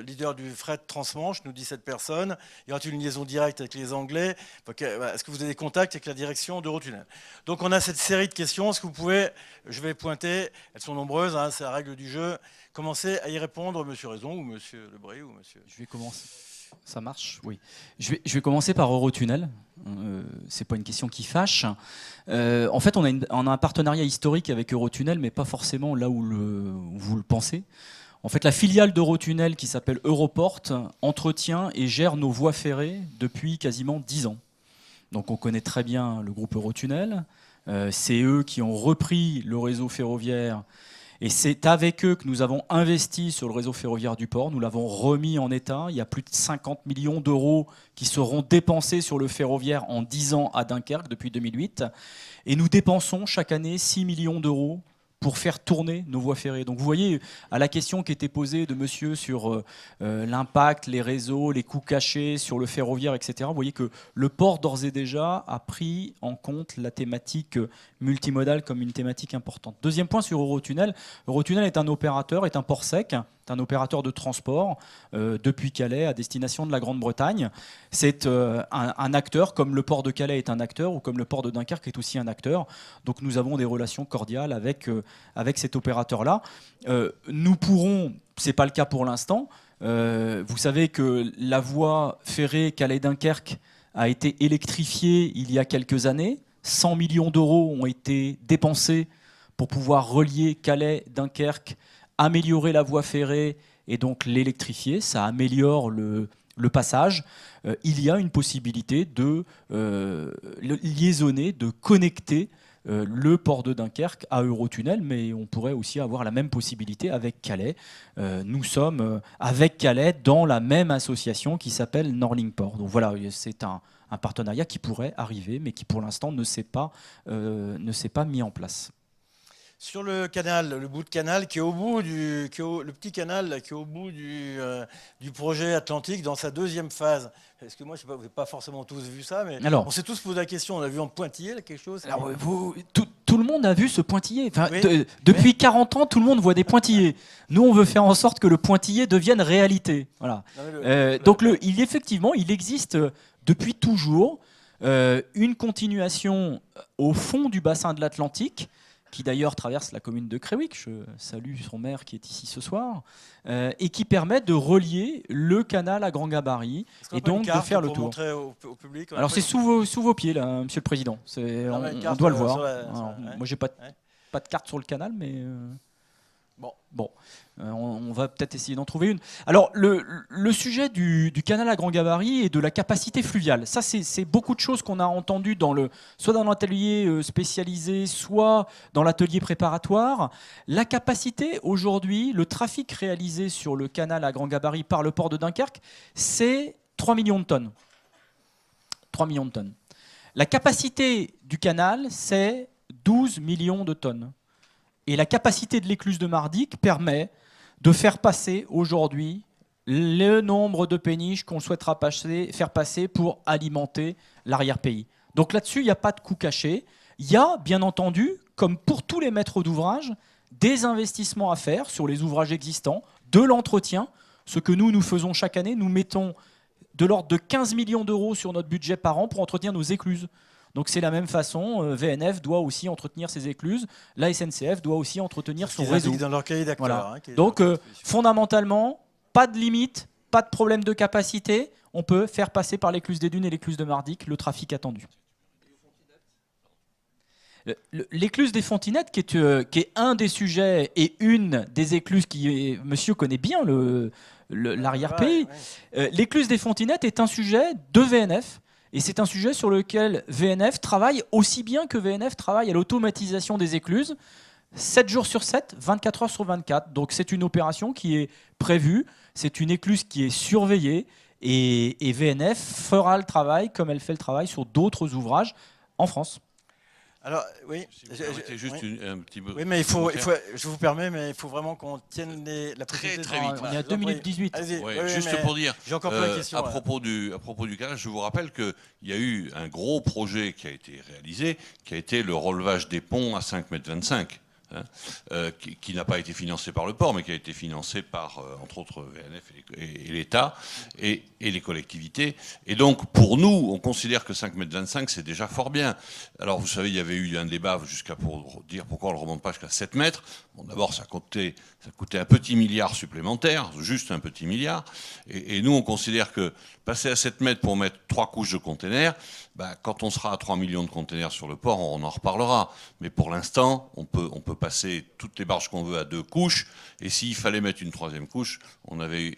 [SPEAKER 8] leader du fret transmanche, nous dit cette personne? Y aura-t-il une liaison directe avec les Anglais? Est-ce que vous avez des contacts avec la direction d'Eurotunnel? Donc on a cette série de questions. Est-ce que vous pouvez, je vais pointer, elles sont nombreuses, hein, c'est la règle du jeu, commencer à y répondre, monsieur Raison ou monsieur Lebré ou monsieur...
[SPEAKER 14] Je vais commencer. Ça marche, oui. Je vais commencer par Eurotunnel. C'est pas une question qui fâche. En fait, on a un partenariat historique avec Eurotunnel, mais pas forcément là où vous le pensez. En fait, la filiale d'Eurotunnel, qui s'appelle Europort, entretient et gère nos voies ferrées depuis quasiment 10 ans. Donc on connaît très bien le groupe Eurotunnel. C'est eux qui ont repris le réseau ferroviaire. Et c'est avec eux que nous avons investi sur le réseau ferroviaire du port. Nous l'avons remis en état. Il y a plus de 50 millions d'euros qui seront dépensés sur le ferroviaire en 10 ans à Dunkerque depuis 2008. Et nous dépensons chaque année 6 millions d'euros pour faire tourner nos voies ferrées. Donc vous voyez, à la question qui était posée de monsieur sur l'impact, les réseaux, les coûts cachés sur le ferroviaire, etc., vous voyez que le port, d'ores et déjà, a pris en compte la thématique multimodale comme une thématique importante. Deuxième point sur Eurotunnel. Eurotunnel est un opérateur, est un port sec, est un opérateur de transport depuis Calais à destination de la Grande-Bretagne. C'est un acteur, comme le port de Calais est un acteur, ou comme le port de Dunkerque est aussi un acteur. Donc nous avons des relations cordiales avec cet opérateur-là. Nous pourrons, ce n'est pas le cas pour l'instant, vous savez que la voie ferrée Calais-Dunkerque a été électrifiée il y a quelques années. 100 millions d'euros ont été dépensés pour pouvoir relier Calais-Dunkerque, améliorer la voie ferrée et donc l'électrifier. Ça améliore le passage. Il y a une possibilité de liaisonner, de connecter le port de Dunkerque à Eurotunnel, mais on pourrait aussi avoir la même possibilité avec Calais. Nous sommes avec Calais dans la même association qui s'appelle Norlink Port. Donc voilà, c'est un partenariat qui pourrait arriver, mais qui pour l'instant ne s'est pas mis en place.
[SPEAKER 8] Sur le canal, le bout de canal qui est au bout le petit canal là, qui est au bout du projet Atlantique dans sa deuxième phase. Parce que moi, je sais pas, vous n'avez pas forcément tous vu ça, mais
[SPEAKER 14] alors,
[SPEAKER 8] on s'est tous posé la question. On a vu en pointillé là, quelque chose.
[SPEAKER 14] Alors, tout le monde a vu ce pointillé. Enfin, oui, depuis 40 ans, tout le monde voit des pointillés. Nous, on veut faire en sorte que le pointillé devienne réalité. Voilà. Donc, effectivement, il existe depuis toujours une continuation au fond du bassin de l'Atlantique, qui d'ailleurs traverse la commune de Créwick, je salue son maire qui est ici ce soir, et qui permet de relier le canal à grand gabarit et donc de faire le tour.
[SPEAKER 8] Au public,
[SPEAKER 14] alors c'est sous vos pieds là, Monsieur le Président, on doit le voir. Alors, moi j'ai pas de carte sur le canal, mais bon, on va peut-être essayer d'en trouver une. Alors le sujet du canal à grand gabarit et de la capacité fluviale, ça c'est beaucoup de choses qu'on a entendues soit dans l'atelier spécialisé, soit dans l'atelier préparatoire. La capacité aujourd'hui, le trafic réalisé sur le canal à grand gabarit par le port de Dunkerque, c'est 3 millions de tonnes. 3 millions de tonnes. La capacité du canal, c'est 12 millions de tonnes. Et la capacité de l'écluse de Mardic permet de faire passer aujourd'hui le nombre de péniches qu'on souhaitera faire passer pour alimenter l'arrière-pays. Donc là-dessus, il n'y a pas de coût caché. Il y a, bien entendu, comme pour tous les maîtres d'ouvrage, des investissements à faire sur les ouvrages existants, de l'entretien. Ce que nous faisons chaque année, nous mettons de l'ordre de 15 millions d'euros sur notre budget par an pour entretenir nos écluses. Donc c'est la même façon, VNF doit aussi entretenir ses écluses, la SNCF doit aussi entretenir son réseau.
[SPEAKER 8] Dans leur cahier d'acteurs.
[SPEAKER 14] Voilà.
[SPEAKER 8] Hein,
[SPEAKER 14] donc fondamentalement, pas de limite, pas de problème de capacité, on peut faire passer par l'écluse des Dunes et l'écluse de Mardic le trafic attendu. L'écluse des Fontinettes, qui est un des sujets et une des écluses monsieur connaît bien l'arrière-pays. L'écluse des Fontinettes est un sujet de VNF. Et c'est un sujet sur lequel VNF travaille aussi bien que VNF travaille à l'automatisation des écluses, 7 jours sur 7, 24 heures sur 24. Donc c'est une opération qui est prévue, c'est une écluse qui est surveillée, et VNF fera le travail comme elle fait le travail sur d'autres ouvrages en France.
[SPEAKER 8] Alors, oui.
[SPEAKER 22] Juste un petit peu.
[SPEAKER 8] Oui, mais je vous permets, mais il faut vraiment qu'on tienne la possibilité
[SPEAKER 22] très vite.
[SPEAKER 14] On est à 2 minutes 18.
[SPEAKER 22] Juste pour dire,
[SPEAKER 8] j'ai encore plein de questions,
[SPEAKER 22] à propos du canal, je vous rappelle qu'il y a eu un gros projet qui a été réalisé, qui a été le relevage des ponts à 5,25 m. Qui n'a pas été financé par le port, mais qui a été financé par, entre autres, VNF et l'État et les collectivités. Et donc, pour nous, on considère que 5,25 m, c'est déjà fort bien. Alors, vous savez, il y avait eu un débat pour dire pourquoi on ne le remonte pas jusqu'à 7 mètres. Bon, d'abord, ça coûtait un petit milliard supplémentaire, juste un petit milliard. Et nous, on considère que passer à 7 mètres pour mettre 3 couches de containers, quand on sera à 3 millions de containers sur le port, on en reparlera. Mais pour l'instant, on peut passer toutes les barges qu'on veut à 2 couches. Et s'il fallait mettre une 3e couche, on avait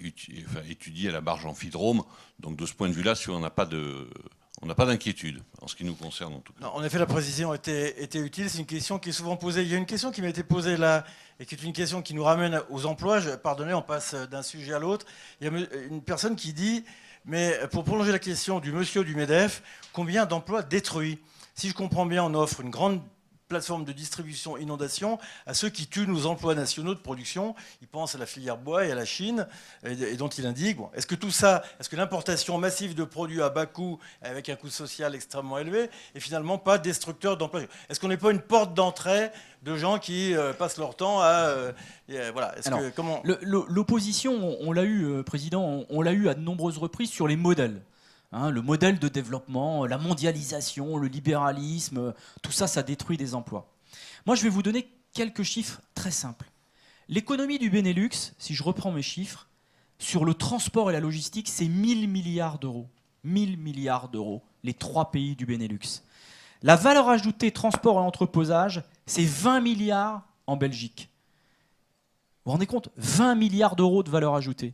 [SPEAKER 22] étudié la barge amphidrome. Donc de ce point de vue-là, on n'a pas d'inquiétude en ce qui nous concerne en tout cas.
[SPEAKER 8] Non, en effet, la précision était utile. C'est une question qui est souvent posée. Il y a une question qui m'a été posée là et qui est une question qui nous ramène aux emplois. Pardonnez, on passe d'un sujet à l'autre. Il y a une personne qui dit, mais pour prolonger la question du monsieur du MEDEF, combien d'emplois détruits? Si je comprends bien, on offre une grande plateforme de distribution inondation à ceux qui tuent nos emplois nationaux de production. Il pense à la filière bois et à la Chine, et dont il indique, bon, est-ce que tout ça, est-ce que l'importation massive de produits à bas coût, avec un coût social extrêmement élevé, est finalement pas destructeur d'emplois? Est-ce qu'on n'est pas une porte d'entrée de gens qui passent leur temps à... voilà.
[SPEAKER 14] L'opposition, on l'a eu, Président, on l'a eu à de nombreuses reprises sur les modèles. Hein, le modèle de développement, la mondialisation, le libéralisme, tout ça, ça détruit des emplois. Moi, je vais vous donner quelques chiffres très simples. L'économie du Benelux, si je reprends mes chiffres, sur le transport et la logistique, c'est 1000 milliards d'euros. 1000 milliards d'euros, les 3 pays du Benelux. La valeur ajoutée transport et entreposage, c'est 20 milliards en Belgique. Vous vous rendez compte? 20 milliards d'euros de valeur ajoutée.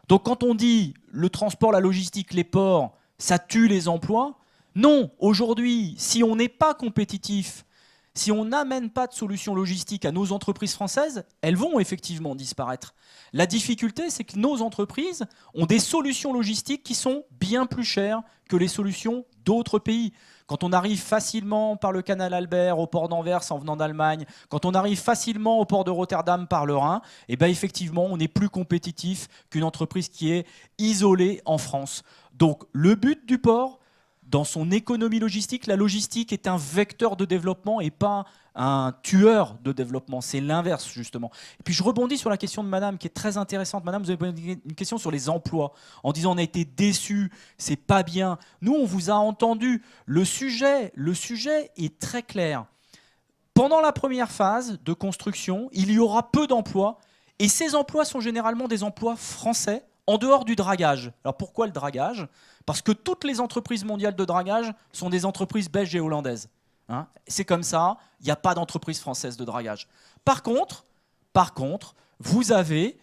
[SPEAKER 14] Donc quand on dit le transport, la logistique, les ports, ça tue les emplois, non, aujourd'hui, si on n'est pas compétitif, si on n'amène pas de solutions logistiques à nos entreprises françaises, elles vont effectivement disparaître. La difficulté, c'est que nos entreprises ont des solutions logistiques qui sont bien plus chères que les solutions d'autres pays. Quand on arrive facilement par le canal Albert au port d'Anvers en venant d'Allemagne, quand on arrive facilement au port de Rotterdam par le Rhin, eh ben effectivement, on est plus compétitif qu'une entreprise qui est isolée en France. Donc le but du port, dans son économie logistique, la logistique est un vecteur de développement et pas un tueur de développement. C'est l'inverse, justement. Et puis je rebondis sur la question de Madame, qui est très intéressante. Madame, vous avez posé une question sur les emplois, en disant on a été déçus, c'est pas bien. Nous, on vous a entendu. Le sujet est très clair. Pendant la première phase de construction, il y aura peu d'emplois, et ces emplois sont généralement des emplois français, en dehors du dragage. Alors pourquoi le dragage? Parce que toutes les entreprises mondiales de dragage sont des entreprises belges et hollandaises. Hein, c'est comme ça, il n'y a pas d'entreprise française de dragage. Par contre, vous avez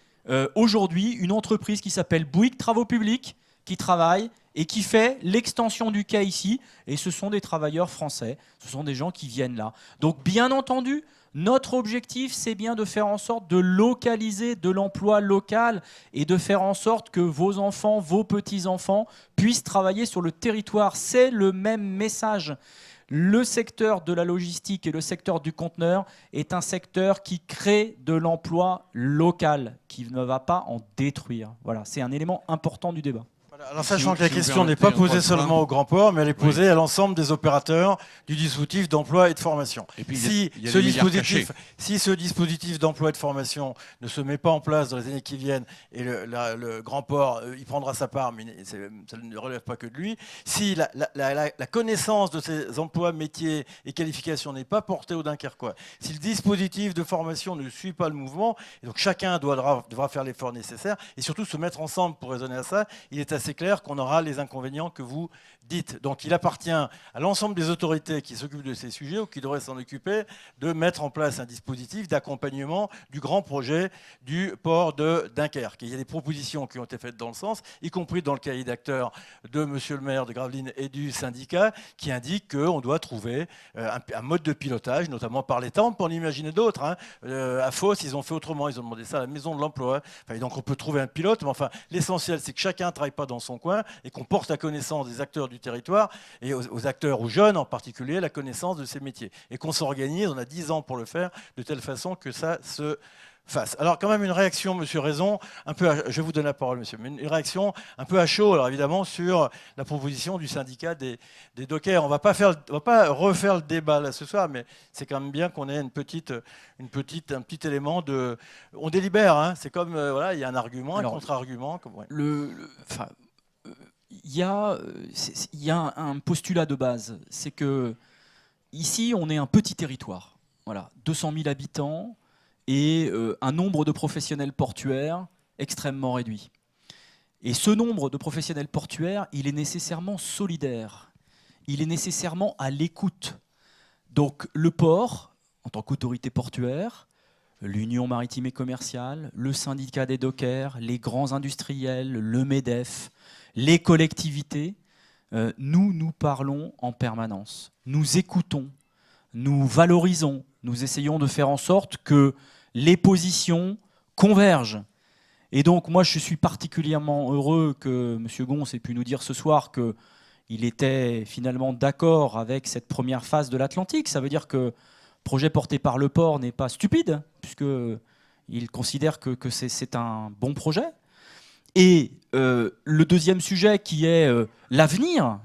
[SPEAKER 14] aujourd'hui une entreprise qui s'appelle Bouygues Travaux Publics, qui travaille et qui fait l'extension du quai ici, et ce sont des travailleurs français, ce sont des gens qui viennent là. Donc bien entendu, notre objectif, c'est bien de faire en sorte de localiser de l'emploi local et de faire en sorte que vos enfants, vos petits-enfants puissent travailler sur le territoire. C'est le même message. Le secteur de la logistique et le secteur du conteneur est un secteur qui crée de l'emploi local, qui ne va pas en détruire. Voilà, c'est un élément important du débat.
[SPEAKER 8] Alors sachant que la question n'est pas posée seulement aux grands ports, mais elle est posée à l'ensemble des opérateurs du dispositif d'emploi et de formation.
[SPEAKER 22] Et puis,
[SPEAKER 8] si ce dispositif d'emploi et de formation ne se met pas en place dans les années qui viennent, et le grand port, il prendra sa part, mais ça ne relève pas que de lui, si la connaissance de ces emplois, métiers et qualifications n'est pas portée aux Dunkerquois, si le dispositif de formation ne suit pas le mouvement, et donc chacun devra faire l'effort nécessaire, et surtout se mettre ensemble pour raisonner à ça, il est assez clair qu'on aura les inconvénients que vous dites. Donc il appartient à l'ensemble des autorités qui s'occupent de ces sujets ou qui devraient s'en occuper de mettre en place un dispositif d'accompagnement du grand projet du port de Dunkerque. Et il y a des propositions qui ont été faites dans le sens, y compris dans le cahier d'acteurs de monsieur le maire de Gravelines et du syndicat, qui indique qu'on doit trouver un mode de pilotage, notamment par l'État. On peut en imaginer d'autres. Hein. À Fos, ils ont fait autrement. Ils ont demandé ça à la maison de l'emploi. Enfin, donc on peut trouver un pilote, mais enfin, l'essentiel, c'est que chacun ne travaille pas dans son coin et qu'on porte la connaissance des acteurs du territoire et aux acteurs, aux jeunes en particulier, la connaissance de ces métiers. Et qu'on s'organise, on a 10 ans pour le faire, de telle façon que ça se fasse. Alors quand même une réaction, monsieur Raison, je vais vous donner la parole, monsieur, mais une réaction un peu à chaud, alors évidemment, sur la proposition du syndicat des dockers. On va pas refaire le débat là ce soir, mais c'est quand même bien qu'on ait un petit élément de... On délibère, hein, c'est comme, voilà, il y a un argument, un contre-argument. Ouais.
[SPEAKER 14] Il y a un postulat de base, c'est que ici on est un petit territoire, voilà, 200 000 habitants et un nombre de professionnels portuaires extrêmement réduit. Et ce nombre de professionnels portuaires, il est nécessairement solidaire, il est nécessairement à l'écoute. Donc le port, en tant qu'autorité portuaire, l'Union maritime et commerciale, le syndicat des dockers, les grands industriels, le MEDEF, les collectivités, nous parlons en permanence. Nous écoutons, nous valorisons, nous essayons de faire en sorte que les positions convergent. Et donc moi je suis particulièrement heureux que M. Gons ait pu nous dire ce soir qu'il était finalement d'accord avec cette première phase de l'Atlantique. Ça veut dire que projet porté par le port n'est pas stupide, puisqu'il considère que c'est un bon projet. Et le deuxième sujet qui est l'avenir,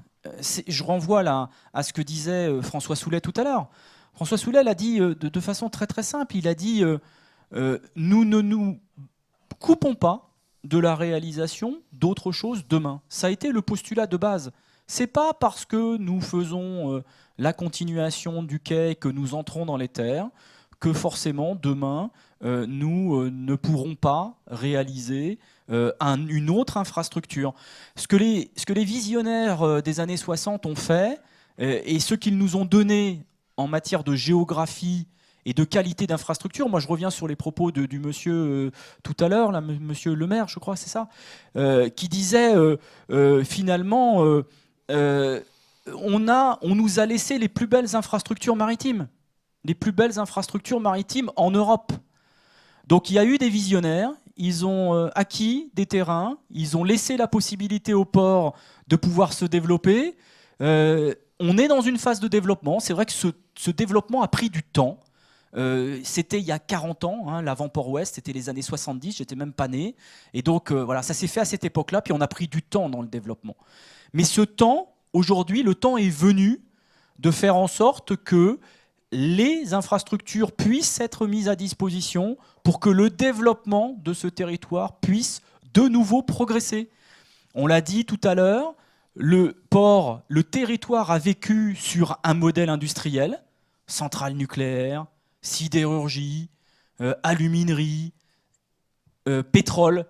[SPEAKER 14] je renvoie là à ce que disait François Soulet tout à l'heure. François Soulet l'a dit de façon très très simple, il a dit nous ne nous coupons pas de la réalisation d'autres choses demain. Ça a été le postulat de base. C'est pas parce que nous faisons la continuation du quai, que nous entrons dans les terres, que forcément demain nous ne pourrons pas réaliser une autre infrastructure. Ce que les visionnaires des années 60 ont fait, et ce qu'ils nous ont donné en matière de géographie et de qualité d'infrastructure, moi je reviens sur les propos du monsieur tout à l'heure, là, monsieur Le Maire, je crois, c'est ça, qui disait finalement on nous a laissé les plus belles infrastructures maritimes. Les plus belles infrastructures maritimes en Europe. Donc il y a eu des visionnaires, ils ont acquis des terrains, ils ont laissé la possibilité au port de pouvoir se développer. On est dans une phase de développement. C'est vrai que ce développement a pris du temps. C'était il y a 40 ans, hein, l'avant-port ouest, c'était les années 70, j'étais même pas né. Et donc voilà, ça s'est fait à cette époque-là, puis on a pris du temps dans le développement. Mais ce temps, aujourd'hui, le temps est venu de faire en sorte que les infrastructures puissent être mises à disposition pour que le développement de ce territoire puisse de nouveau progresser. On l'a dit tout à l'heure, le port, le territoire a vécu sur un modèle industriel, centrale nucléaire, sidérurgie, aluminerie, pétrole.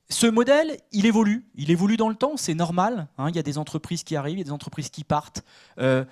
[SPEAKER 14] Ce modèle, il évolue dans le temps, c'est normal, hein, il y a des entreprises qui arrivent, il y a des entreprises qui partent.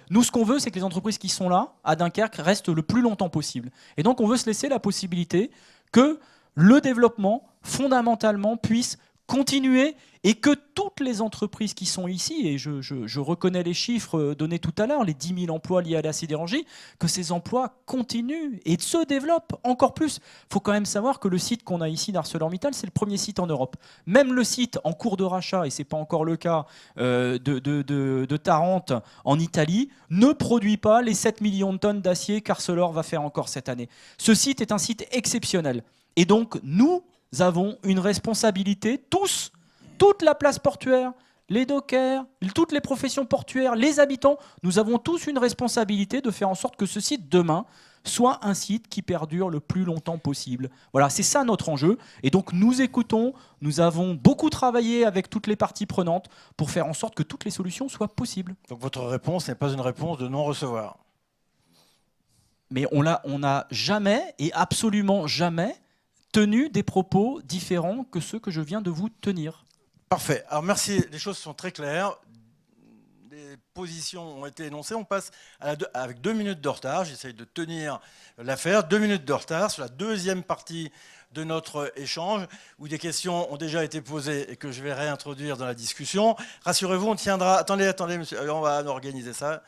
[SPEAKER 14] Nous, ce qu'on veut, c'est que les entreprises qui sont là, à Dunkerque, restent le plus longtemps possible. Et donc, on veut se laisser la possibilité que le développement, fondamentalement, puisse continuer et que toutes les entreprises qui sont ici, et je reconnais les chiffres donnés tout à l'heure, les 10 000 emplois liés à la sidérurgie, que ces emplois continuent et se développent encore plus. Il faut quand même savoir que le site qu'on a ici d'ArcelorMittal, c'est le premier site en Europe. Même le site en cours de rachat, et ce n'est pas encore le cas, de Tarente en Italie, ne produit pas les 7 millions de tonnes d'acier qu'Arcelor va faire encore cette année. Ce site est un site exceptionnel. Et donc, nous avons une responsabilité, toute la place portuaire, les dockers, toutes les professions portuaires, les habitants, nous avons tous une responsabilité de faire en sorte que ce site, demain, soit un site qui perdure le plus longtemps possible. Voilà, c'est ça notre enjeu. Et donc, nous écoutons, nous avons beaucoup travaillé avec toutes les parties prenantes pour faire en sorte que toutes les solutions soient possibles.
[SPEAKER 8] Donc, votre réponse n'est pas une réponse de non-recevoir.
[SPEAKER 14] Mais on n'a jamais, et absolument jamais, tenu des propos différents que ceux que je viens de vous tenir.
[SPEAKER 8] Parfait. Alors merci, les choses sont très claires. Les positions ont été énoncées. On passe avec 2 minutes de retard. J'essaye de tenir l'affaire. 2 minutes de retard sur la deuxième partie de notre échange, où des questions ont déjà été posées et que je vais réintroduire dans la discussion. Rassurez-vous, on tiendra... Attendez, monsieur, on va organiser ça.